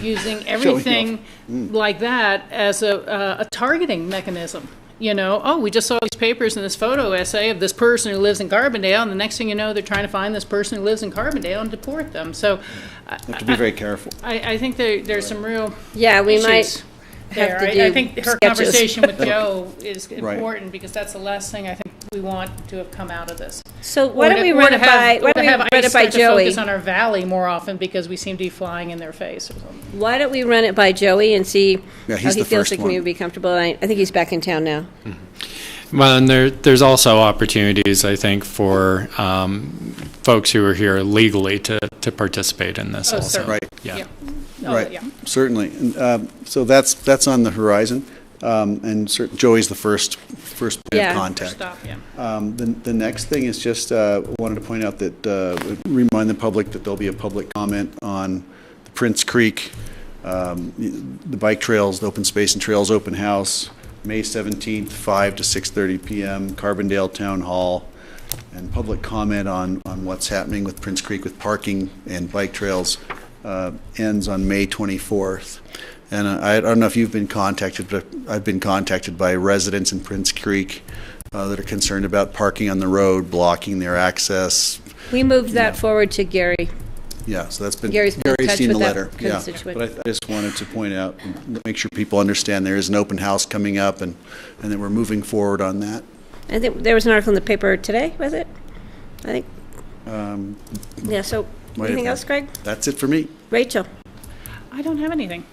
using everything like that as a targeting mechanism. We just saw these papers in this photo essay of this person who lives in Carbondale, and the next thing you know, they're trying to find this person who lives in Carbondale and deport them. So Have to be very careful. I think there's some real we issues might there. have to do I think her sketches. conversation with Joe is Right. important because that's the last thing I think we want to have come out of this. So why don't we run it by Joey? Joey? Focus on our valley more often because we seem to be flying in their face or something. Why don't we run it by Joey and see Yeah, how he's he the feels first like one. we would be comfortable? I think he's back in town now. Well, and there's also opportunities, I think, for folks who are here legally to participate in this Oh, also. certainly. Right. Yeah. Oh, Right, yeah. certainly. And, so that's on the horizon, and Joey's the first point Yeah. of contact. Stop, yeah. The next thing is just wanted to point out that remind the public that there'll be a public comment on the Prince Creek, the bike trails, the open space and trails open house, May 17th, 5 to 6:30 p.m. Carbondale Town Hall. and public comment on what's happening with Prince Creek with parking and bike trails ends on May 24th. And I don't know if you've been contacted, but I've been contacted by residents in Prince Creek that are concerned about parking on the road, blocking their access. We moved that forward to Gary. Yeah, so that's been, Gary's been in touch seen the with that letter. Yeah, constituent. but I just wanted to point out, make sure people understand there is an open house coming up, and that we're moving forward on that. I think there was an article in the paper today, was it? I think. Yeah, so anything else, Greg? That's it for me. Rachel? I don't have anything.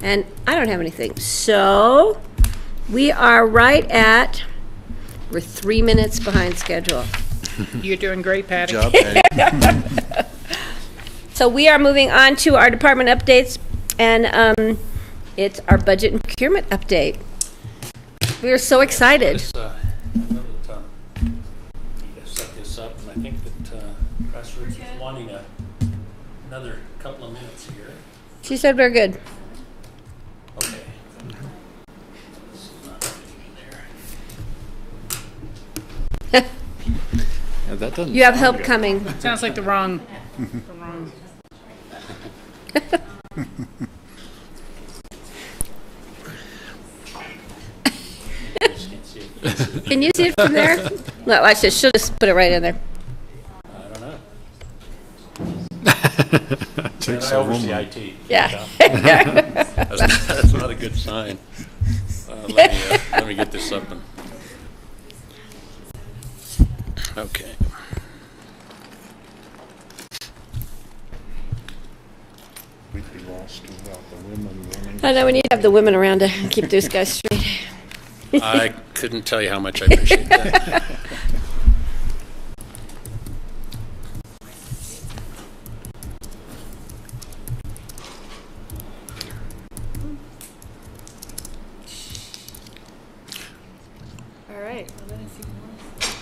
And I don't have anything. So we are right at, we're 3 minutes behind schedule. You're doing great, Patty. Good job, Patty. So we are moving on to our department updates, and it's our budget and procurement update. We are so excited. Need to set this up, and I think that Pressridge is wanting another couple of minutes here. She said we're good. Okay. Yeah, that doesn't You have sound help good. coming. Sounds like the wrong. Can you see it from there? No, I should have put it right in there. I don't know. Takes I a oversee woman. IT. Yeah. That's not a good sign. Let me get this up. Okay. We'd be lost without the women running. I know we need to have the women around to keep those guys straight. I couldn't tell you how much I appreciate that. All right. Well, then it's even worse.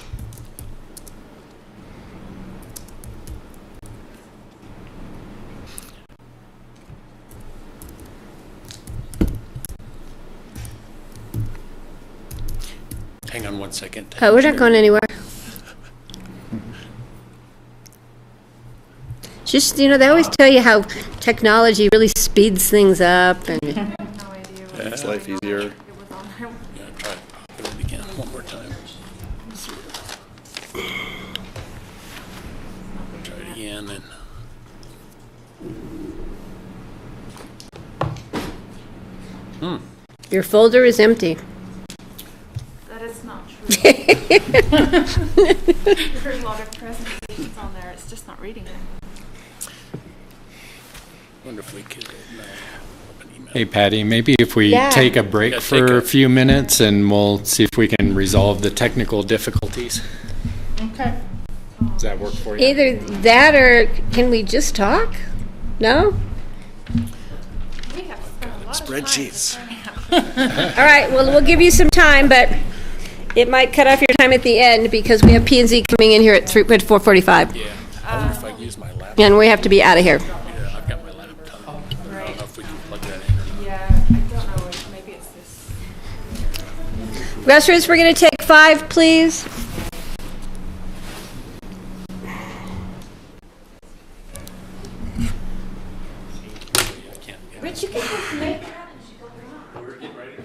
Hang on one second. Oh, we're not going anywhere. Just, you know, they always tell you how technology really speeds things up. And Makes life easier. Yeah, try it. Do it again one more time. Try it again and. your folder is empty. That is not true. There's a lot of presentations on there. It's just not reading it. Wonder if we could. Hey, Patty, maybe if we Yeah. take a break Yeah, for take a a- few minutes and we'll see if we can resolve the technical difficulties. Okay. Does that work for you? Either that or can we just talk? No? We have spent a lot Spreadsheets. All right, well, we'll give you some time, but it might cut off your time at the end because we have P&Z coming in here at 4:45. Yeah. I wonder if I can use my laptop. And we have to be out of here. Yeah, I've got my laptop. I don't know if we can plug that in or not. Yeah, I don't know. Maybe it's this. Restrooms, we're going to take 5, please. Rich, you can just make it happen. We're getting ready to.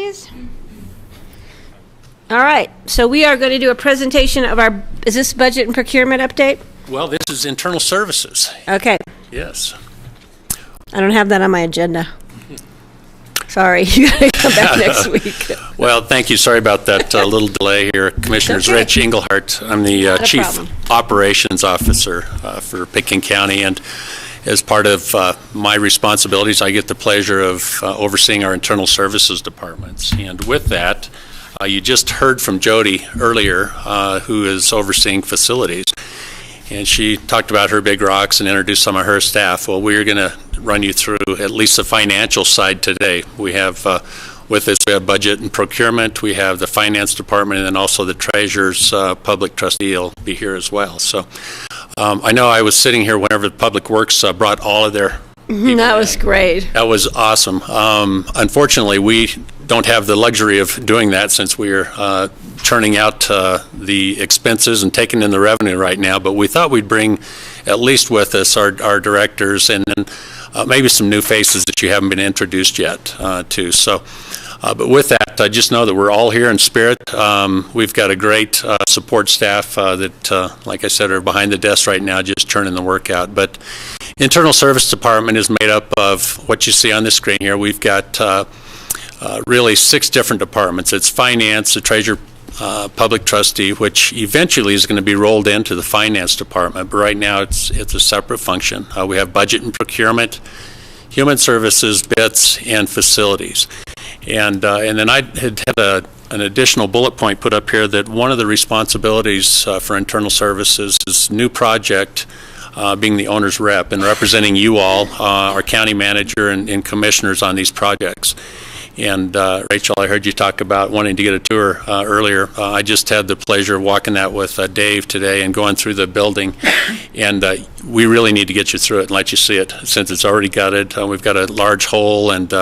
please. All right, so we are going to do a presentation of our, is this budget and procurement update? Well, this is internal services. Okay. Yes. I don't have that on my agenda. Sorry, you got to come back next week. Well, thank you. Sorry about that little delay here. Commissioners Okay. Rich Engelhardt. I'm the Not a Chief problem. Operations Officer for Pitkin County, and as part of my responsibilities, I get the pleasure of overseeing our internal services departments. And with that, you just heard from Jody earlier, who is overseeing facilities. And she talked about her big rocks and introduced some of her staff. Well, we're going to run you through at least the financial side today. We have, with us, we have budget and procurement, we have the finance department, and then also the treasurer's public trustee will be here as well. So I know I was sitting here whenever the Public Works brought all of their That was great. That was awesome. Unfortunately, we don't have the luxury of doing that since we're churning out the expenses and taking in the revenue right now, but we thought we'd bring at least with us our directors and then maybe some new faces that you haven't been introduced yet to. So, but with that, I just know that we're all here in spirit. We've got a great support staff that, like I said, are behind the desk right now just churning the work out. But Internal Service Department is made up of what you see on the screen here. We've got really 6 different departments. It's finance, the treasurer, public trustee, which eventually is going to be rolled into the finance department, but right now it's a separate function. We have budget and procurement, human services, BITS, and facilities. And then I had an additional bullet point put up here that one of the responsibilities for internal services is new project, being the owner's rep and representing you all, our county manager and commissioners on these projects. And Rachel, I heard you talk about wanting to get a tour earlier. I just had the pleasure of walking that with Dave today and going through the building. And we really need to get you through it and let you see it since it's already gutted. We've got a large hole, and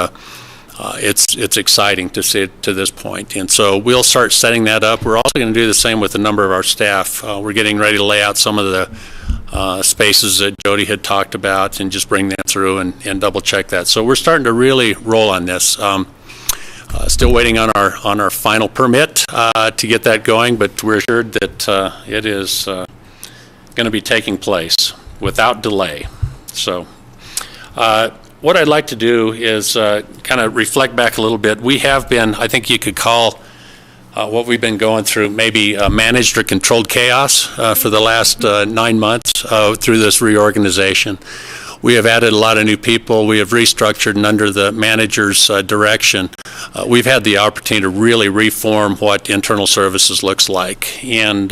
it's exciting to see it to this point. And so we'll start setting that up. We're also going to do the same with a number of our staff. We're getting ready to lay out some of the spaces that Jody had talked about and just bring them through and double check that. So we're starting to really roll on this. Still waiting on our final permit to get that going, but we're assured that it is going to be taking place without delay. So what I'd like to do is kind of reflect back a little bit. We have been, I think you could call what we've been going through maybe managed or controlled chaos for the last 9 months through this reorganization. We have added a lot of new people. We have restructured, and under the manager's direction, we've had the opportunity to really reform what internal services looks like. And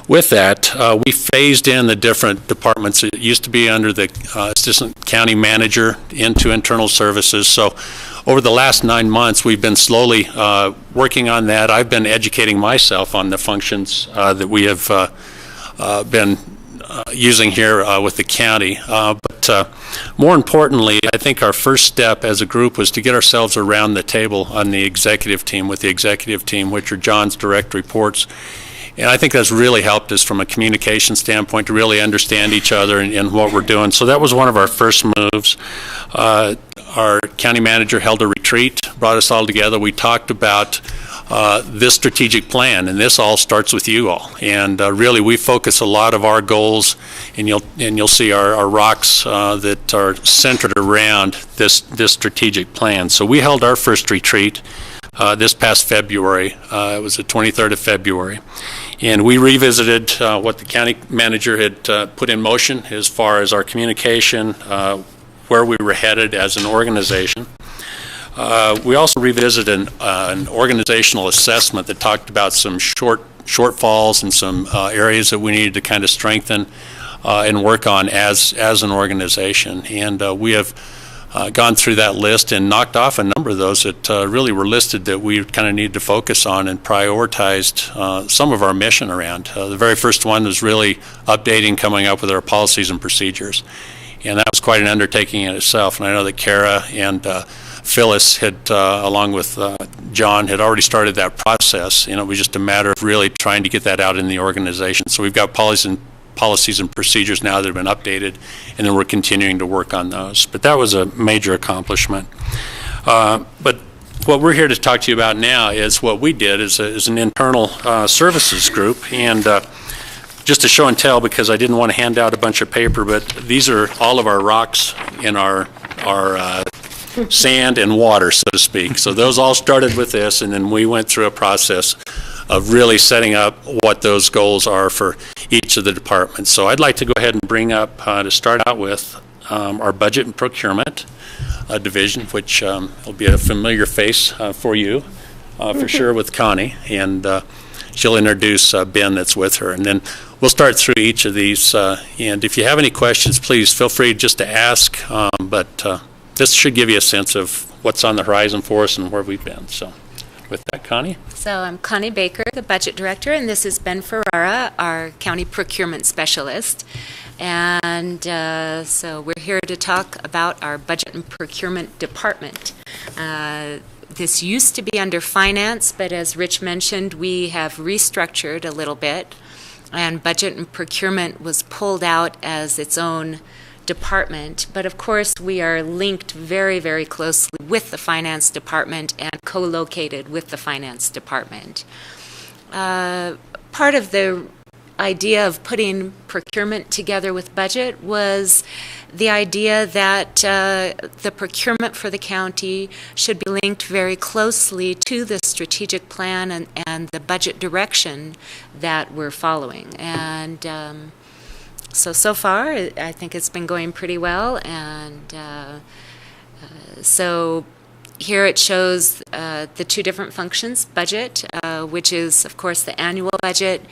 with that, we phased in the different departments. It used to be under the assistant county manager into internal services. So over the last 9 months, we've been slowly working on that. I've been educating myself on the functions that we have been using here with the county. But more importantly, I think our first step as a group was to get ourselves around the table on the executive team, with the executive team, which are John's direct reports. And I think that's really helped us from a communication standpoint to really understand each other and what we're doing. So that was one of our first moves. Our county manager held a retreat, brought us all together. We talked about this strategic plan, and this all starts with you all. And really, we focus a lot of our goals, and you'll see our rocks that are centered around this strategic plan. So we held our first retreat this past February. It was the 23rd of February. And we revisited what the county manager had put in motion as far as our communication, where we were headed as an organization. We also revisited an organizational assessment that talked about some shortfalls and some areas that we needed to kind of strengthen and work on as an organization. And we have gone through that list and knocked off a number of those that really were listed that we kind of needed to focus on and prioritized some of our mission around. The very first one was really updating, coming up with our policies and procedures. And that was quite an undertaking in itself. And I know that Kara and Phyllis had, along with John, had already started that process. It was just a matter of really trying to get that out in the organization. So we've got policies and procedures now that have been updated, and then we're continuing to work on those. But that was a major accomplishment. But what we're here to talk to you about now is what we did as an internal services group. And just to show and tell, because I didn't want to hand out a bunch of paper, but these are all of our rocks in our sand and water, so to speak. So those all started with this, and then we went through a process of really setting up what those goals are for each of the departments. So I'd like to go ahead and bring up, to start out with, our budget and procurement division, which will be a familiar face for you, for sure, with Connie. And she'll introduce Ben that's with her. And then we'll start through each of these. And if you have any questions, please feel free just to ask. But this should give you a sense of what's on the horizon for us and where we've been. So with that, Connie. So I'm Connie Baker, the budget director, and this is Ben Ferrara, our county procurement specialist. And so we're here to talk about our budget and procurement department. This used to be under finance, but as Rich mentioned, we have restructured a little bit, and budget and procurement was pulled out as its own department. But of course, we are linked very, very closely with the finance department and co-located with the finance department. Part of the idea of putting procurement together with budget was the idea that the procurement for the county should be linked very closely to the strategic plan and the budget direction that we're following. And so far, I think it's been going pretty well. And so here it shows the two different functions: budget, which is, of course, the annual budget,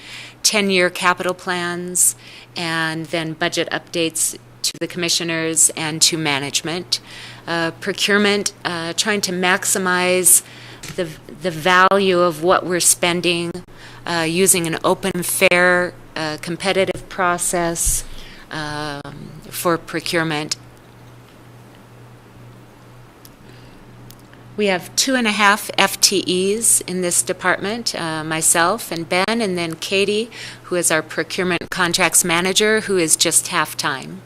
10-year capital plans, and then budget updates to the commissioners and to management. Procurement, trying to maximize the value of what we're spending, using an open, fair, competitive process for procurement. We have 2.5 FTEs in this department, myself and Ben, and then Katie, who is our procurement contracts manager, who is just half-time.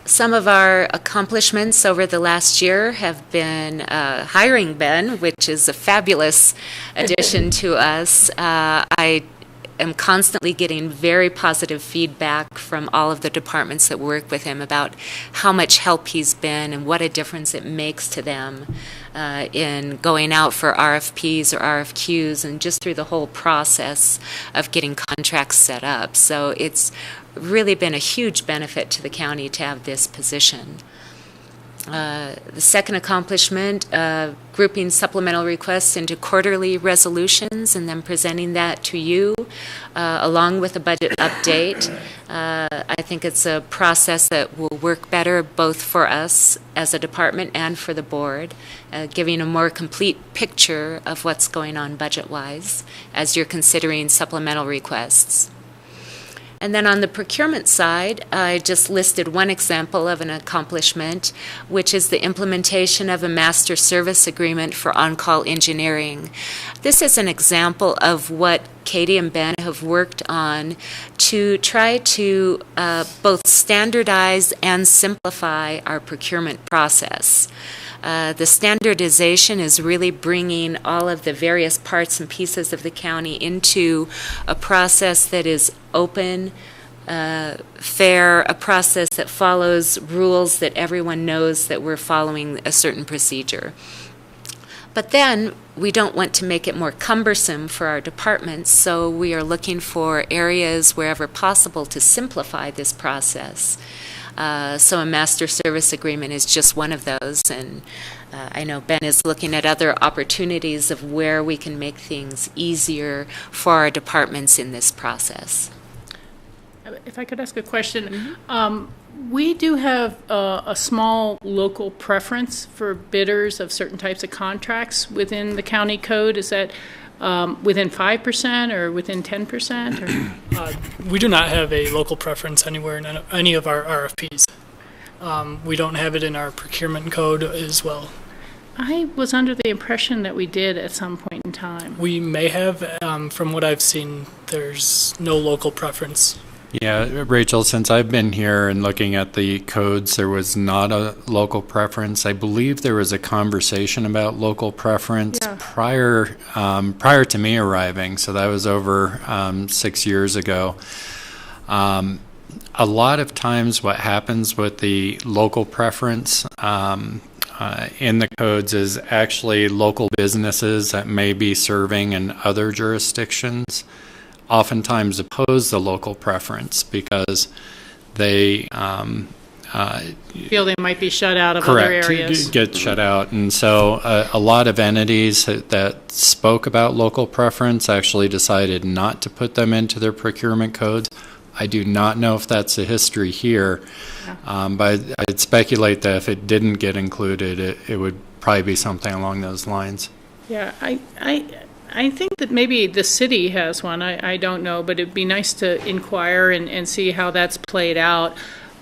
Some of our accomplishments over the last year have been hiring Ben, which is a fabulous addition to us. I am constantly getting very positive feedback from all of the departments that work with him about how much help he's been and what a difference it makes to them in going out for RFPs or RFQs and just through the whole process of getting contracts set up. So it's really been a huge benefit to the county to have this position. The second accomplishment, grouping supplemental requests into quarterly resolutions and then presenting that to you along with a budget update. I think it's a process that will work better both for us as a department and for the board, giving a more complete picture of what's going on budget-wise as you're considering supplemental requests. And then on the procurement side, I just listed one example of an accomplishment, which is the implementation of a master service agreement for on-call engineering. This is an example of what Katie and Ben have worked on to try to both standardize and simplify our procurement process. The standardization is really bringing all of the various parts and pieces of the county into a process that is open, fair, a process that follows rules that everyone knows that we're following a certain procedure. But then we don't want to make it more cumbersome for our departments, so we are looking for areas wherever possible to simplify this process. So a master service agreement is just one of those, and I know Ben is looking at other opportunities of where we can make things easier for our departments in this process. If I could ask a question, we do have a small local preference for bidders of certain types of contracts within the county code. Is that within 5% or within 10%? We do not have a local preference anywhere in any of our RFPs. We don't have it in our procurement code as well. I was under the impression that we did at some point in time. We may have. From what I've seen, there's no local preference. Yeah, Rachel, since I've been here and looking at the codes, there was not a local preference. I believe there was a conversation about local preference prior to me arriving, so that was over 6 years ago. A lot of times what happens with the local preference in the codes is actually local businesses that may be serving in other jurisdictions oftentimes oppose the local preference because they feel they might be shut out of other areas. Get shut out. And so a lot of entities that spoke about local preference actually decided not to put them into their procurement codes. I do not know if that's the history here, but I'd speculate that if it didn't get included, it would probably be something along those lines. Yeah, I think that maybe the city has one. I don't know, but it'd be nice to inquire and see how that's played out.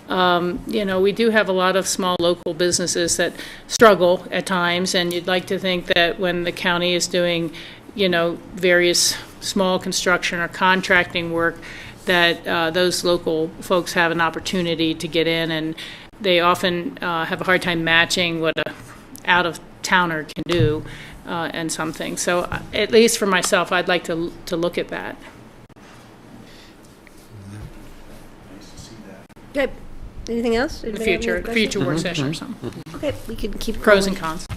We do have a lot of small local businesses that struggle at times, and you'd like to think that when the county is doing, various small construction or contracting work, that those local folks have an opportunity to get in, and they often have a hard time matching what a out-of-towner can do and something. So at least for myself, I'd like to look at that. Good. Anything else? In the future work session or something. Okay, we can keep pros going. and cons.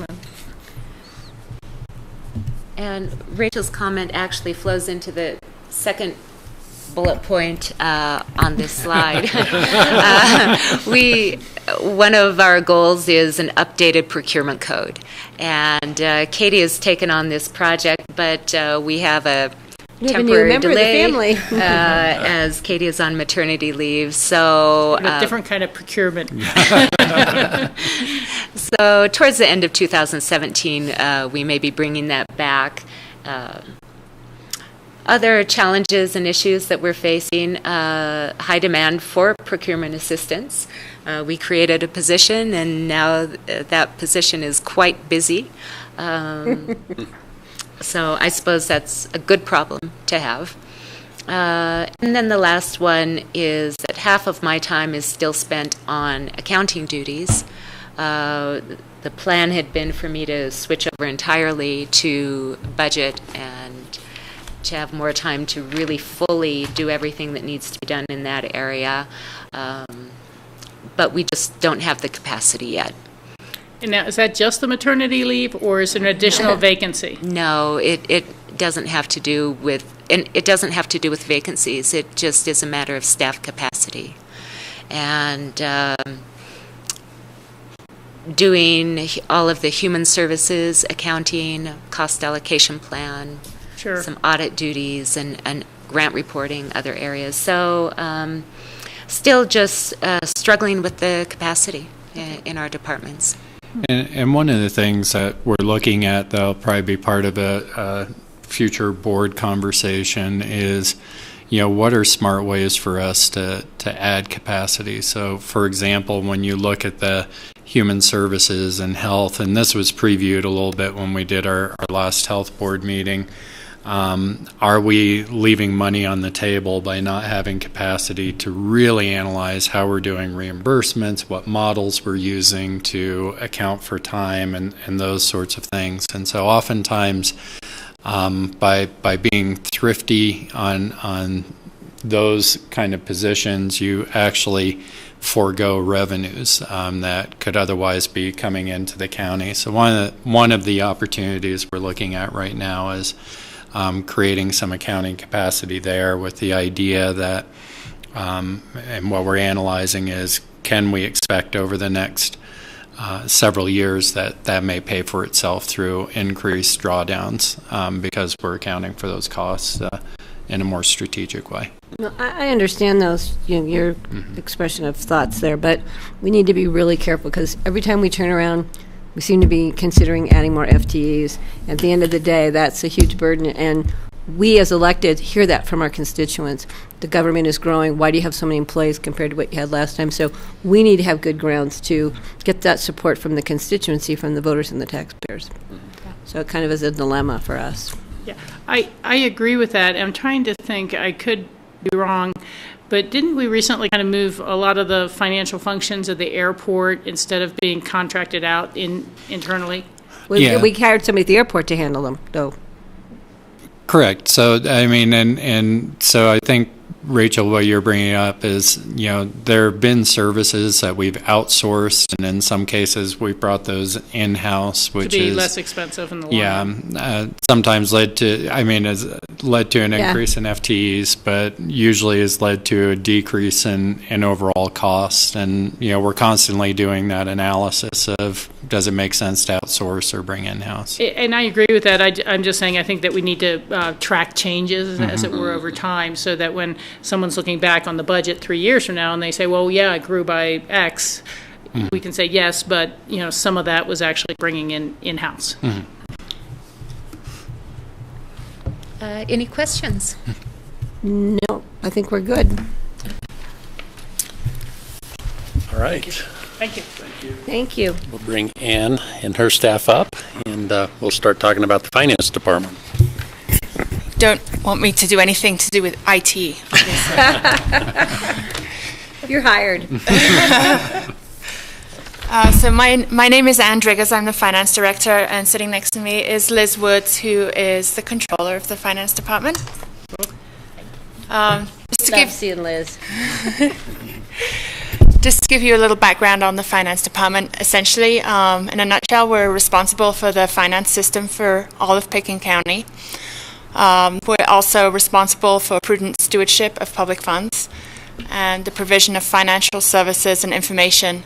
And Rachel's comment actually flows into the second bullet point on this slide. One of our goals is an updated procurement code, and Katie has taken on this project, but we have a temporary delay as Katie is on maternity leave. So a different kind of procurement. So towards the end of 2017, we may be bringing that back. Other challenges and issues that we're facing, high demand for procurement assistance. We created a position, and now that position is quite busy. So I suppose that's a good problem to have. And then the last one is that half of my time is still spent on accounting duties. The plan had been for me to switch over entirely to budget and to have more time to really fully do everything that needs to be done in that area. But we just don't have the capacity yet. And now, is that just the maternity leave, or is it an additional vacancy? No, it doesn't have to do with, and it doesn't have to do with vacancies. It just is a matter of staff capacity. And doing all of the human services, accounting, cost allocation plan, some audit duties, and grant reporting, other areas. So still just struggling with the capacity in our departments. And one of the things that we're looking at that'll probably be part of a future board conversation is, what are smart ways for us to add capacity? So, for example, when you look at the human services and health, and this was previewed a little bit when we did our last health board meeting, are we leaving money on the table by not having capacity to really analyze how we're doing reimbursements, what models we're using to account for time, and those sorts of things? And so oftentimes, by being thrifty on those kind of positions, you actually forego revenues that could otherwise be coming into the county. So one of the opportunities we're looking at right now is creating some accounting capacity there, with the idea that, and what we're analyzing is, can we expect over the next several years that may pay for itself through increased drawdowns because we're accounting for those costs in a more strategic way. No, I understand those, your expression of thoughts there, but we need to be really careful, because every time we turn around, we seem to be considering adding more FTEs. At the end of the day, that's a huge burden, and we as elected hear that from our constituents. The government is growing. Why do you have so many employees compared to what you had last time? So we need to have good grounds to get that support from the constituency, from the voters and the taxpayers. So it kind of is a dilemma for us. Yeah, I agree with that. I'm trying to think, I could be wrong, But didn't we recently kind of move a lot of the financial functions of the airport instead of being contracted out internally? We hired somebody at the airport to handle them, though. Correct. So, I mean, and so I think, Rachel, what you're bringing up is, there have been services that we've outsourced, and in some cases, we've brought those in-house, which to be is less expensive in the long run. Sometimes has led to an increase in FTEs, but usually has led to a decrease in overall cost. And, we're constantly doing that analysis of, does it make sense to outsource or bring in-house? And I agree with that. I'm just saying I think that we need to track changes, as it were, over time, so that when someone's looking back on the budget 3 years from now and they say, well, yeah, it grew by X, we can say yes, but some of that was actually bringing in-house. Any questions? No, I think we're good. All right. Thank you. Thank you. We'll bring Ann and her staff up, and we'll start talking about the finance department. Don't want me to do anything to do with IT. You're hired. So my name is Ann Driggers. I'm the finance director, and sitting next to me is Liz Woods, who is the controller of the finance department. Love seeing Liz. Just to give you a little background on the finance department, essentially, in a nutshell, we're responsible for the finance system for all of Pitkin County. We're also responsible for prudent stewardship of public funds and the provision of financial services and information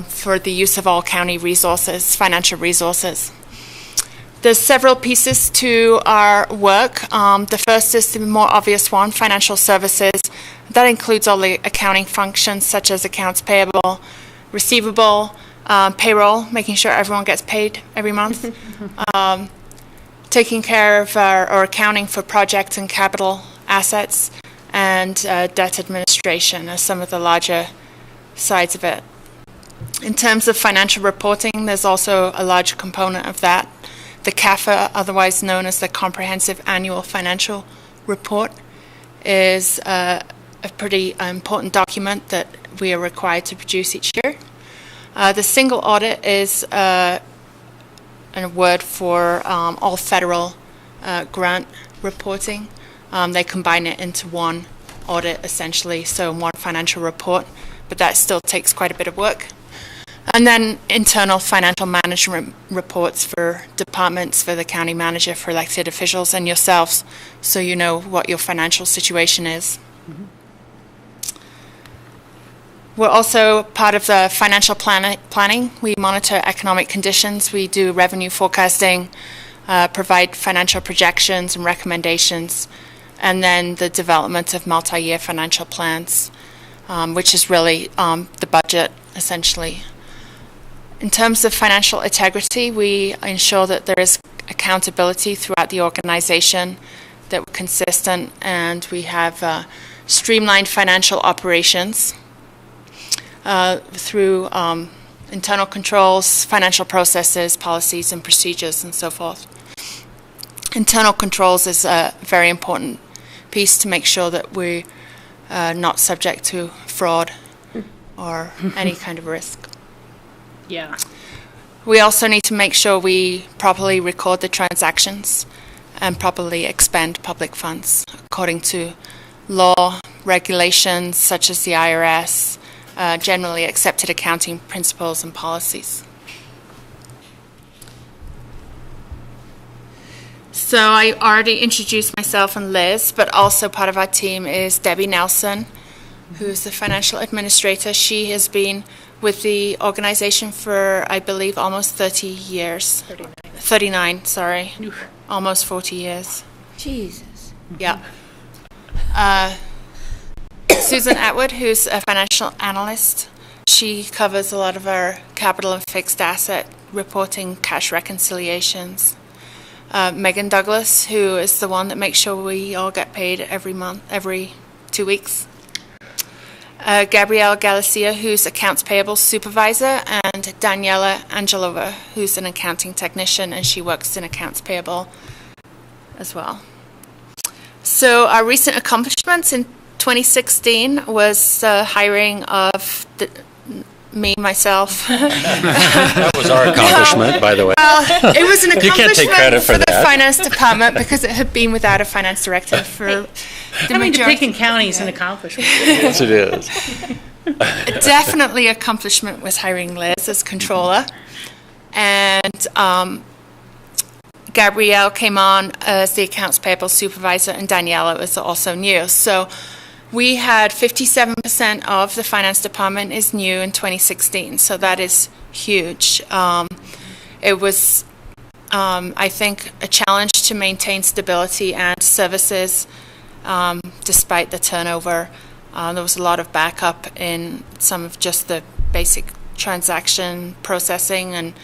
for the use of all county resources, financial resources. There's several pieces to our work. The first is the more obvious one, financial services. That includes all the accounting functions such as accounts payable, receivable, payroll, making sure everyone gets paid every month, taking care of or accounting for projects and capital assets, and debt administration are some of the larger sides of it. In terms of financial reporting, there's also a large component of that. The CAFA, otherwise known as the Comprehensive Annual Financial Report, is a pretty important document that we are required to produce each year. The single audit is a word for all federal grant reporting. They combine it into one audit, essentially, so one financial report, but that still takes quite a bit of work. And then internal financial management reports for departments, for the county manager, for elected officials, and yourselves, so you know what your financial situation is. We're also part of the financial planning. We monitor economic conditions. We do revenue forecasting, provide financial projections and recommendations, and then the development of multi-year financial plans, which is really the budget, essentially. In terms of financial integrity, we ensure that there is accountability throughout the organization, that we're consistent, and we have streamlined financial operations through internal controls, financial processes, policies, and procedures, and so forth. Internal controls is a very important piece to make sure that we're not subject to fraud or any kind of risk. Yeah. We also need to make sure we properly record the transactions and properly expend public funds according to law, regulations such as the IRS, generally accepted accounting principles and policies. So I already introduced myself and Liz, but also part of our team is Debbie Nelson, who's the financial administrator. She has been with the organization for, I believe, almost 30 years. 39, sorry. Almost 40 years. Jesus. Yeah. Susan Atwood, who's a financial analyst, she covers a lot of our capital and fixed asset reporting, cash reconciliations. Megan Douglas, who is the one that makes sure we all get paid every month, every 2 weeks. Gabrielle Galicia, who's accounts payable supervisor, and Daniela Angelova, who's an accounting technician, and she works in accounts payable as well. So our recent accomplishments in 2016 was the hiring of myself. That was our accomplishment, by the way. Well, it was an You can't take accomplishment credit for the that. finance department because it had been without a finance director for the Coming to majority. Pitkin County is an accomplishment. Yes, it is. Definitely accomplishment was hiring Liz as controller. And Gabrielle came on as the accounts payable supervisor, and Daniela was also new. So we had 57% of the finance department is new in 2016, so that is huge. It was, I think, a challenge to maintain stability and services despite the turnover. There was a lot of backup in some of just the basic transaction processing, and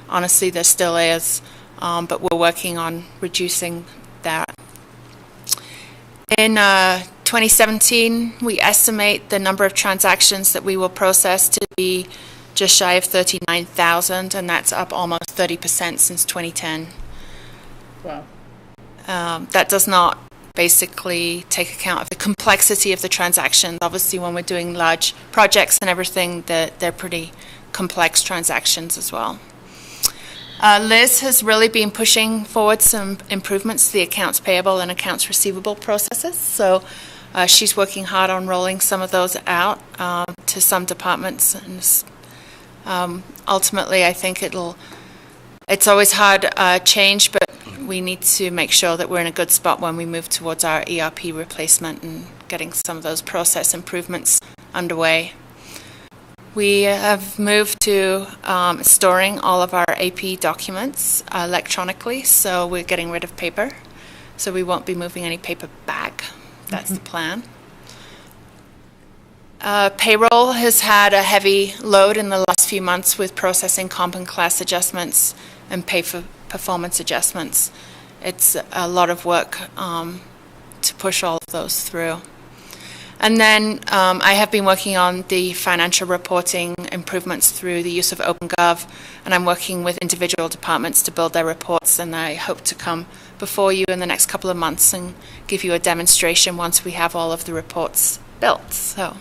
honestly, there still is, but we're working on reducing that. In 2017, we estimate the number of transactions that we will process to be just shy of 39,000, and that's up almost 30% since 2010. Wow. That does not basically take account of the complexity of the transactions. Obviously, when we're doing large projects and everything, they're pretty complex transactions as well. Liz has really been pushing forward some improvements to the accounts payable and accounts receivable processes. So she's working hard on rolling some of those out to some departments. And ultimately, I think it's always hard change, but we need to make sure that we're in a good spot when we move towards our ERP replacement and getting some of those process improvements underway. We have moved to storing all of our AP documents electronically, so we're getting rid of paper. So we won't be moving any paper back. That's the plan. Payroll has had a heavy load in the last few months with processing comp and class adjustments and pay for performance adjustments. It's a lot of work to push all of those through. And then I have been working on the financial reporting improvements through the use of OpenGov, and I'm working with individual departments to build their reports, and I hope to come before you in the next couple of months and give you a demonstration once we have all of the reports built. So,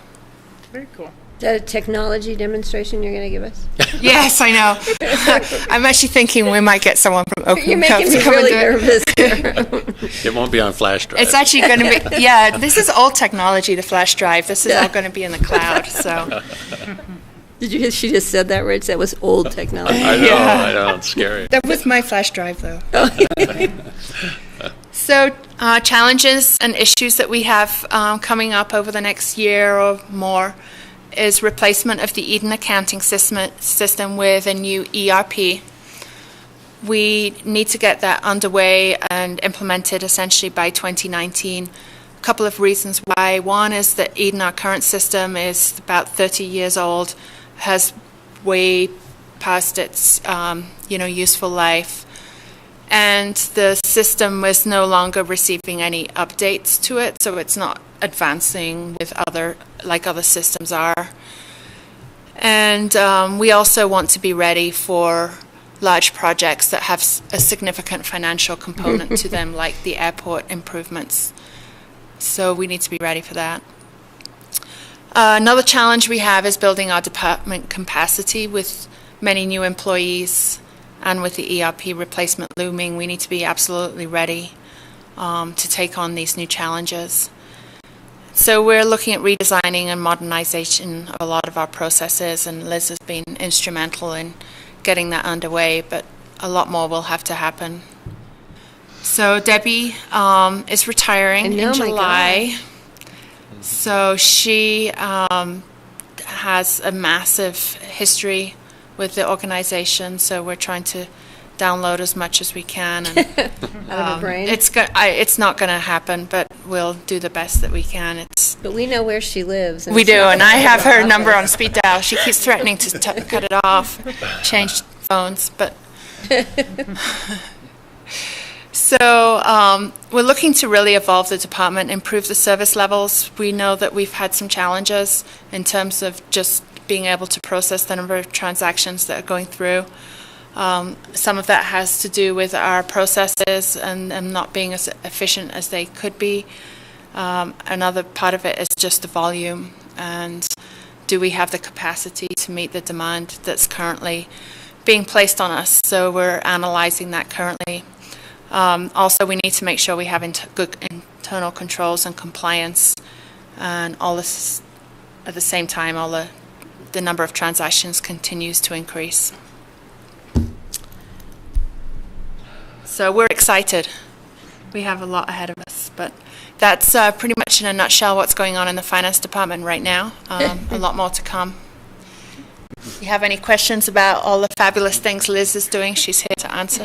very cool. Is that a technology demonstration you're going to give us? Yes, I know. I'm actually thinking we might get someone from OpenGov You're making to me come really and do nervous. It won't be on flash drive. It's actually going to be, yeah, this is old technology, the flash drive. This is all going to be in the cloud, so. Did you hear she just said that right? That was old technology. I know, I know, it's scary. That was my flash drive, though. So challenges and issues that we have coming up over the next year or more is replacement of the Eden accounting system with a new ERP. We need to get that underway and implemented essentially by 2019. A couple of reasons why. One is that Eden, our current system, is about 30 years old, has way past its useful life. And the system was no longer receiving any updates to it, so it's not advancing with other systems are. And we also want to be ready for large projects that have a significant financial component to them, like the airport improvements. So we need to be ready for that. Another challenge we have is building our department capacity with many new employees. And with the ERP replacement looming, we need to be absolutely ready to take on these new challenges. So we're looking at redesigning and modernization of a lot of our processes, and Liz has been instrumental in getting that underway, but a lot more will have to happen. So Debbie is retiring in July. So she has a massive history with the organization, so we're trying to download as much as we can. And, out of her brain? It's not going to happen, but we'll do the best that we can. But we know where she lives. We do, and I have her number on speed dial. She keeps threatening to cut it off, change phones, but... So we're looking to really evolve the department, improve the service levels. We know that we've had some challenges in terms of just being able to process the number of transactions that are going through. Some of that has to do with our processes and them not being as efficient as they could be. Another part of it is just the volume, and do we have the capacity to meet the demand that's currently being placed on us? So we're analyzing that currently. Also, we need to make sure we have good internal controls and compliance, and all this at the same time, the number of transactions continues to increase. So we're excited. We have a lot ahead of us, but that's pretty much in a nutshell what's going on in the finance department right now. A lot more to come. If you have any questions about all the fabulous things Liz is doing, she's here to answer.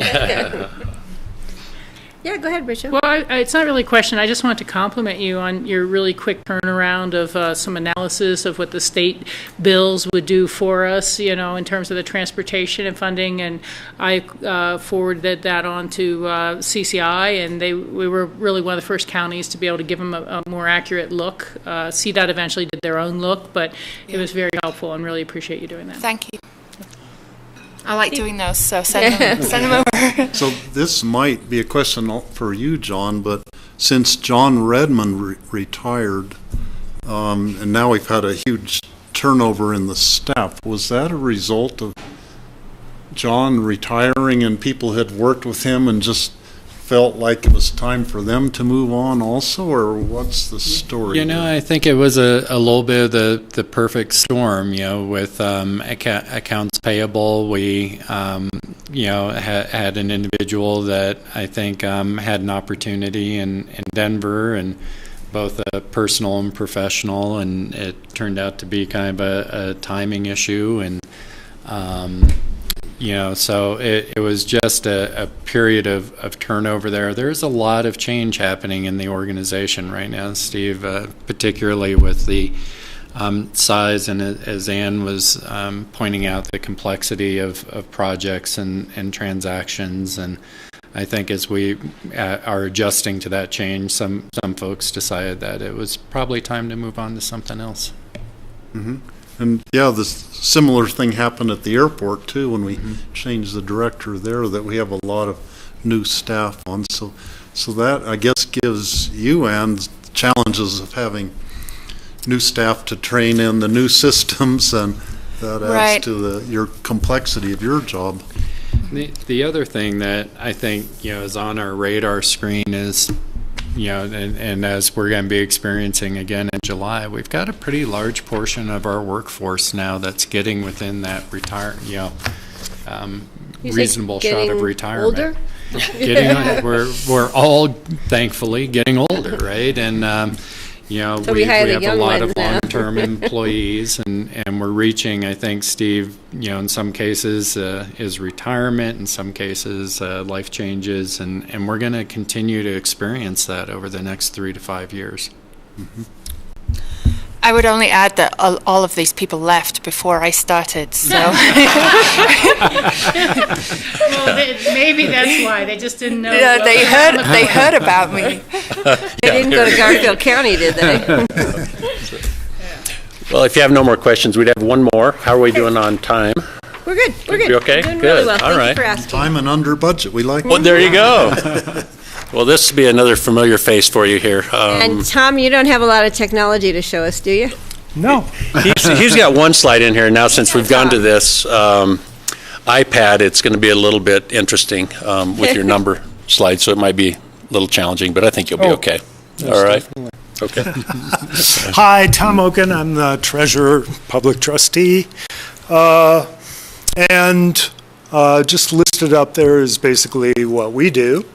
Yeah, go ahead, Rachel. Well, it's not really a question. I just wanted to compliment you on your really quick turnaround of some analysis of what the state bills would do for us, you know, in terms of the transportation and funding. And I forwarded that on to CCI, and we were really one of the first counties to be able to give them a more accurate look. CDOT eventually did their own look, but it was very helpful, and really appreciate you doing that. Thank you. I like doing those, so send them over. So this might be a question for you, John, but since John Redmond retired, and now we've had a huge turnover in the staff, was that a result of John retiring and people had worked with him and just felt like it was time for them to move on also, or what's the story? You know, I think it was a little bit of the perfect storm, you know, with accounts payable. We, you know, had an individual that I think had an opportunity in Denver, and both personal and professional, and it turned out to be kind of a timing issue, and you know, so it was just a period of turnover there. There's a lot of change happening in the organization right now, Steve, particularly with the size, and as Ann was pointing out, the complexity of projects and transactions. And I think as we are adjusting to that change, some folks decided that it was probably time to move on to something else. Mm-hmm. And yeah, the similar thing happened at the airport too when we changed the director there, that we have a lot of new staff on. So that, I guess, gives you, Ann, challenges of having new staff to train in the new systems, and that adds to your complexity of your job. The other thing that I think, you know, is on our radar screen is, you know, and as we're going to be experiencing again in July, we've got a pretty large portion of our workforce now that's getting within that reasonable shot of retirement. Older? We're all thankfully getting older, right? And you know, so we have a young lot of now. long-term employees, and we're reaching, I think, Steve, you know, in some cases is retirement, in some cases life changes, and we're going to continue to experience that over the next 3 to 5 years. Mm-hmm. I would only add that all of these people left before I started, so. Well, maybe that's why. They just didn't know. Yeah, they heard about me. They didn't go to Garfield County, did they? Well, if you have no more questions, we'd have one more. How are we doing on time? We're good. We're good. You okay? We're doing Good. really well. All Thank right. you for asking. Time and under budget, we like Well, there you go. Well, this will be another familiar face for you here. And Tom, you don't have a lot of technology to show us, do you? No. He's got one slide in here now. Since we've gone to this iPad, it's going to be a little bit interesting with your number slide, so it might be a little challenging, but I think you'll be okay. All right. Definitely. Okay. Hi, Tom Oken. I'm the treasurer, public trustee. And just listed up there is basically what we do,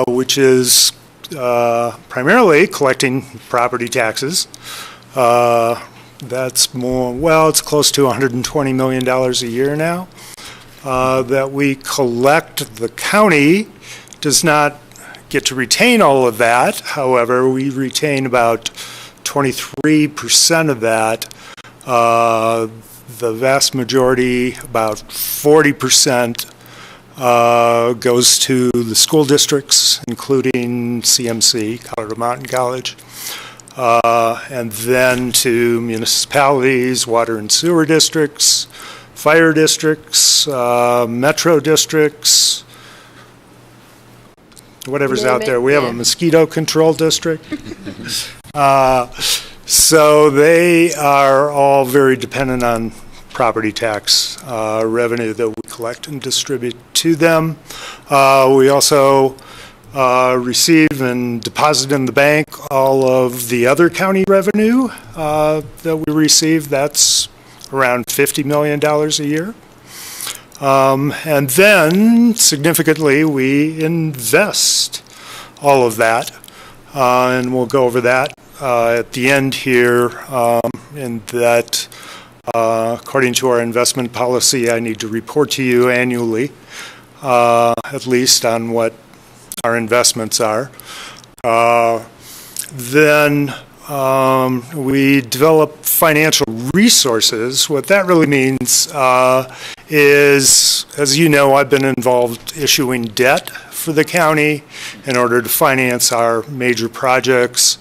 which is primarily collecting property taxes. That's more, well, it's close to $120 million a year now that we collect. The county does not get to retain all of that. However, we retain about 23% of that. The vast majority, about 40%, goes to the school districts, including CMC, Colorado Mountain College, and then to municipalities, water and sewer districts, fire districts, metro districts, whatever's Name out it, there. We have yeah. a mosquito control district. So they are all very dependent on property tax revenue that we collect and distribute to them. We also receive and deposit in the bank all of the other county revenue that we receive. That's around $50 million a year. And then, significantly, we invest all of that, and we'll go over that at the end here, in that, according to our investment policy, I need to report to you annually, at least on what our investments are. Then we develop financial resources. What that really means is, as you know, I've been involved issuing debt for the county in order to finance our major projects.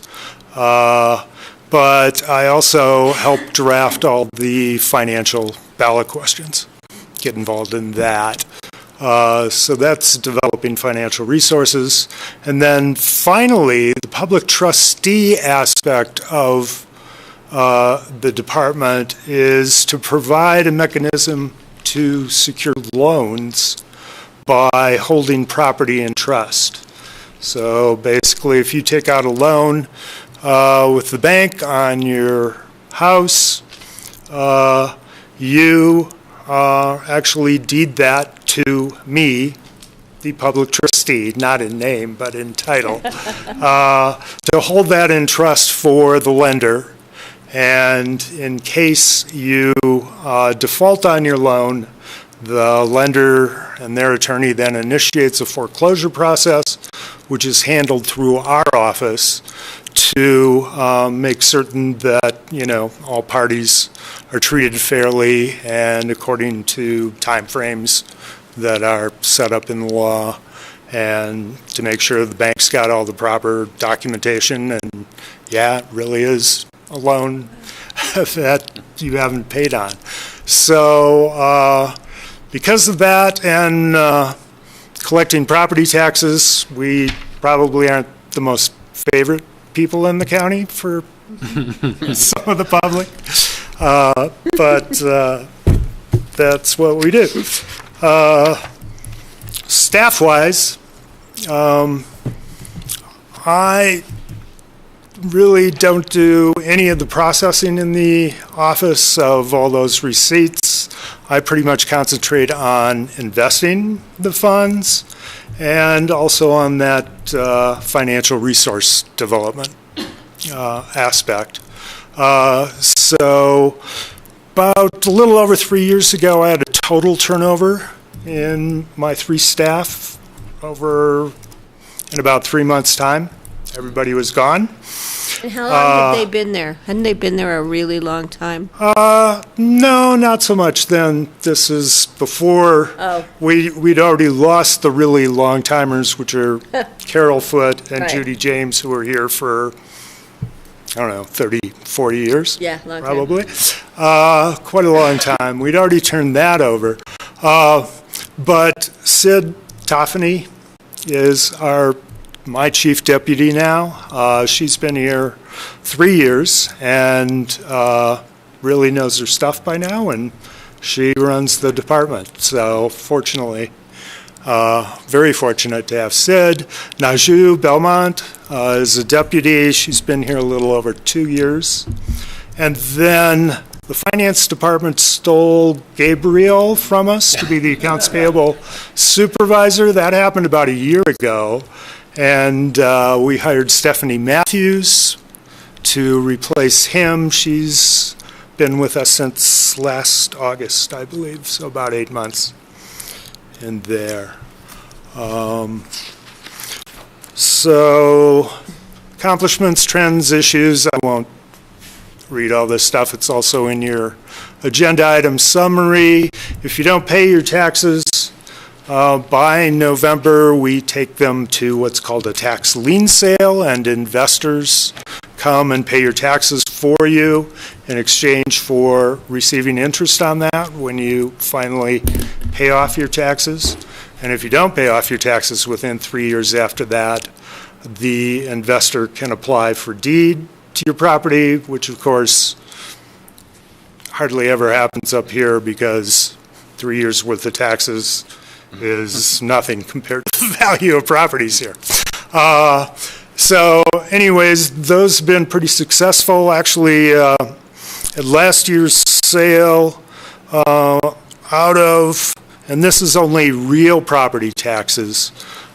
But I also help draft all the financial ballot questions, get involved in that. So that's developing financial resources. And then finally, the public trustee aspect of the department is to provide a mechanism to secure loans by holding property in trust. So basically, if you take out a loan with the bank on your house, you actually deed that to me, the public trustee, not in name, but in title, to hold that in trust for the lender. And in case you default on your loan, the lender and their attorney then initiates a foreclosure process, which is handled through our office to make certain that, you know, all parties are treated fairly and according to timeframes that are set up in the law, and to make sure the bank's got all the proper documentation, and yeah, it really is a loan that you haven't paid on. So because of that and collecting property taxes, we probably aren't the most favorite people in the county for some of the public, but that's what we do. Staff-wise, I really don't do any of the processing in the office of all those receipts. I pretty much concentrate on investing the funds and also on that financial resource development aspect. So about a little over 3 years ago, I had a total turnover in my 3 staff in about 3 months' time. Everybody was gone. And how long had they been there? Hadn't they been there a really long time? No, not so much then. This is before we'd already lost the really long timers, which are Carol Foote and Right. Judy James, who were here for, I don't know, 30, 40 years? Yeah, long time. Probably. Quite a long time. We'd already turned that over. But Sid Toffany is my chief deputy now. She's been here 3 years and really knows her stuff by now, and she runs the department. So fortunately, very fortunate to have Sid. Najou Belmont is a deputy. She's been here a little over 2 years. And then the finance department stole Gabriel from us to be the accounts payable supervisor. That happened about a year ago. And we hired Stephanie Matthews to replace him. She's been with us since last August, I believe, so about 8 months in there. So accomplishments, trends, issues, I won't read all this stuff. It's also in your agenda item summary. If you don't pay your taxes, by November, we take them to what's called a tax lien sale, and investors come and pay your taxes for you in exchange for receiving interest on that when you finally pay off your taxes. And if you don't pay off your taxes within 3 years after that, the investor can apply for deed to your property, which of course hardly ever happens up here because 3 years worth of taxes is nothing compared to the value of properties here. So anyways, those have been pretty successful. Actually, at last year's sale, out of, and this is only real property taxes,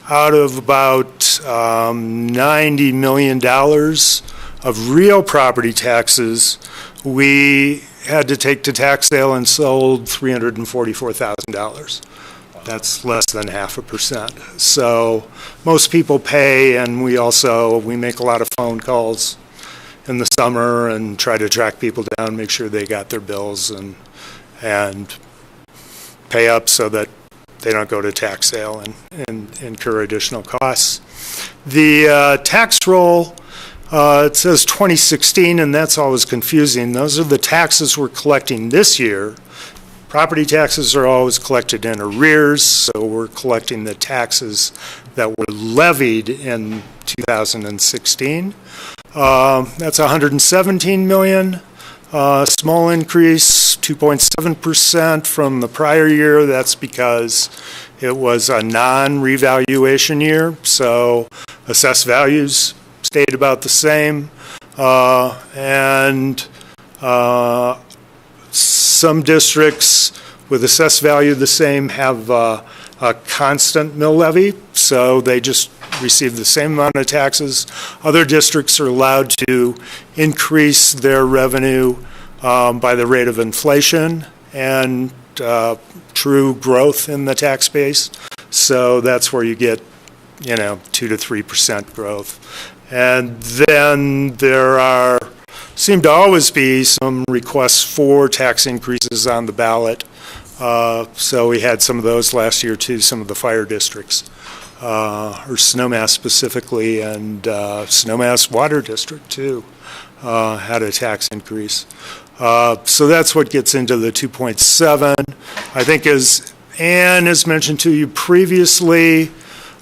out of about $90 million of real property taxes, we had to take to tax sale and sold $344,000. That's less than 0.5%. So most people pay, and we make a lot of phone calls in the summer and try to track people down, make sure they got their bills and pay up so that they don't go to tax sale and incur additional costs. The tax roll, it says 2016, and that's always confusing. Those are the taxes we're collecting this year. Property taxes are always collected in arrears, so we're collecting the taxes that were levied in 2016. That's $117 million. Small increase, 2.7% from the prior year. That's because it was a non-revaluation year, so assessed values stayed about the same. Some districts with assessed value the same have a constant mill levy, so they just receive the same amount of taxes. Other districts are allowed to increase their revenue by the rate of inflation and true growth in the tax base. So that's where you get, 2 to 3% growth. And then there seem to always be some requests for tax increases on the ballot. So we had some of those last year too, some of the fire districts, or Snowmass specifically, and Snowmass Water District too, had a tax increase. So that's what gets into the 2.7. I think as Ann has mentioned to you previously,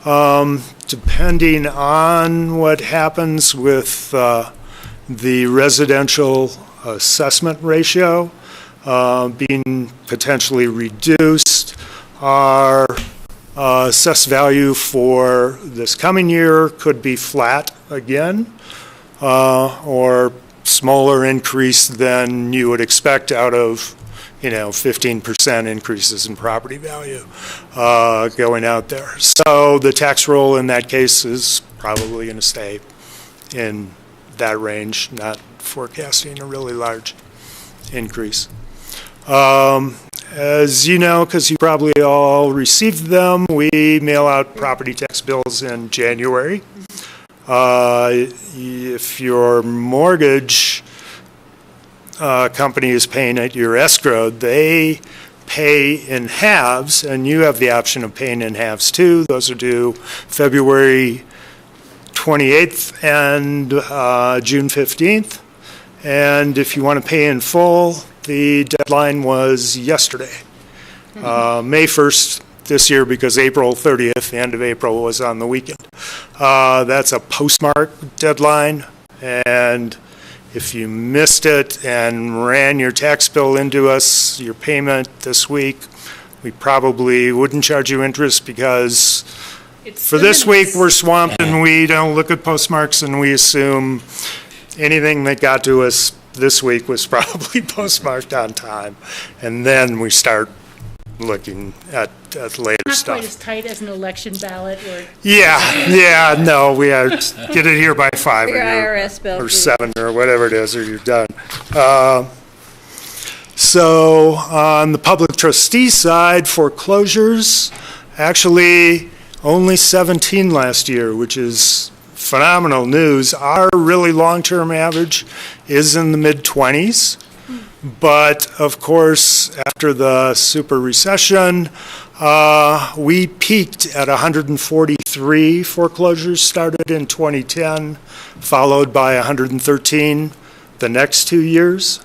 depending on what happens with the residential assessment ratio being potentially reduced, our assessed value for this coming year could be flat again, or smaller increase than you would expect out of 15% increases in property value going out there. So the tax roll in that case is probably going to stay in that range, not forecasting a really large increase. As you know, because you probably all received them, we mail out property tax bills in January. If your mortgage company is paying at your escrow, they pay in halves, and you have the option of paying in halves too. Those are due February 28th and June 15th. And if you want to pay in full, the deadline was yesterday, May 1st this year, because April 30th, the end of April, was on the weekend. That's a postmark deadline, and if you missed it and ran your tax bill into us, your payment this week, we probably wouldn't charge you interest because for this week we're swamped and we don't look at postmarks, and we assume anything that got to us this week was probably postmarked on time. And then we start looking at later Not stuff. quite as tight as an election ballot or. No, we have get it here by 5 Your IRS bill. or 7 or whatever it is, or you're done. So on the public trustee side, foreclosures, actually only 17 last year, which is phenomenal news. Our really long-term average is in the mid-20s. But of course, after the super recession, we peaked at 143 foreclosures started in 2010, followed by 113 the next 2 years,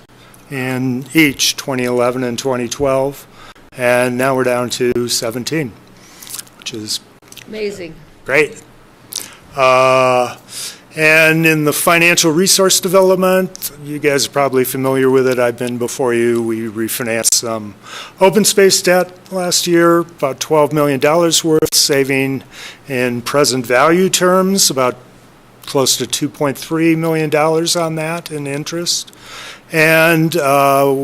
in each 2011 and 2012. and now we're down to 17, which is Amazing. great. And in the financial resource development, you guys are probably familiar with it. I've been before you. We refinanced some open space debt last year, about $12 million worth, saving in present value terms, about close to $2.3 million on that in interest. And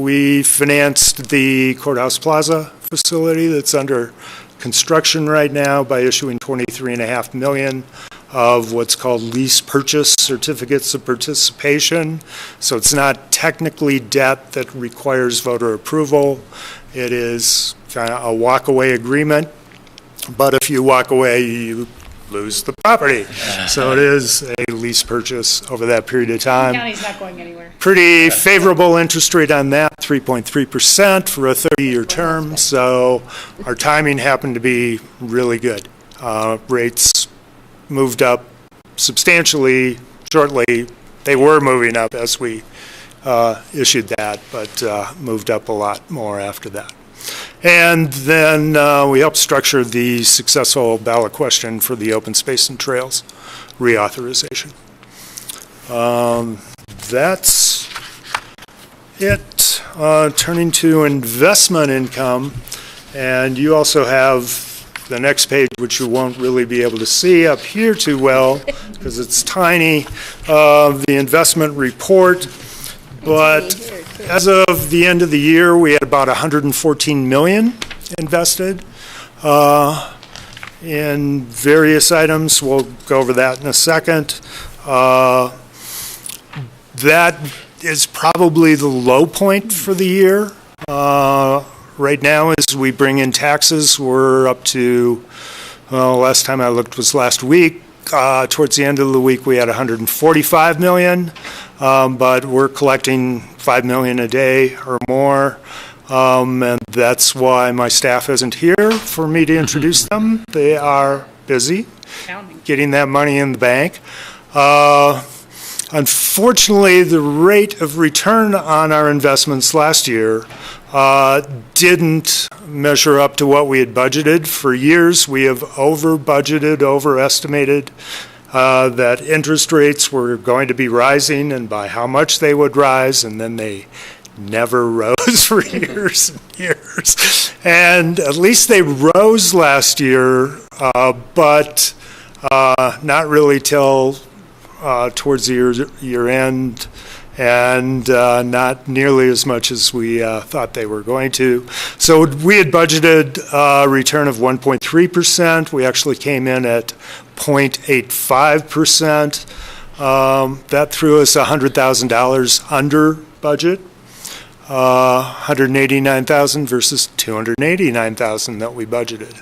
we financed the Courthouse Plaza facility that's under construction right now by issuing $23.5 million of what's called lease purchase certificates of participation. So it's not technically debt that requires voter approval. It is kind of a walk-away agreement, but if you walk away, you lose the property. So it is a lease purchase over that period of time. The county's not going anywhere. Pretty favorable interest rate on that, 3.3% for a 30-year term, so our timing happened to be really good. Rates moved up substantially shortly. They were moving up as we issued that, but moved up a lot more after that. And then we helped structure the successful ballot question for the open space and trails reauthorization. That's it. Turning to investment income, and you also have the next page, which you won't really be able to see up here too well because it's tiny, the investment report. But as of the end of the year, we had about $114 million invested in various items. We'll go over that in a second. That is probably the low point for the year. Right now, as we bring in taxes, we're up to, well, last time I looked was last week. Towards the end of the week, we had $145 million, but we're collecting $5 million a day or more, and that's why my staff isn't here for me to introduce them. They are busy getting that money in the bank. Unfortunately, the rate of return on our investments last year didn't measure up to what we had budgeted. For years, we have over-budgeted, overestimated that interest rates were going to be rising and by how much they would rise, and then they never rose for years and years. And at least they rose last year, but not really till towards the year end, and not nearly as much as we thought they were going to. So we had budgeted a return of 1.3%. We actually came in at 0.85%. That threw us $100,000 under budget, $189,000 versus $289,000 that we budgeted.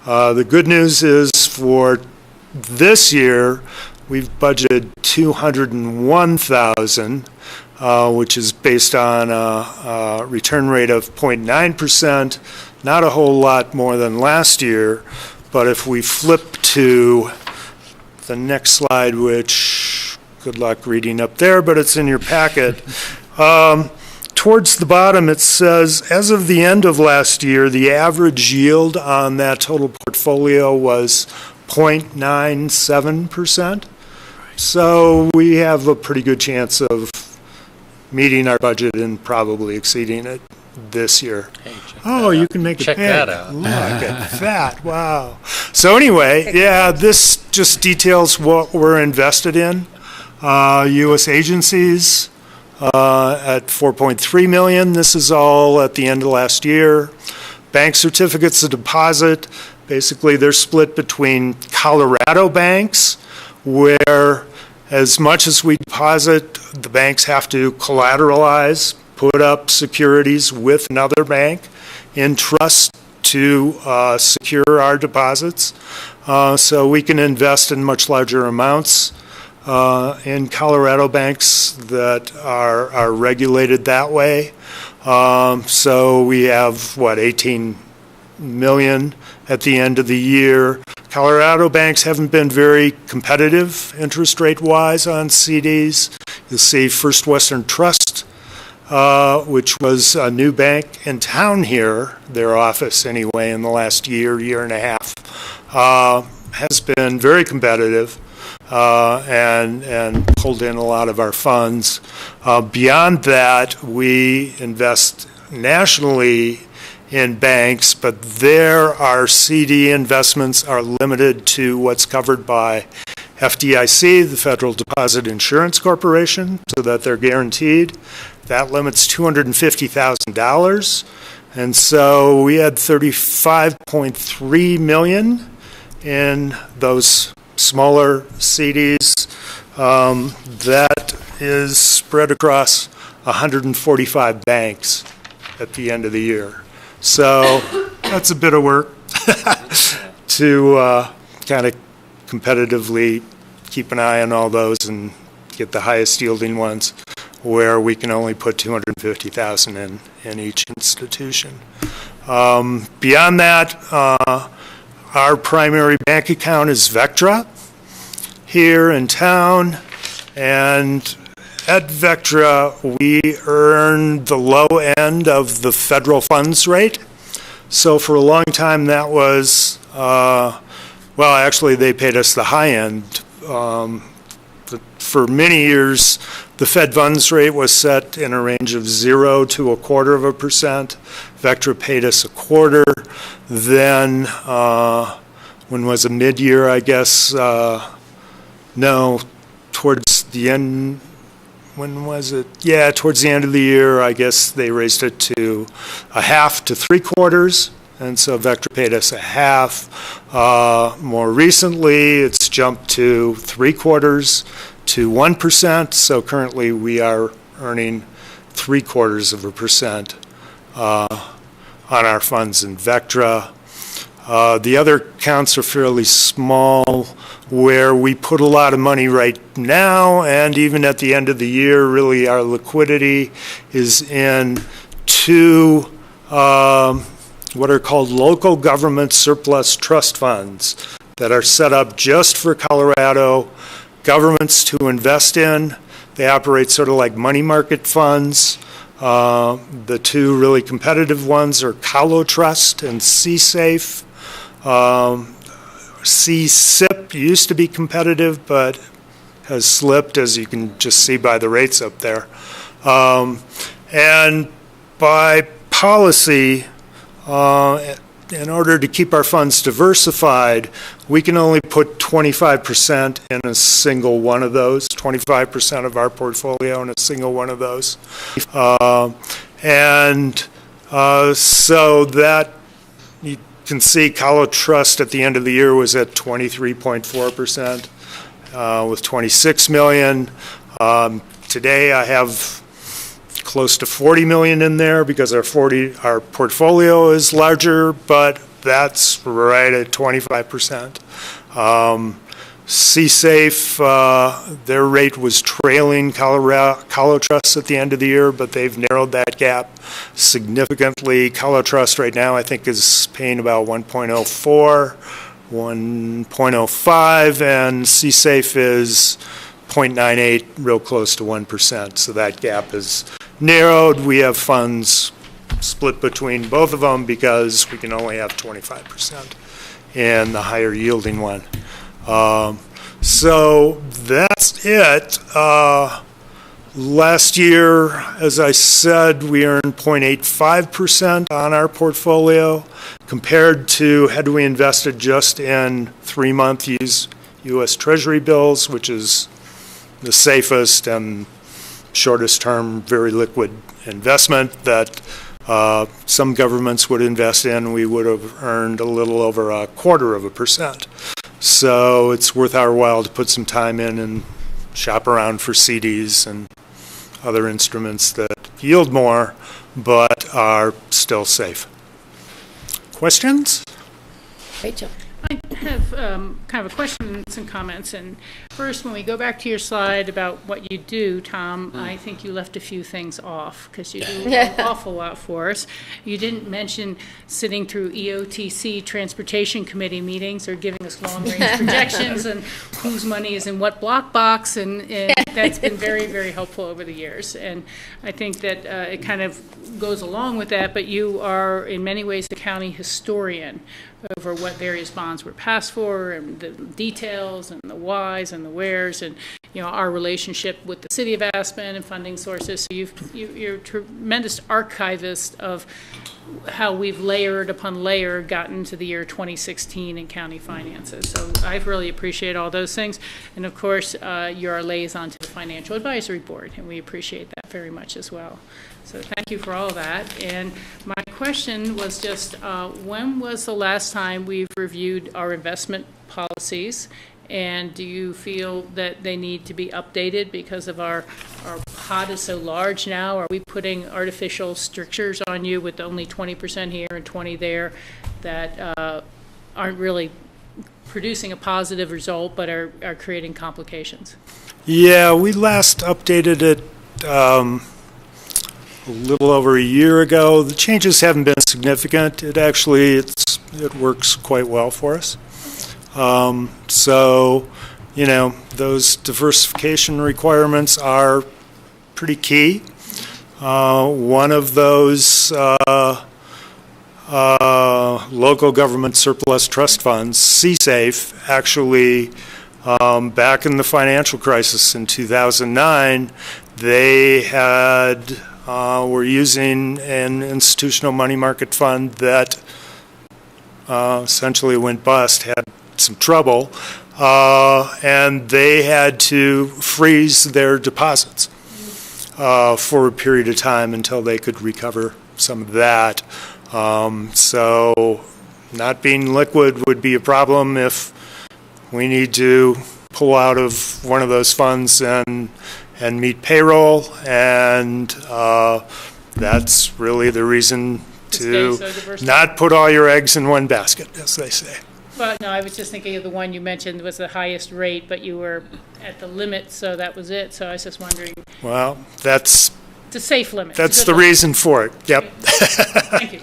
The good news is for this year, we've budgeted $201,000, which is based on a return rate of 0.9%, not a whole lot more than last year. But if we flip to the next slide, which good luck reading up there, but it's in your packet. Towards the bottom, it says, as of the end of last year, the average yield on that total portfolio was 0.97%. So we have a pretty good chance of meeting our budget and probably exceeding it this year. Oh, you can make it big. Check that out. Look at that. Wow. So anyway, yeah, this just details what we're invested in. U.S. agencies at $4.3 million. This is all at the end of last year. Bank certificates of deposit, basically they're split between Colorado banks, where as much as we deposit, the banks have to collateralize, put up securities with another bank in trust to secure our deposits. So we can invest in much larger amounts in Colorado banks that are regulated that way. So we have, 18 million at the end of the year. Colorado banks haven't been very competitive interest rate-wise on CDs. You'll see First Western Trust which was a new bank in town here, their office anyway, in the last year and a half, has been very competitive and pulled in a lot of our funds. Beyond that, we invest nationally in banks, but there our CD investments are limited to what's covered by FDIC, the Federal Deposit Insurance Corporation, so that they're guaranteed. That limits $250,000. And so we had $35.3 million in those smaller CDs. That is spread across 145 banks at the end of the year. So that's a bit of work to kind of competitively keep an eye on all those and get the highest yielding ones, where we can only put $250,000 in each institution. Beyond that, our primary bank account is Vectra here in town, and at Vectra we earn the low end of the federal funds rate. So for a long time that was, well, actually they paid us the high end. For many years, the Fed funds rate was set in a range of 0 to 0.25%. Vectra paid us 1/4. Then, when was it, mid-year, I guess? No, towards the end. When was it? Yeah, towards the end of the year, I guess they raised it to 1/2 to 3/4. And so Vectra paid us 1/2. More recently, it's jumped to 3/4 to 1%. So currently, we are earning 0.75% on our funds in Vectra. The other accounts are fairly small, where we put a lot of money right now, and even at the end of the year, really our liquidity is in 2 what are called local government surplus trust funds that are set up just for Colorado governments to invest in. They operate sort of like money market funds. The 2 really competitive ones are Colo Trust and CSafe. CSIP used to be competitive, but has slipped, as you can just see by the rates up there. And by policy, in order to keep our funds diversified, we can only put 25% in a single one of those, 25% of our portfolio in a single one of those. So that, you can see Colo Trust at the end of the year was at 23.4% with $26 million. Today I have close to $40 million in there because our portfolio is larger, but that's right at 25%. CSafe, their rate was trailing Colo Trust at the end of the year, but they've narrowed that gap significantly. Colo Trust right now, I think, is paying about 1.04, 1.05, and CSafe is 0.98, real close to 1%. So that gap is narrowed. We have funds split between both of them because we can only have 25% in the higher yielding one. So that's it. Last year, as I said, we earned 0.85% on our portfolio compared to, had we invested just in 3-month U.S. Treasury bills, which is the safest and shortest term, very liquid investment that some governments would invest in, we would have earned a little over 0.25%. So it's worth our while to put some time in and shop around for CDs and other instruments that yield more but are still safe. Questions? Rachel. have kind of a question and some comments. And first, when we go back to your slide about what you do, Tom, I think you left a few things off because you do an awful lot for us. You didn't mention sitting through EOTC Transportation Committee meetings or giving us long-range projections and whose money is in what block box, and that's been very, very helpful over the years. And I think that it kind of goes along with that, but you are in many ways the county historian over what various bonds were passed for and the details and the whys and the wheres and, you know, our relationship with the city of Aspen and funding sources. So you're a tremendous archivist of how we've layered upon layer gotten to the year 2016 in county finances. So I really appreciate all those things. And of course, you're our liaison to the Financial Advisory Board, and we appreciate that very much as well. So thank you for all of that. And my question was just, when was the last time we've reviewed our investment policies? And do you feel that they need to be updated because of our pot is so large now? Are we putting artificial strictures on you with only 20% here and 20 there that aren't really producing a positive result but are creating complications? Yeah, we last updated it a little over a year ago. The changes haven't been significant. It works quite well for us. So, you know, those diversification requirements are pretty key. One of those local government surplus trust funds, CSAFE, actually, back in the financial crisis in 2009, they were using an institutional money market fund that essentially went bust, had some trouble, and they had to freeze their deposits for a period of time until they could recover some of that. So not being liquid would be a problem if we need to pull out of one of those funds and meet payroll, and that's really the reason to not put all your eggs in one basket, as they say. Well, no, I was just thinking of the one you mentioned was the highest rate, but you were at the limit, so that was it. So I was just wondering. Well, that's it's a safe limit. That's the reason for it. Yep. Thank you.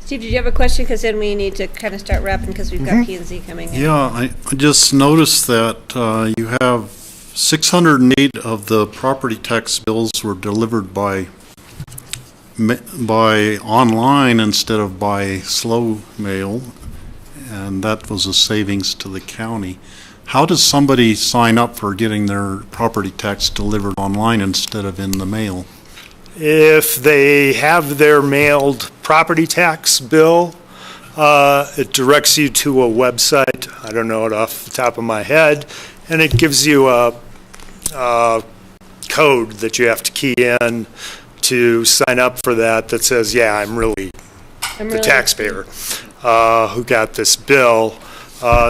Steve, did you have a question? Because then we need to kind of start wrapping because we've got P&Z coming in. Yeah, I just noticed that you have 608 of the property tax bills were delivered by online instead of by slow mail, and that was a savings to the county. How does somebody sign up for getting their property tax delivered online instead of in the mail? If they have their mailed property tax bill, it directs you to a website. I don't know it off the top of my head, and it gives you a code that you have to key in to sign up for that says, yeah, I'm really the taxpayer who got this bill.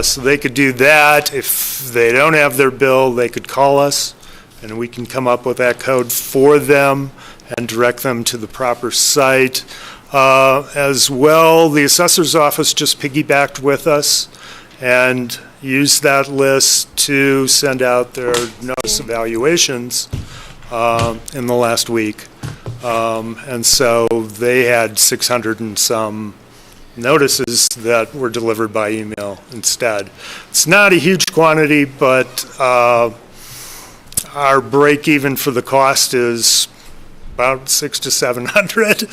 So they could do that. If they don't have their bill, they could call us, and we can come up with that code for them and direct them to the proper site. As well, the assessor's office just piggybacked with us and used that list to send out their notice evaluations in the last week. And so they had 600 and some notices that were delivered by email instead. It's not a huge quantity, but our break even for the cost is about 600 to 700,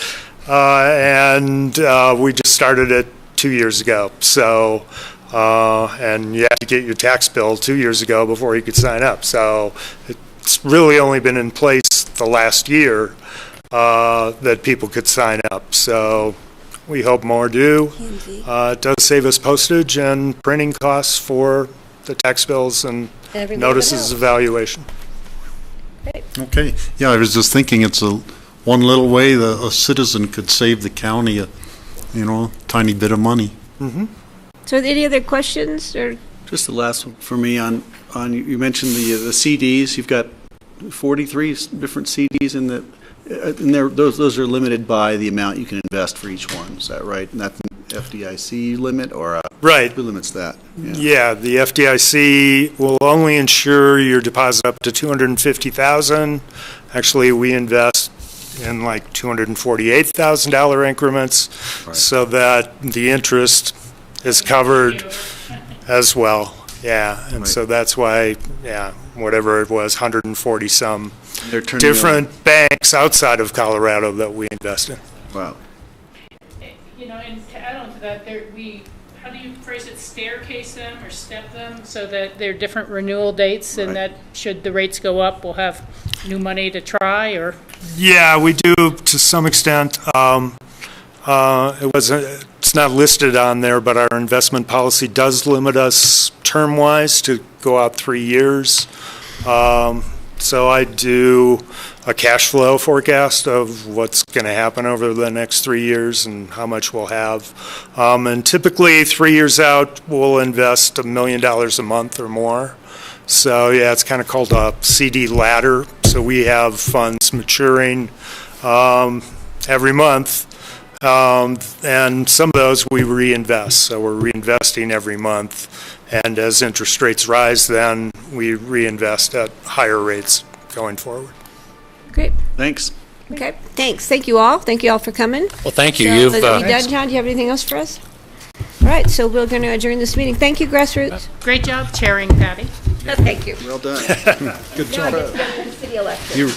and we just started it 2 years ago. So, and you had to get your tax bill 2 years ago before you could sign up. So it's really only been in place the last year that people could sign up. So we hope more do. It does save us postage and printing costs for the tax bills and notices of evaluation. Okay. Yeah, I was just thinking it's one little way that a citizen could save the county a tiny bit of money. Mm-hmm. So any other questions? Or just the last one for me on you mentioned the CDs. You've got 43 different CDs in there. Those are limited by the amount you can invest for each one. Is that right? And FDIC limit, or Right. who limits that? Yeah, the FDIC will only insure your deposit up to $250,000. Actually, we invest in like $248,000 increments, so that the interest is covered as well. Yeah, and so that's why, whatever it was, 140 some different banks outside of Colorado that we invest in. Wow. You know, and to add on to that, how do you phrase it, staircase them or step them so that they're different renewal dates, and that should the rates go up, we'll have new money to try, or? Yeah, we do to some extent. It's not listed on there, but our investment policy does limit us term-wise to go out 3 years. So I do a cash flow forecast of what's going to happen over the next 3 years and how much we'll have. And typically 3 years out, we'll invest $1 million a month or more. So yeah, it's kind of called a CD ladder. So we have funds maturing every month. And some of those we reinvest. So we're reinvesting every month. And as interest rates rise, then we reinvest at higher rates going forward. Great. Thanks. Okay, thanks. Thank you all. Thank you all for coming. Well, thank you. So, You've, are we done, John? Do you have anything else for us? All right, so we're going to adjourn this meeting. Thank you, Grassroots. Great job chairing, Patty. Thank you. Well done. Good Now job. it's done with the city election. You